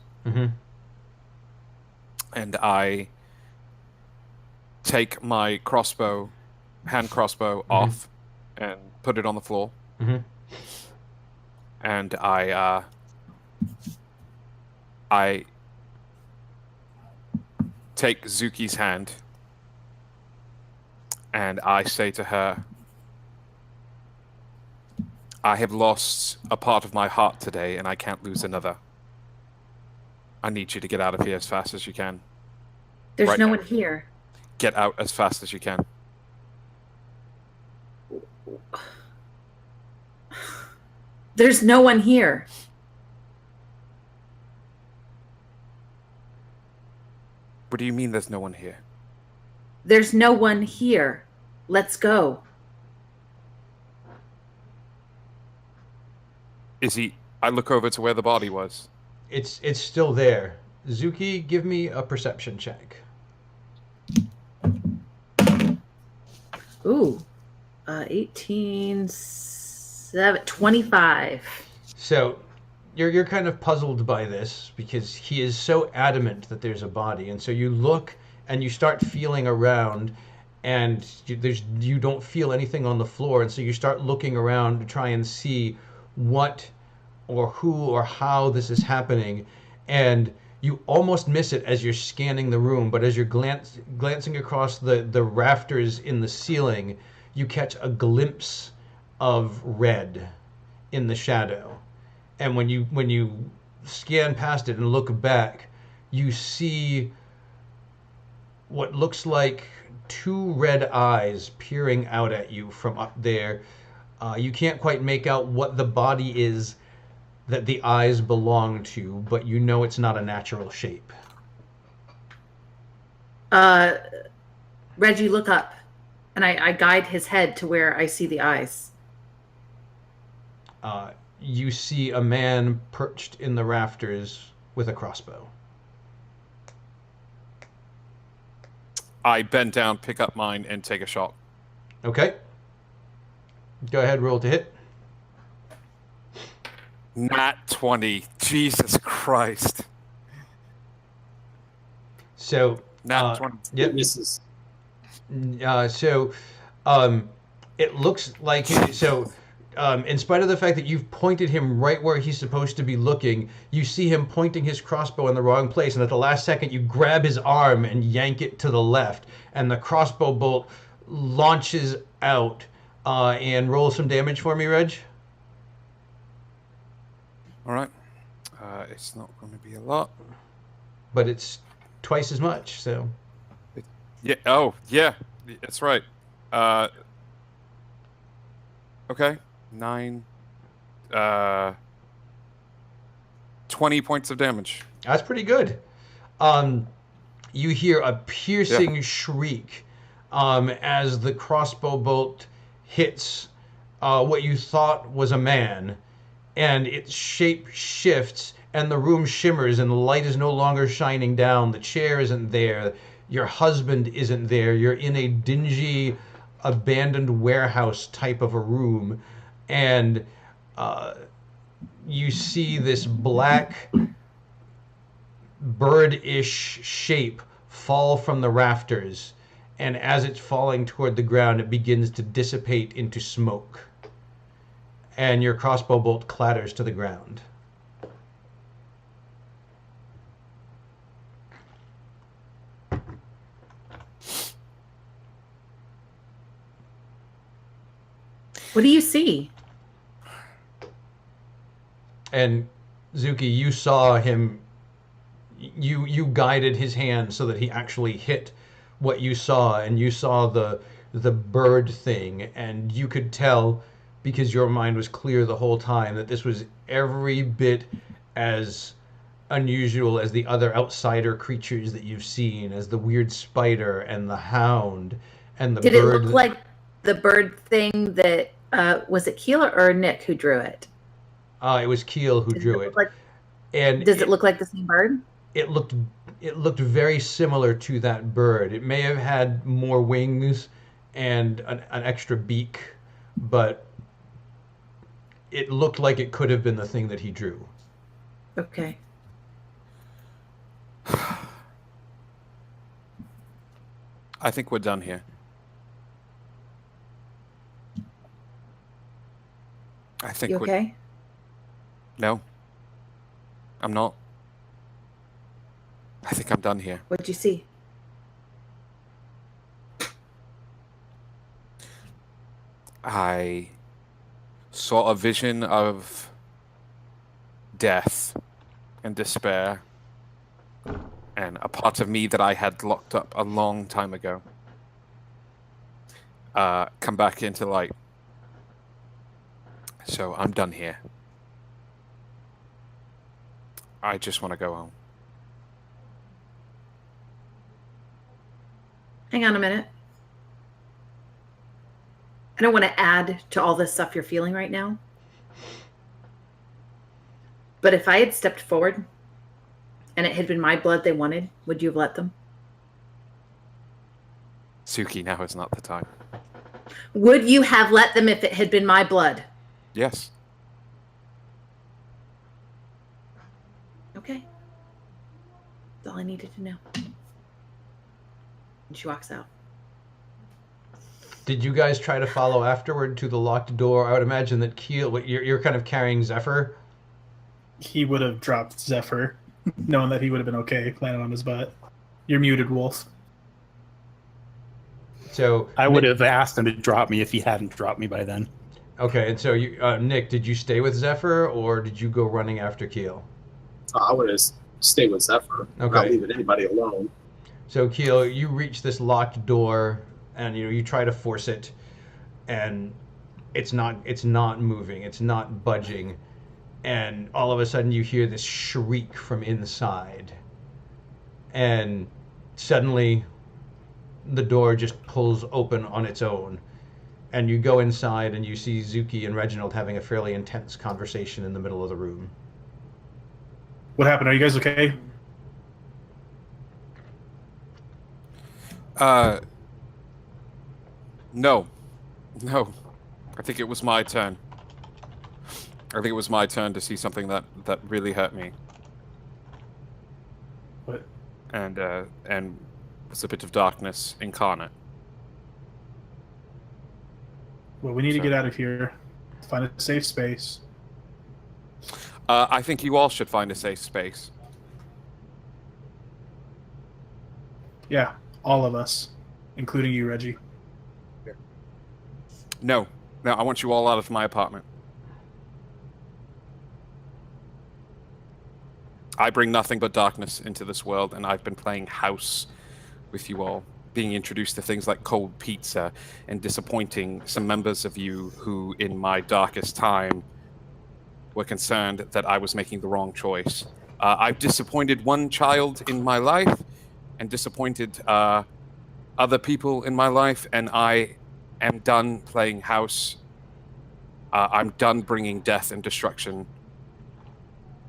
and I take my hand crossbow off and put it on the floor. And I take Zuki's hand and I say to her, I have lost a part of my heart today and I can't lose another. I need you to get out of here as fast as you can. There's Right no now. one here. Get out as fast as you can. There's no one here. What do you mean there's no one here? There's no one here. Let's go. Is he... I look over to where the body was. It's still there. Zuki, give me a perception check. Ooh. 18, 25. So, you're kind of puzzled by this because he is so adamant that there's a body, and so you look and you start feeling around, and you don't feel anything on the floor, and so you start looking around to try and see what or who or how this is happening, and you almost miss it as you're scanning the room, but as you're glancing across the rafters in the ceiling, you catch a glimpse of red in the shadow. And when you scan past it and look back, you see what looks like two red eyes peering out at you from up there. You can't quite make out what the body is that the eyes belong to, but you know it's not a natural shape. Reggie, look up, and I guide his head to where I see the eyes. You see a man perched in the rafters with a crossbow. I bend down, pick up mine, and take a shot. Okay. Go ahead, roll to hit. Nat 20. Jesus Christ. So, Nat 20. yep. Misses. It looks like in spite of the fact that you've pointed him right where he's supposed to be looking, you see him pointing his crossbow in the wrong place, and at the last second you grab his arm and yank it to the left, and the crossbow bolt launches out. And roll some damage for me, Reg. All right. It's not going to be a lot. But it's twice as much, so. Yeah. Oh, yeah. That's right. Okay. 9. 20 points of damage. That's pretty good. You hear a piercing shriek as the crossbow bolt hits what you thought was a man, and its shape shifts, and the room shimmers, and the light is no longer shining down. The chair isn't there. Your husband isn't there. You're in a dingy, abandoned warehouse type of a room, and you see this black, bird-ish shape fall from the rafters, and as it's falling toward the ground, it begins to dissipate into smoke. And your crossbow bolt clatters to the ground. What do you see? And Zuki, you saw him, you guided his hand so that he actually hit what you saw, and you saw the bird thing, and you could tell, because your mind was clear the whole time, that this was every bit as unusual as the other outsider creatures that you've seen, as the weird spider and the hound and the bird. Did it look like the bird thing that was it Keel or Nick who drew it? It was Keel who drew it. And does it look like the same bird? It looked very similar to that bird. It may have had more wings and an extra beak, but it looked like it could have been the thing that he drew. Okay. I think we're done here. I think You okay? No. I'm not. I think I'm done here. What'd you see? I saw a vision of death and despair and a part of me that I had locked up a long time ago come back into light. So I'm done here. I just want to go home. Hang on a minute. I don't want to add to all this stuff you're feeling right now. But if I had stepped forward and it had been my blood they wanted, would you have let them? Suki, now is not the time. Would you have let them if it had been my blood? Yes. Okay. That's all I needed to know. And she walks out. Did you guys try to follow afterward to the locked door? I would imagine that Keel, you're kind of carrying Zephyr. He would have dropped Zephyr. knowing that he would have been okay landing on his butt. You're muted, Wolf. So I would have asked him to drop me if he hadn't dropped me by then. Okay, and so you, Nick, did you stay with Zephyr or did you go running after Keel? I would have stayed with Zephyr. Okay. Not leaving anybody alone. So Keel, you reach this locked door, and you try to force it, and it's not moving, it's not budging, and all of a sudden you hear this shriek from inside, and suddenly the door just pulls open on its own, and you go inside and you see Zuki and Reginald having a fairly intense conversation in the middle of the room. What happened? Are you guys okay? No. I think it was my turn. I think it was my turn to see something that really hurt me. What? And was a bit of darkness incarnate. Well, we need to get out of here. Find a safe space. I think you all should find a safe space. Yeah, all of us, including you, Reggie. No, I want you all out of my apartment. I bring nothing but darkness into this world, and I've been playing house with you all, being introduced to things like cold pizza and disappointing some members of you who, in my darkest time, were concerned that I was making the wrong choice. I've disappointed one child in my life and disappointed other people in my life, and I am done playing house. I'm done bringing death and destruction.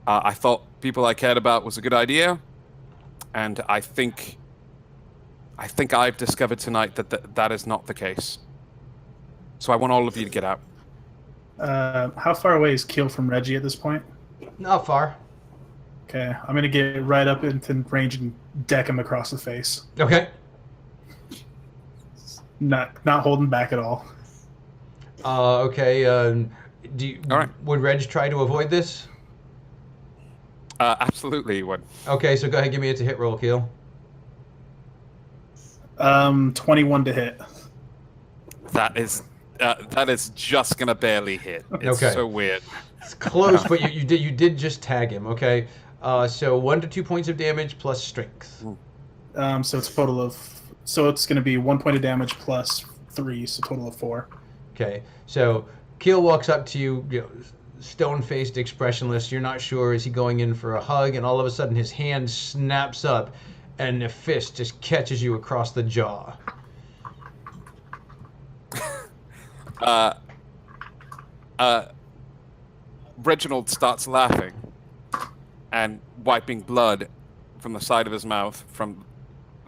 I thought people I cared about was a good idea, and I think I've discovered tonight that is not the case. So I want all of you to get out. How far away is Keel from Reggie at this point? Not far. Okay, I'm gonna get right up into range and deck him across the face. Okay. Not holding back at all. Okay. All right. Would Reg try to avoid this? Absolutely, you would. Okay, so go ahead, give me a hit roll, Keel. 21 to hit. That is just gonna barely hit. It's Okay. so weird. It's close, but you did just tag him. Okay. So 1 to 2 points of damage plus strength. So it's a total of. So it's going to be 1 point of damage plus 3, so total of 4. Okay. So Keel walks up to you, stone-faced, expressionless. You're not sure, is he going in for a hug? And all of a sudden his hand snaps up and a fist just catches you across the jaw. Reginald starts laughing and wiping blood from the side of his mouth from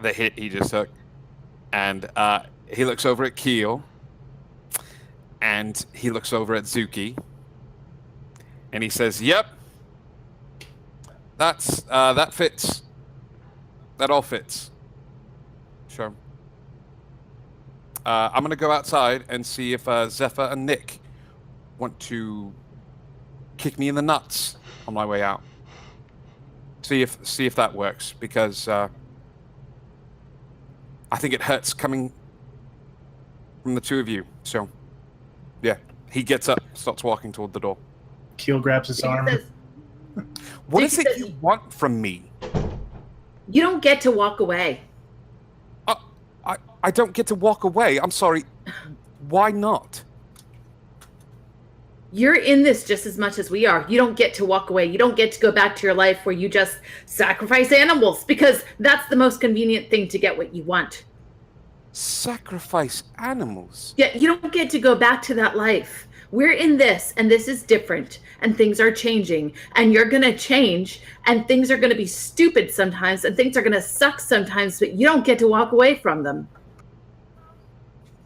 the hit he just took. And he looks over at Keel, and he looks over at Zuki, and he says, "Yep, that fits. That all fits." Sure. I'm gonna go outside and see if Zephyr and Nick want to kick me in the nuts on my way out. See if that works, because I think it hurts coming from the two of you. So, yeah, he gets up, starts walking toward the door. Keel grabs his arm. What is it you want from me? You don't get to walk away. I don't get to walk away. I'm sorry. Why not? You're in this just as much as we are. You don't get to walk away. You don't get to go back to your life where you just sacrifice animals, because that's the most convenient thing to get what you want. Sacrifice animals? Yeah, you don't get to go back to that life. We're in this, and this is different, and things are changing, and you're going to change, and things are going to be stupid sometimes, and things are going to suck sometimes, but you don't get to walk away from them.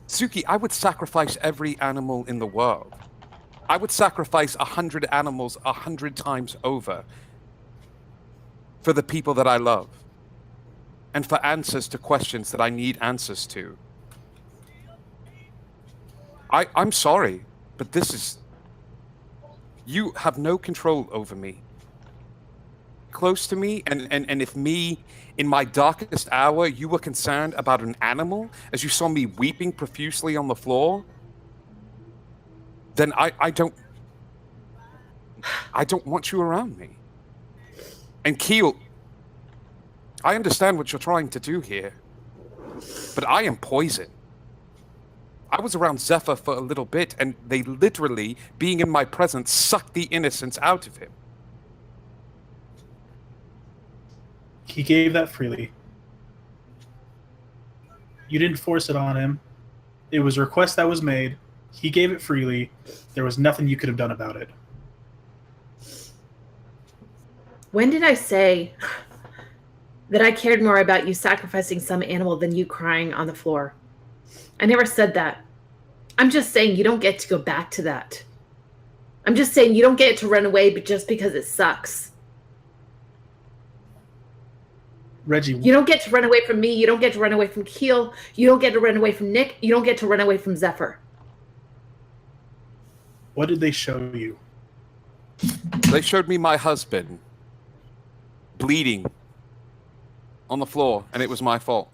Suki, I would sacrifice every animal in the world. I would sacrifice 100 animals 100 times over for the people that I love and for answers to questions that I need answers to. I'm sorry, but this is... You have no control over me. close to me, and if me, in my darkest hour, you were concerned about an animal as you saw me weeping profusely on the floor, then I don't want you around me. And Keel, I understand what you're trying to do here, but I am poison. I was around Zephyr for a little bit, and they literally, being in my presence, sucked the innocence out of him. He gave that freely. You didn't force it on him. It was a request that was made. He gave it freely. There was nothing you could have done about it. When did I say that I cared more about you sacrificing some animal than you crying on the floor? I never said that. I'm just saying you don't get to go back to that. I'm just saying you don't get to run away but just because it sucks. Reggie, You don't get to run away from me. You don't get to run away from Keel. You don't get to run away from Nick. You don't get to run away from Zephyr. what did they show you? They showed me my husband bleeding on the floor, and it was my fault.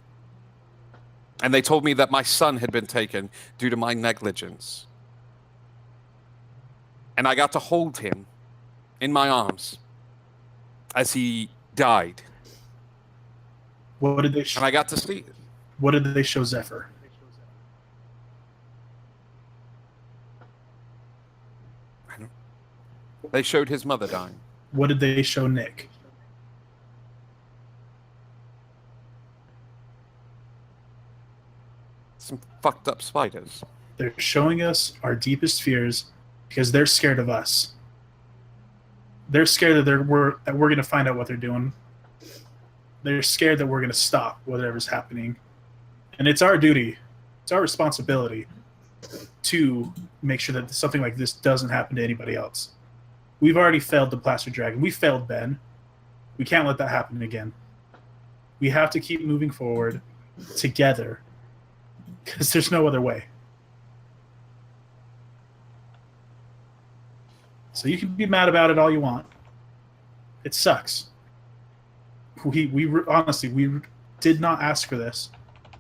And they told me that my son had been taken due to my negligence. And I got to hold him in my arms as he died. What did they show? And I got to see it. What did they show Zephyr? They showed his mother dying. What did they show Nick? Some fucked up spiders. They're showing us our deepest fears because they're scared of us. They're scared that we're going to find out what they're doing. They're scared that we're going to stop whatever's happening. And it's our duty, it's our responsibility to make sure that something like this doesn't happen to anybody else. We've already failed the Plaster Dragon. We failed Ben. We can't let that happen again. We have to keep moving forward together because there's no other way. So you can be mad about it all you want. It sucks. We honestly, we did not ask for this,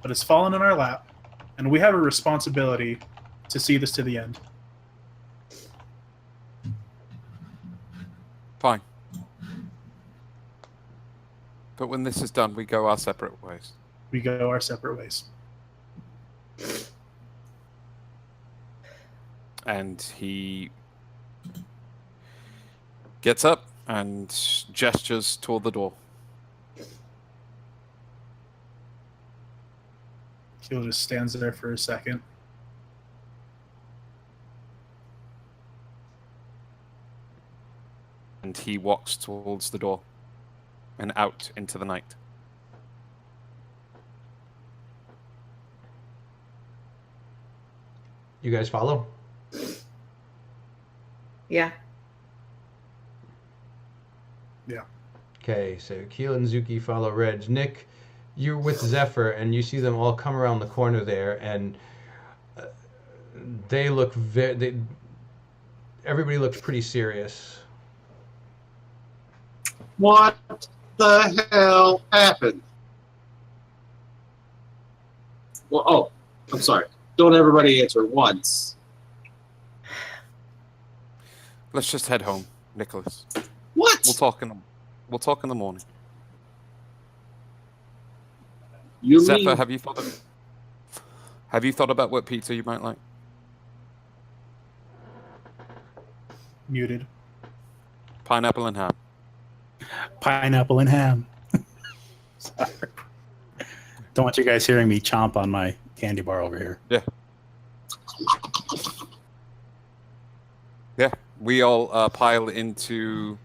but it's fallen in our lap, and we have a responsibility to see this to the end. Fine. But when this is done, we go our separate ways. We go our separate ways. And he gets up and gestures toward the door. Keel just stands there for a second. And he walks towards the door and out into the night. You guys follow? Yeah. Yeah. Okay, so Keel and Zuki follow Reg. Nick, you're with Zephyr, and you see them all come around the corner there, and they look everybody looks pretty serious. What the hell happened? Well, oh, I'm sorry. Don't everybody answer at once. Let's just head home, Nicholas. What? We'll talk in the morning. You Zephyr, mean have you thought about what pizza you might like? Muted. Pineapple and ham. Pineapple and ham. Sorry. Don't want you guys hearing me chomp on my candy bar over here. Yeah. Yeah. We all pile into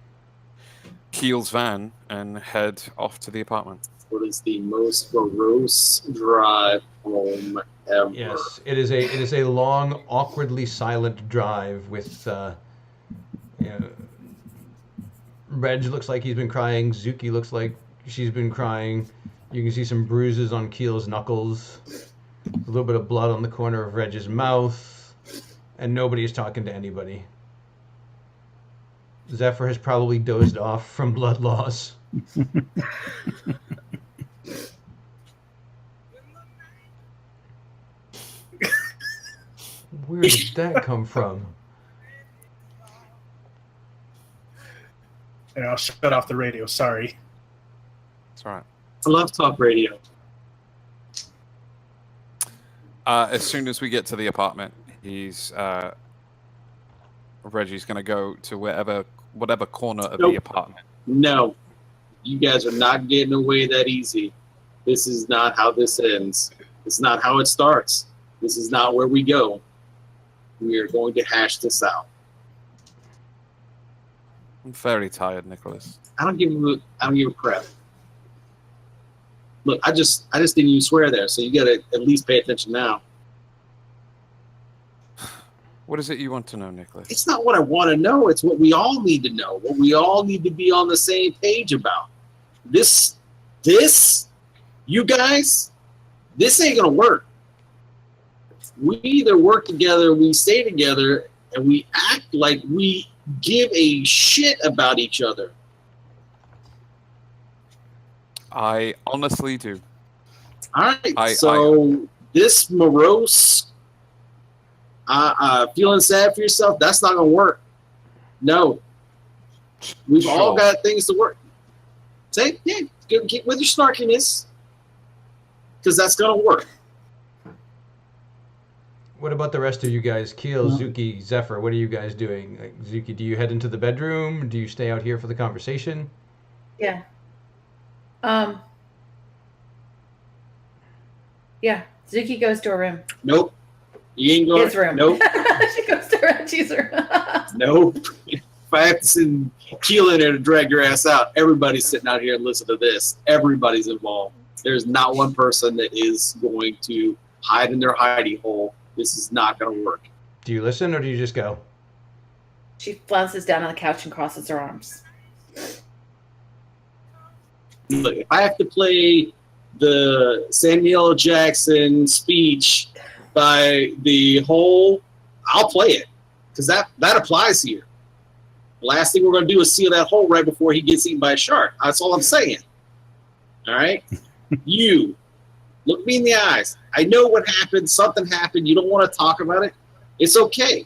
Keel's van and head off to the apartment. what is the most gross drive home ever? Yes, it is a long, awkwardly silent drive with. Reg looks like he's been crying. Zuki looks like she's been crying. You can see some bruises on Keel's knuckles. A little bit of blood on the corner of Reg's mouth. And nobody's talking to anybody. Zephyr has probably dozed off from blood loss. Where did that come from? And I'll shut off the radio. Sorry. It's all right. I love talk radio. As soon as we get to the apartment, Reggie's going to go to whatever corner of the Nope. apartment. No, you guys are not getting away that easy. This is not how this ends. It's not how it starts. This is not where we go. We are going to hash this out. I'm very tired, Nicholas. I don't give a crap. Look, I just didn't even swear there, so you gotta at least pay attention now. What is it you want to know, Nicholas? It's not what I want to know. It's what we all need to know. What we all need to be on the same page about. This, you guys, this ain't gonna work. We either work together, we stay together, and we act like we give a shit about each other. I honestly do. All right, this morose, feeling sad for yourself, that's not going to work. No. We've all got things to work. Say, yeah, get with your snarkiness, because that's going to work. What about the rest of you guys? Keel, Zuki, Zephyr, what are you guys doing? Like, Zuki, do you head into the bedroom? Do you stay out here for the conversation? Yeah. Yeah. Zuki goes to her room. Nope. You ain't going. His room. Nope. She goes to Reggie's room. Nope. If I have to send Keel in there to drag your ass out, everybody's sitting out here and listen to this. Everybody's involved. There's not one person that is going to hide in their hidey hole. This is not going to work. Do you listen or do you just go? She flounces down on the couch and crosses her arms. Look, if I have to play the Samuel L. Jackson speech by the whole, I'll play it, because that applies here. The last thing we're going to do is seal that hole right before he gets eaten by a shark. That's all I'm saying. All right? You, look me in the eyes. I know what happened. Something happened. You don't want to talk about it. It's okay.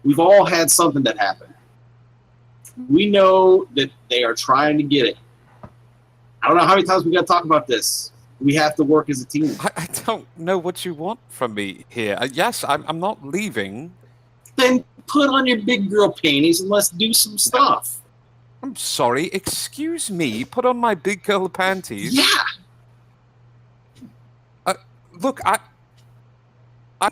We've all had something that happened. We know that they are trying to get it. I don't know how many times we got to talk about this. We have to work as a team. I don't know what you want from me here. Yes, I'm not leaving. Then put on your big girl panties and let's do some stuff. I'm sorry. Excuse me. Put on my big girl panties. Yeah. Look,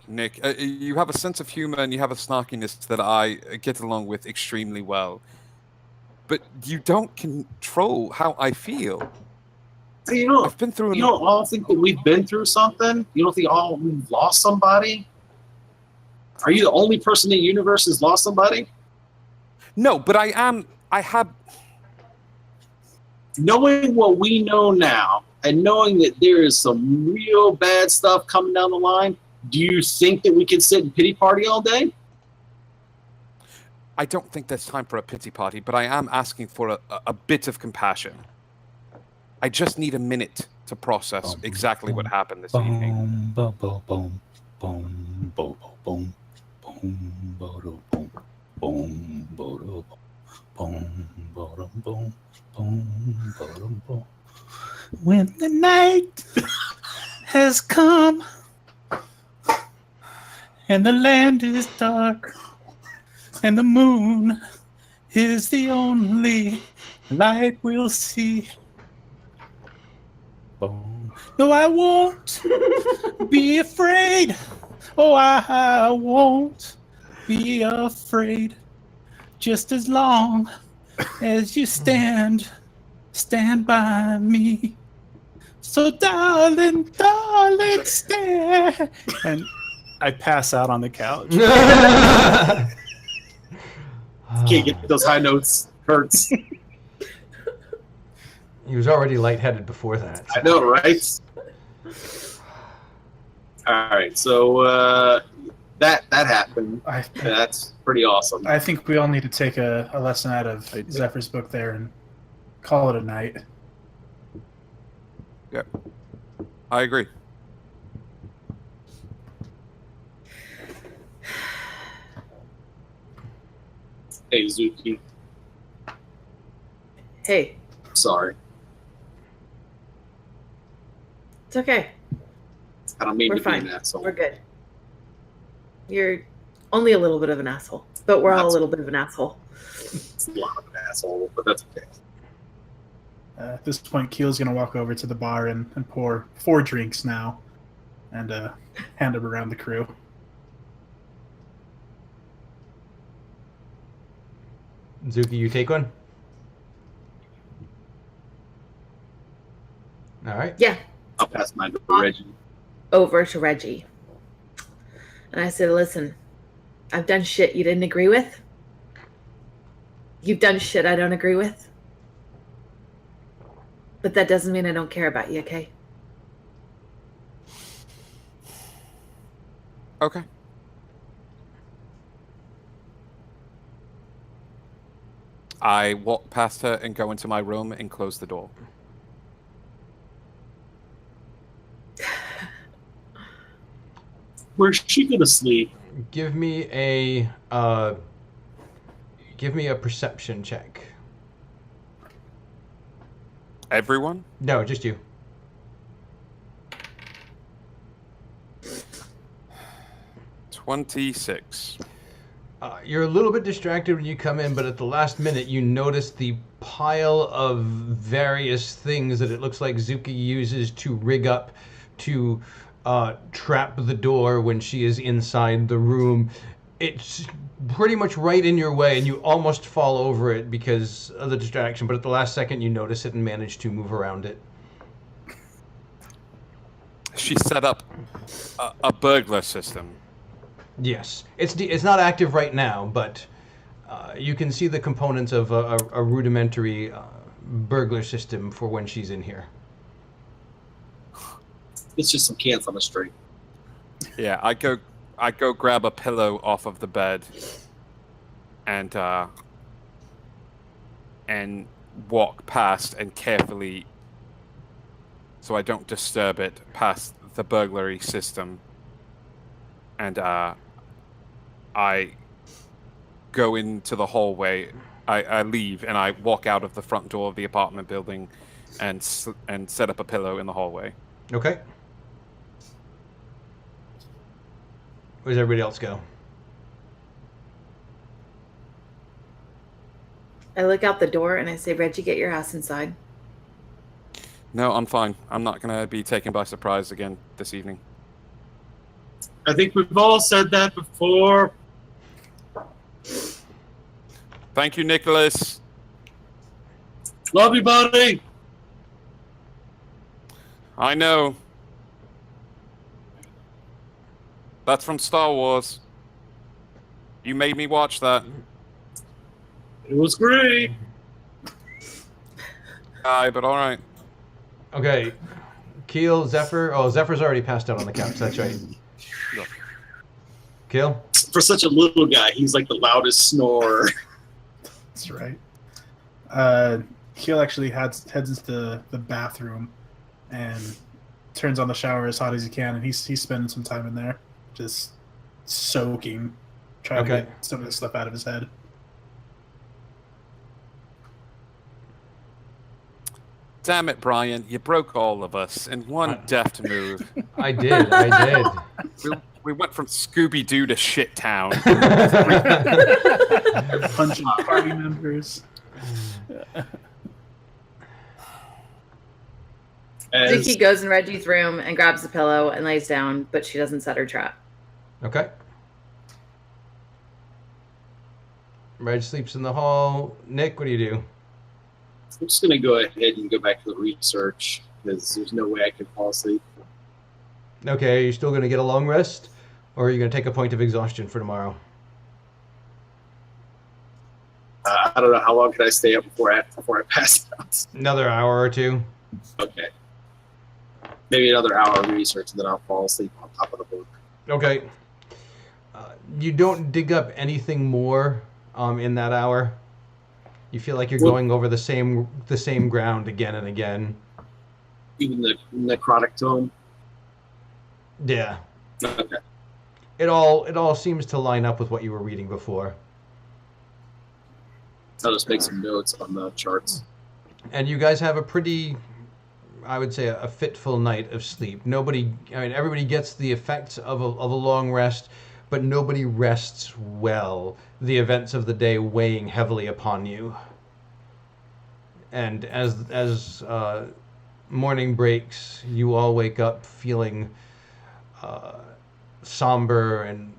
Nick, you have a sense of humor and you have a snarkiness that I get along with extremely well. But you don't control how I feel. You know, I've been through. You don't all think that we've been through something? You don't think we've lost somebody? Are you the only person in the universe who's lost somebody? No, but I have. Knowing what we know now, and knowing that there is some real bad stuff coming down the line, do you think that we can sit and pity party all day? I don't think there's time for a pity party, but I am asking for a bit of compassion. I just need a minute to process exactly what happened this evening. When the night has come and the land is dark and the moon is the only light we'll see. No, I won't be afraid. Oh, I won't be afraid. Just as long as you stand by me. So darling, stand. And I pass out on the couch. Can't get those high notes. Hurts. He was already lightheaded before that. I know, right? All right, so that happened. I That's pretty awesome. I think we all need to take a lesson out of Zephyr's book there and call it a night. Yep. I agree. Hey, Zuki. Hey, Sorry. it's okay. I don't mean We're to fine. be an asshole. We're good. You're only a little bit of an asshole, but we're all a That's- little bit of an asshole. It's a lot of an asshole, but that's okay. At this point, Keel's going to walk over to the bar and pour 4 drinks now and hand them around the crew. Zuki, you take one? All right. Yeah, I'll pass mine to Reggie. over to Reggie. And I said, listen, I've done shit you didn't agree with. You've done shit I don't agree with. But that doesn't mean I don't care about you, okay? Okay. I walk past her and go into my room and close the door. Where's she gonna sleep? Give me a perception check. Everyone? No, just you. $26. You're a little bit distracted when you come in, but at the last minute you notice the pile of various things that it looks like Zuki uses to rig up to trap the door when she is inside the room. It's pretty much right in your way, and you almost fall over it because of the distraction, but at the last second you notice it and manage to move around it. She set up a burglar system. Yes, it's not active right now, but you can see the components of a rudimentary burglar system for when she's in here. It's just some cans on the street. Yeah, I go grab a pillow off of the bed and walk past and carefully, so I don't disturb it, past the burglary system. And I go into the hallway. I leave and I walk out of the front door of the apartment building and set up a pillow in the hallway. Okay. Where's everybody else go? I look out the door and I say, Reggie, get your ass inside. No, I'm fine. I'm not going to be taken by surprise again this evening. I think we've all said that before. Thank you, Nicholas. Love you, buddy. I know. That's from Star Wars. You made me watch that. It was great. Aye, but all right. Okay. Keel, Zephyr. Oh, Zephyr's already passed out on the couch. That's right. Keel? For such a little guy, he's like the loudest snorer. That's right. Keel actually heads into the bathroom and turns on the shower as hot as he can, and he's spending some time in there, just soaking, trying to get some of this stuff out of his head. Damn it, Brian. You broke all of us in one deft move. I did. We went from Scooby-Doo to Shit Town. Punching party members. Zuki goes in Reggie's room and grabs the pillow and lays down, but she doesn't set her trap. Okay. Reg sleeps in the hall. Nick, what do you do? I'm just going to go ahead and go back to the research because there's no way I can fall asleep. Okay, are you still going to get a long rest? Or are you going to take a point of exhaustion for tomorrow? I don't know. How long can I stay up before I pass out? Another hour or two. Okay. Maybe another hour of research and then I'll fall asleep on top of the book. Okay. You don't dig up anything more in that hour. You feel like you're Well- going over the same ground again and again. Even the necrotic tome. Yeah. Okay. It all seems to line up with what you were reading before. I'll just make some notes on the charts. And you guys have a pretty, I would say, a fitful night of sleep. Everybody gets the effects of a long rest, but nobody rests well. The events of the day weighing heavily upon you. And as morning breaks, you all wake up feeling somber and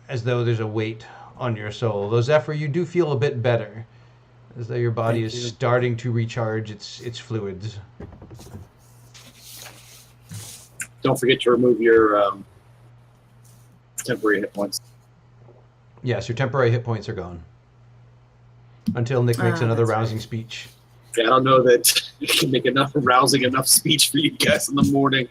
as though there's a weight on your soul. Though Zephyr, you do feel a bit better, as though your body Thank is you. starting to recharge its fluids. Don't forget to remove your temporary hit points. Yes, your temporary hit points are gone. Until Nick makes another that's right. rousing speech. Yeah, I don't know that you can make enough rousing enough speech for you guys in the morning.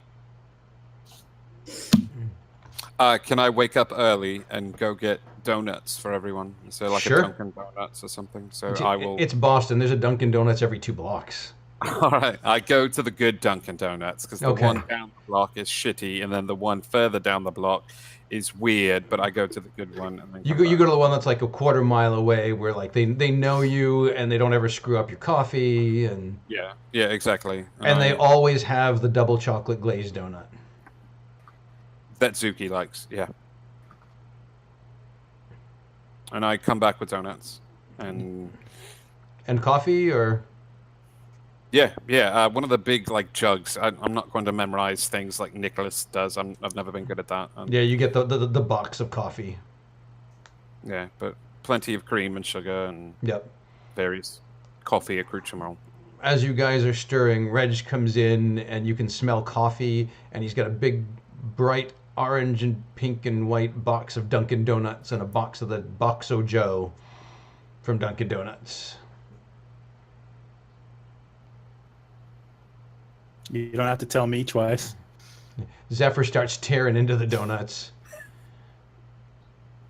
Can I wake up early and go get donuts for everyone? So like Sure. a Dunkin' Donuts or something. So I will. It's Boston. There's a Dunkin' Donuts every 2 blocks. All right, I go to the good Dunkin' Donuts because the Okay. one down the block is shitty, and then the one further down the block is weird. But I go to the good one, and then You come go back. to the one that's like a quarter mile away, where like they know you and they don't ever screw up your coffee, and Yeah, they they always have the double chocolate glazed donut. that Zuki likes. Yeah, and I come back with donuts, and And coffee, or yeah, one of the big like jugs. I'm not going to memorize things like Nicholas does. I've never been good at that. And, yeah, you get the box of coffee. yeah, but plenty of cream and sugar and Yep. various coffee accoutrement. As you guys are stirring, Reg comes in and you can smell coffee, and he's got a big, bright orange and pink and white box of Dunkin' Donuts and a box of the Boxo Joe from Dunkin' Donuts. You don't have to tell me twice. Zephyr starts tearing into the donuts.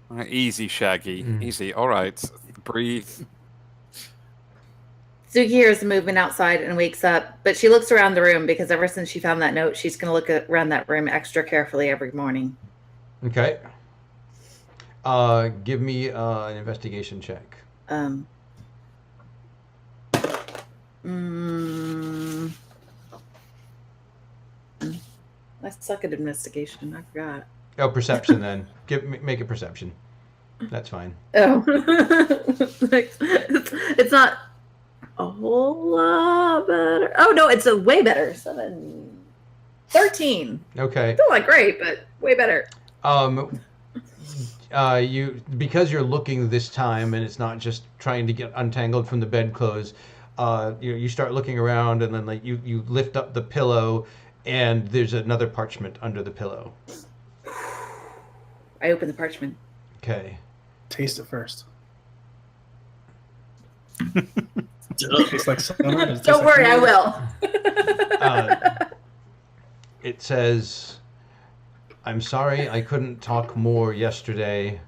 All right, easy, Shaggy. Mm. Easy. All right. Breathe. Zuki hears movement outside and wakes up, but she looks around the room because ever since she found that note, she's going to look around that room extra carefully every morning. Okay. Give me an investigation check. I suck at investigation. I forgot. Oh, perception then. Make it perception. That's fine. Oh, it's not a whole lot better. Oh no, it's a way better. 13. Okay. Still not great, but way better. You because you're looking this time and it's not just trying to get untangled from the bedclothes. You start looking around and then like you lift up the pillow and there's another parchment under the pillow. I open the parchment. Okay. Taste it first. Duh. Tastes like summer. Does it taste Don't like worry, I summer? will. It says, "I'm sorry I couldn't talk more yesterday.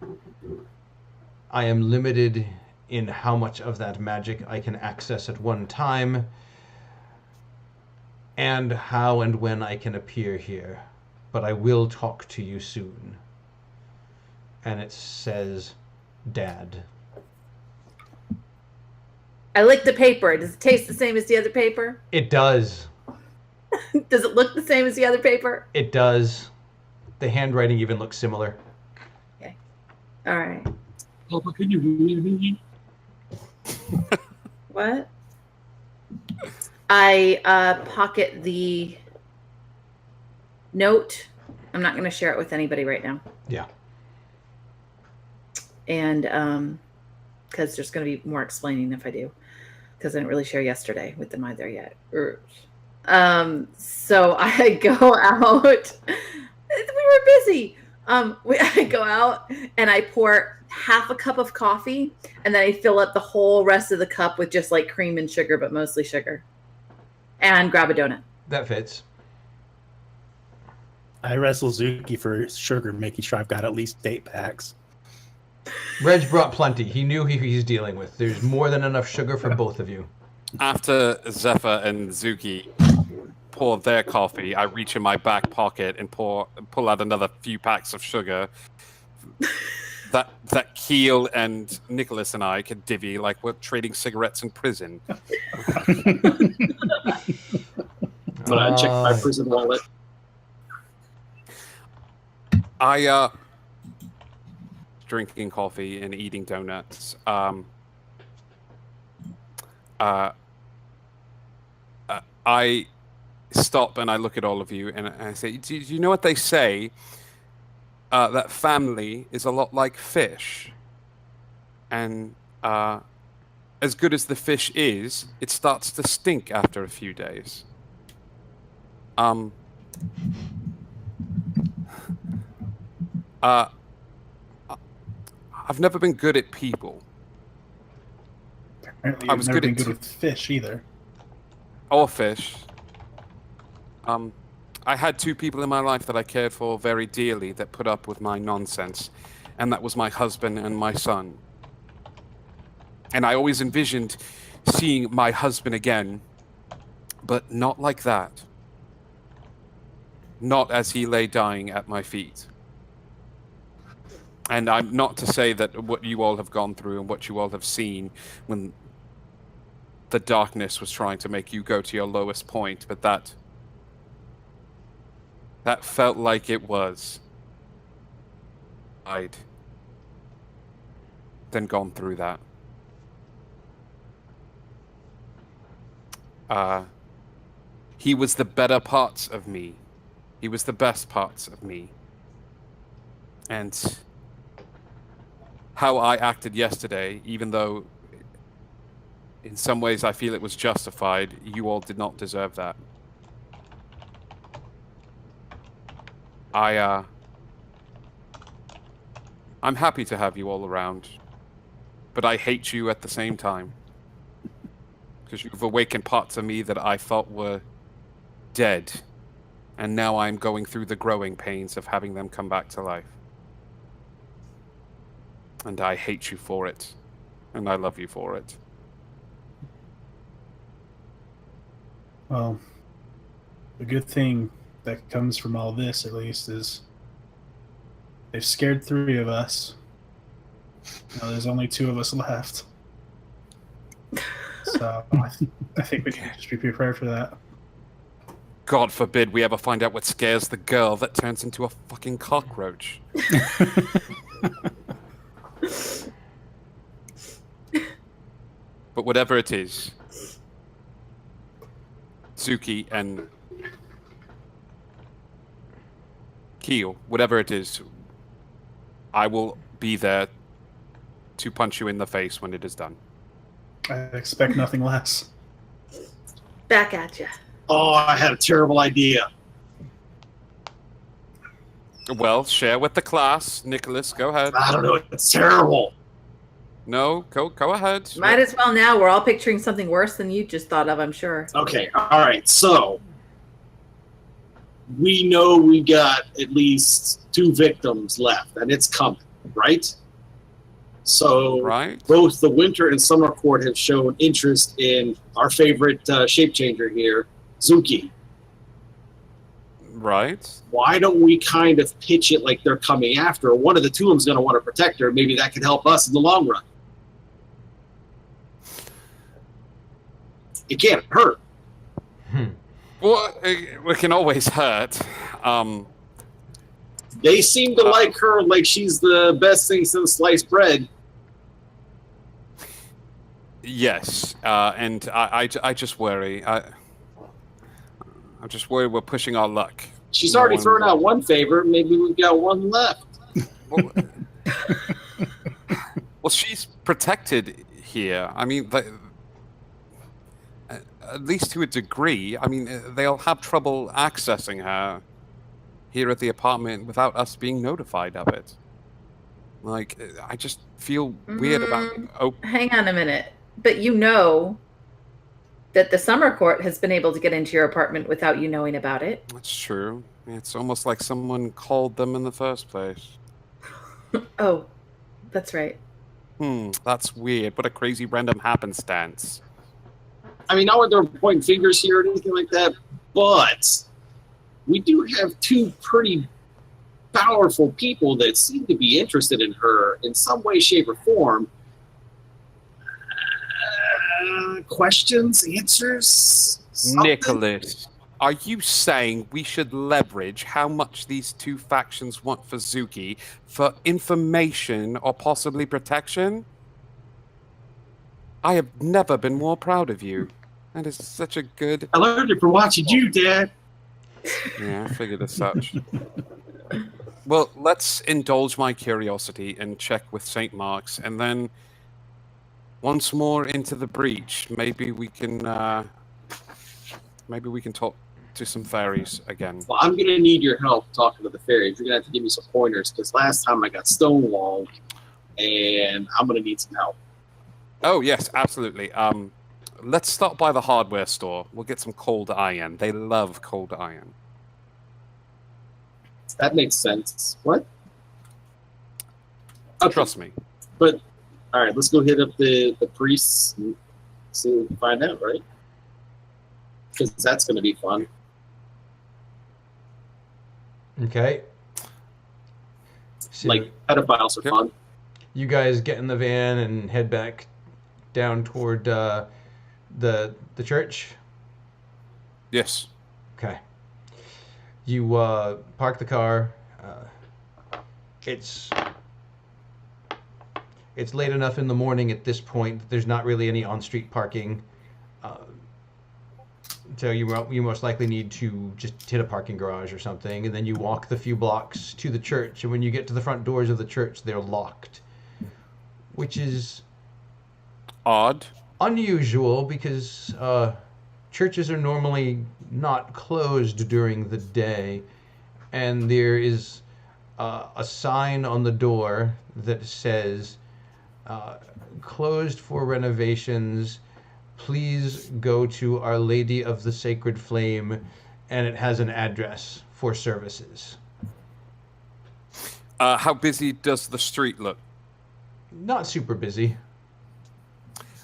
I am limited in how much of that magic I can access at one time, and how and when I can appear here. But I will talk to you soon." And it says, "Dad." I lick the paper. Does it taste the same as the other paper? It does. Does it look the same as the other paper? It does. The handwriting even looks similar. All right. Papa, can you hear me? What? I pocket the note. I'm not going to share it with anybody right now. Yeah. And because there's going to be more explaining if I do, because I didn't really share yesterday with them either yet. So I go out. We were busy. I go out and I pour half a cup of coffee, and then I fill up the whole rest of the cup with just like cream and sugar, but mostly sugar, and grab a donut. That fits. I wrestle Zuki for sugar, making sure I've got at least 8 packs. Reg brought plenty. He knew who he's dealing with. There's more than enough sugar for both of you. After Zephyr and Zuki pour their coffee, I reach in my back pocket and pull out another few packs of sugar that Keel and Nicholas and I could divvy like we're trading cigarettes in prison. But I checked my prison wallet. I drinking coffee and eating donuts. I stop and I look at all of you and I say, do you know what they say? That family is a lot like fish. And as good as the fish is, it starts to stink after a few days. I've never been good at people. Apparently, I you've was never good been at good with fish either. Or fish. I had 2 people in my life that I cared for very dearly that put up with my nonsense, and that was my husband and my son. And I always envisioned seeing my husband again, but not like that. Not as he lay dying at my feet. And I'm not to say that what you all have gone through and what you all have seen when the darkness was trying to make you go to your lowest point, but that felt like it was. I'd then gone through that. He was the better parts of me. He was the best parts of me. And how I acted yesterday, even though in some ways I feel it was justified, you all did not deserve that. I'm happy to have you all around, but I hate you at the same time. Because you've awakened parts of me that I thought were dead, and now I'm going through the growing pains of having them come back to life. And I hate you for it, and I love you for it. Well, the good thing that comes from all this, at least, is they've scared 3 of us. Now there's only 2 of us left. So I think we can just be prepared for that. God forbid we ever find out what scares the girl that turns into a fucking cockroach. But whatever it is, Zuki and Keel, whatever it is, I will be there to punch you in the face when it is done. I expect nothing less. Back at you. Oh, I had a terrible idea. Well, share with the class. Nicholas, go ahead. I don't know. It's terrible. No, go ahead. Might as well now. We're all picturing something worse than you just thought of, I'm sure. Okay. All right. So we know we got at least 2 victims left, and it's coming, right? So Right. both the Winter and Summer Court have shown interest in our favorite shape changer here, Zuki. Right. Why don't we kind of pitch it like they're coming after her? One of the 2 of them's going to want to protect her. Maybe that could help us in the long run. It can't hurt. Well, it can always hurt. They seem to like her like she's the best thing since sliced bread. Yes, and I just worry. I'm just worried we're pushing our luck. She's already thrown out 1 favor. Maybe we've got 1 left. Well, she's protected here. I mean, at least to a degree. I mean, they'll have trouble accessing her here at the apartment without us being notified of it. Like, I just feel weird about. Oh, Hang on a minute. But you know that the Summer Court has been able to get into your apartment without you knowing about it. that's true. It's almost like someone called them in the first place. Oh, that's right. That's weird. What a crazy random happenstance. I mean, not that they're pointing fingers here or anything like that, but we do have two pretty powerful people that seem to be interested in her in some way, shape, or form. Questions, answers? Something? Nicholas, are you saying we should leverage how much these two factions want for Zuki for information or possibly protection? I have never been more proud of you. That is such a good... I learned it from watching you, Dad. Yeah, I figured as such. Well, let's indulge my curiosity and check with St. Mark's, and then once more into the breach, maybe we can talk to some fairies again. Well, I'm going to need your help talking to the fairies. You're going to have to give me some pointers, because last time I got stonewalled, and I'm going to need some help. Oh, yes, absolutely. Let's stop by the hardware store. We'll get some cold iron. They love cold iron. That makes sense. What? Okay. Trust me. But, all right, let's go hit up the priests and see what we can find out, right? Because that's going to be fun. Okay. So Like, pedophiles are fun. you guys get in the van and head back down toward the church. Yes. Okay. You park the car. It's late enough in the morning at this point that there's not really any on-street parking. So you most likely need to just hit a parking garage or something, and then you walk the few blocks to the church. And when you get to the front doors of the church, they're locked, which is Odd. unusual because churches are normally not closed during the day, and there is a sign on the door that says closed for renovations. Please go to Our Lady of the Sacred Flame, and it has an address for services. How busy does the street look? Not super busy.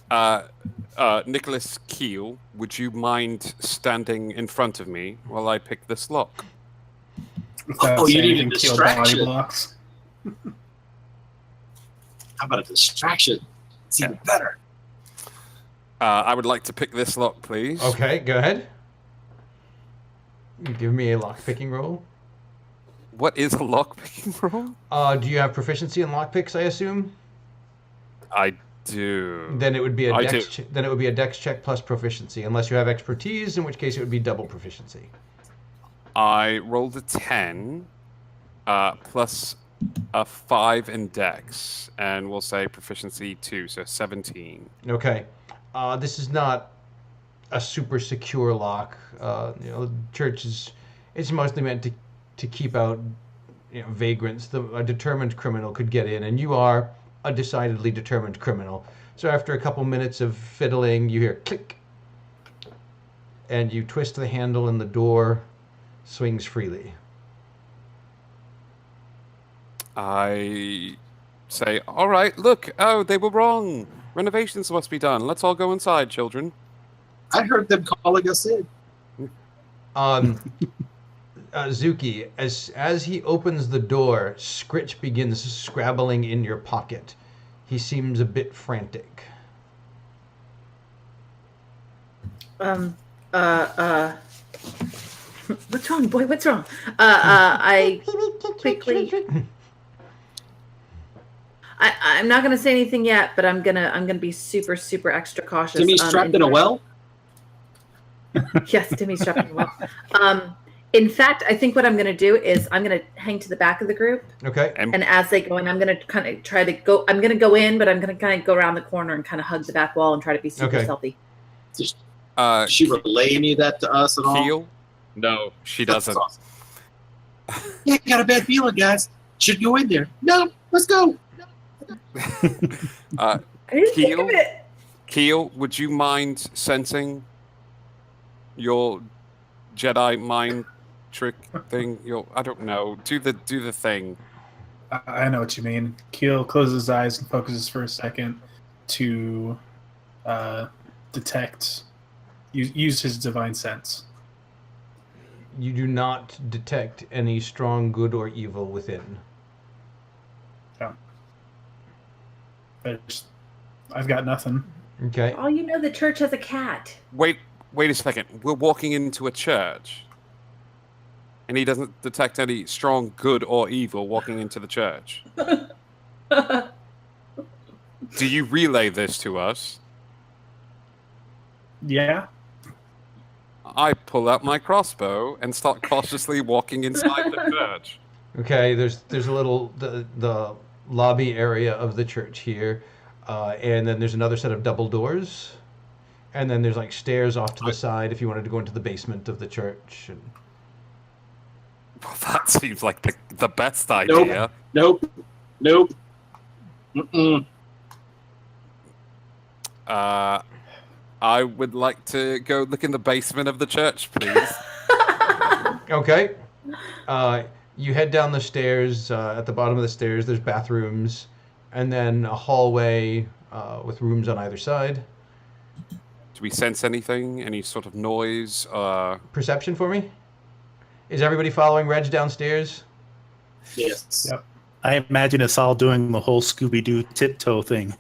Nicholas Keel, would you mind standing in front of me while I pick this lock? Without Oh, you saying need a anything, kill body distraction. blocks. How about a distraction? It's even better. I would like to pick this lock, please. Okay, go ahead. Give me a lockpicking roll. What is a lock picking roll? Do you have proficiency in lockpicks, I assume? I do. Then it would be I a do. then it would be a dex check plus proficiency, unless you have expertise, in which case it would be double proficiency. I rolled a 10 plus a 5 in dex, and we'll say proficiency 2, so 17. Okay. This is not a super secure lock. The church it's mostly meant to keep out vagrants. A determined criminal could get in, and you are a decidedly determined criminal. So after a couple minutes of fiddling, you hear click, and you twist the handle, and the door swings freely. I say, all right, look, oh, they were wrong. Renovations must be done. Let's all go inside, children. I heard them calling us in. Zuki, as he opens the door, Scritch begins scrabbling in your pocket. He seems a bit frantic. What's wrong, boy? What's wrong? I quickly. I'm not gonna say anything yet, but I'm gonna be super extra cautious. Timmy's trapped in a well? Yes, Timmy's trapped in a well. In fact, I think what I'm gonna do is I'm gonna hang to the back of the group. Okay. And as they go in, I'm gonna kind of try to go. I'm gonna go in, but I'm gonna kind of go around the corner and kind of hug the back wall and try to be super stealthy. Just, she relay any of that to us at all? Keel? No, she doesn't. Awesome. Yeah, I got a bad feeling, guys. Should go in there. No, let's go. I didn't think Keel? of it. Keel, would you mind sensing your Jedi mind trick thing. I don't know. Do the thing. I know what you mean. Keel closes his eyes and focuses for a second to detect, use his divine sense. You do not detect any strong good or evil within. I've got nothing. Okay. Oh, you know the church has a cat. Wait a second. We're walking into a church, and he doesn't detect any strong good or evil walking into the church. Do you relay this to us? Yeah. I pull out my crossbow and start cautiously walking inside the church. Okay, there's a little the lobby area of the church here, and then there's another set of double doors, and then there's like stairs off to the side if you wanted to go into the basement of the church. And... Well, that seems like the best idea. Nope. Mm-mm. I would like to go look in the basement of the church, please. Okay. You head down the stairs. At the bottom of the stairs, there's bathrooms, and then a hallway with rooms on either side. Do we sense anything? Any sort of noise? Perception for me? Is everybody following Reg downstairs? Yes. Yep. I imagine us all doing the whole Scooby-Doo tiptoe thing.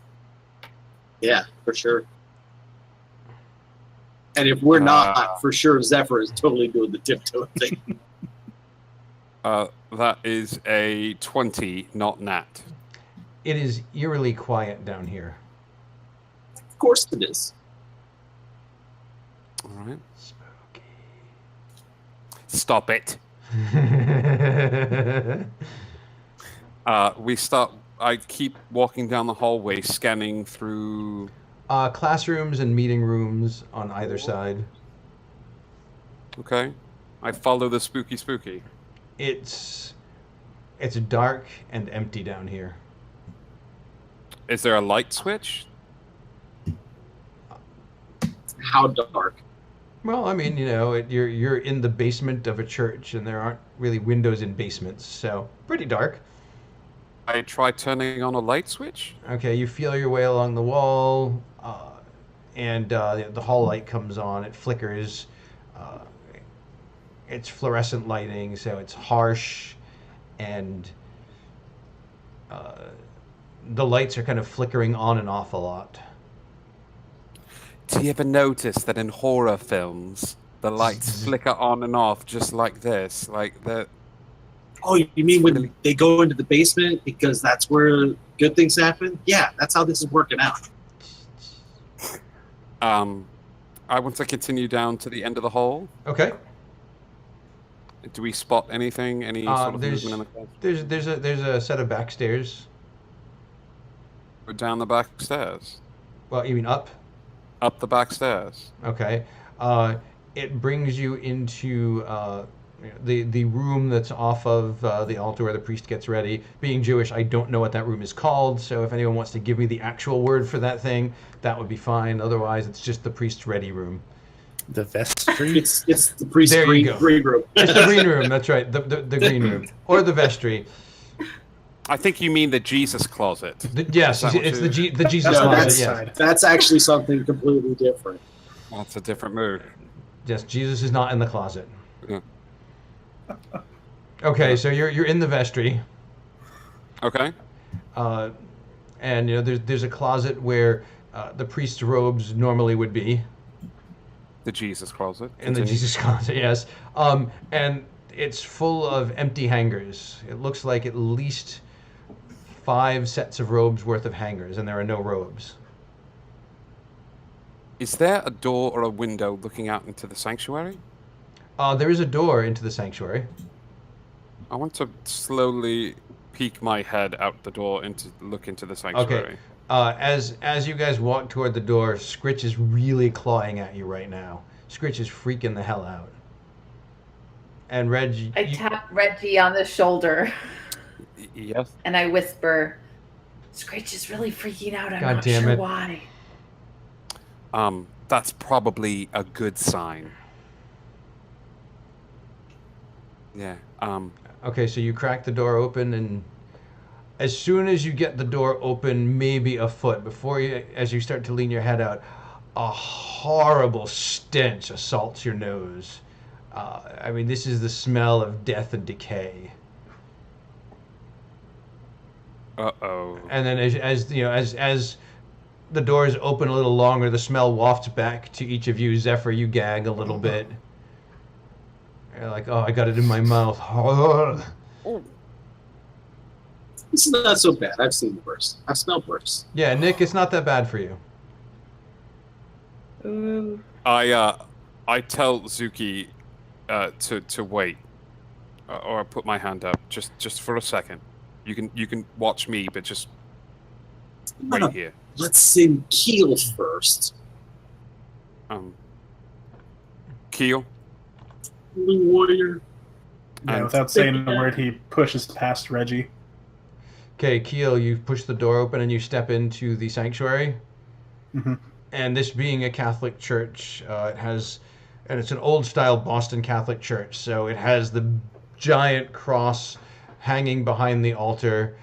Yeah, for sure. And if we're not, for sure, Zephyr is totally doing the tiptoe thing. That is a 20, not nat. It is eerily quiet down here. Of course it is. All right. Spooky. Stop it. I keep walking down the hallway, scanning through... Classrooms and meeting rooms on either side. Okay. I follow the spooky. It's dark and empty down here. Is there a light switch? How dark? Well, I mean, you're in the basement of a church, and there aren't really windows in basements, so pretty dark. I try turning on a light switch. Okay, you feel your way along the wall, and the hall light comes on. It flickers. It's fluorescent lighting, so it's harsh, and the lights are kind of flickering on and off a lot. Do you ever notice that in horror films, the lights flicker on and off just like this? Like the... Oh, you mean when they go into the basement because that's where good things happen? Yeah, that's how this is working out. I want to continue down to the end of the hall. Okay. Do we spot anything? Any sort of there's, movement in the class? there's a set of back stairs. Go down the back stairs. Well, you mean up? Up the back stairs. Okay. It brings you into the room that's off of the altar where the priest gets ready. Being Jewish, I don't know what that room is called, so if anyone wants to give me the actual word for that thing, that would be fine. Otherwise, it's just the priest's ready room. The vestry? It's the priest's There you green go. room. It's the green room, that's right. The green room. Or the vestry. I think you mean the Jesus closet. Yes, Is that what it's you- the Jesus No, closet, that's, yes. that's actually something completely different. That's a different mood. Yes, Jesus is not in the closet. Yeah. Okay, so you're in the vestry. Okay. And there's a closet where the priest's robes normally would be. The Jesus closet. In the Continue. Jesus closet, yes. And it's full of empty hangers. It looks like at least 5 sets of robes worth of hangers, and there are no robes. Is there a door or a window looking out into the sanctuary? There is a door into the sanctuary. I want to slowly peek my head out the door and look into the sanctuary. Okay. As you guys walk toward the door, Scritch is really clawing at you right now. Scritch is freaking the hell out. And Reg, I tap Reggie on the shoulder Yes. and I whisper, Scritch is really freaking out. I'm God not damn sure it. why. That's probably a good sign. Yeah. Okay, so you crack the door open, and as soon as you get the door open, maybe a foot before you, as you start to lean your head out, a horrible stench assaults your nose. I mean, this is the smell of death and decay. Uh-oh. And then as you know, as the doors open a little longer, the smell wafts back to each of you. Zephyr, you gag a little bit. You're like, oh, I got it in my mouth. This is not so bad. I've seen worse. I've smelled worse. Yeah, Nick, it's not that bad for you. I tell Zuki to wait, or I put my hand up just for a second. You can watch me, but just wait No. here. Let's send Keel first. Keel. Blue Warrior. Yeah, And- without saying a word, he pushes past Reggie. Okay, Keel, you push the door open and you step into the sanctuary. Mm-hmm. And this being a Catholic church, it's an old-style Boston Catholic church, so it has the giant cross hanging behind the altar,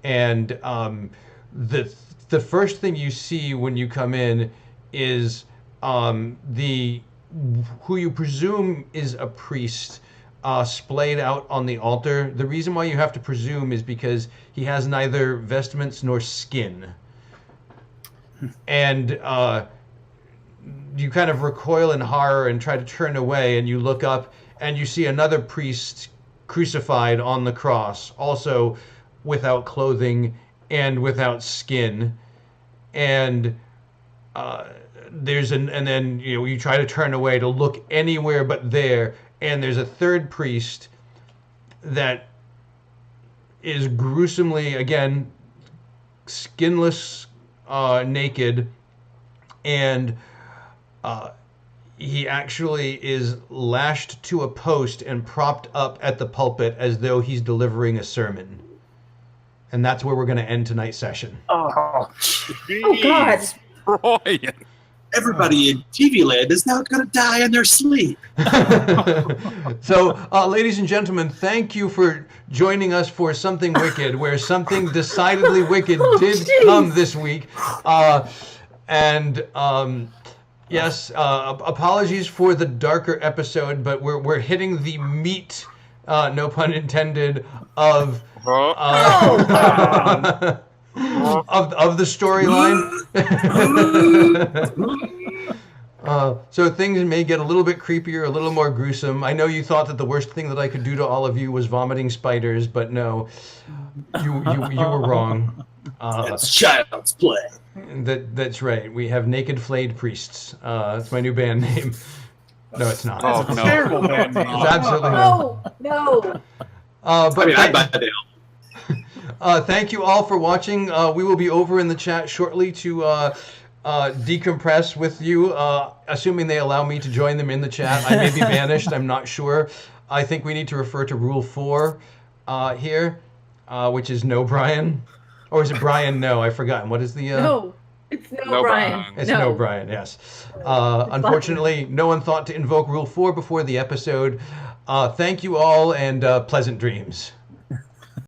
and the first thing you see when you come in is who you presume is a priest splayed out on the altar. The reason why you have to presume is because he has neither vestments nor skin. And you kind of recoil in horror and try to turn away, and you look up and you see another priest crucified on the cross, also without clothing and without skin. And then you try to turn away to look anywhere but there, and there's a third priest that is gruesomely, again, skinless, naked, and he actually is lashed to a post and propped up at the pulpit as though he's delivering a sermon. And that's where we're going to end tonight's session. Oh, Oh, God. Brian. Everybody in TV land is now going to die in their sleep. So, ladies and gentlemen, thank you for joining us for Something Wicked, where something decidedly wicked did come this week. Yes, apologies for the darker episode, but we're hitting the meat, no pun intended, of of the storyline. So things may get a little bit creepier, a little more gruesome. I know you thought that the worst thing that I could do to all of you was vomiting spiders, but no, you were wrong. It's child's play. That's right. We have naked flayed priests. That's my new band name. No, it's not. Oh, it's a no. terrible band name. It's absolutely not. No. But I mean, I'd buy that now. thank you all for watching. We will be over in the chat shortly to decompress with you, assuming they allow me to join them in the chat. I may be banished. I'm not sure. I think we need to refer to Rule 4 here, which is no Brian. Or is it Brian? No, I've forgotten. What is the... No. It's no, Brian. It's no Brian, yes. Unfortunately, no one thought to invoke Rule 4 before the episode. Thank you all, and pleasant dreams.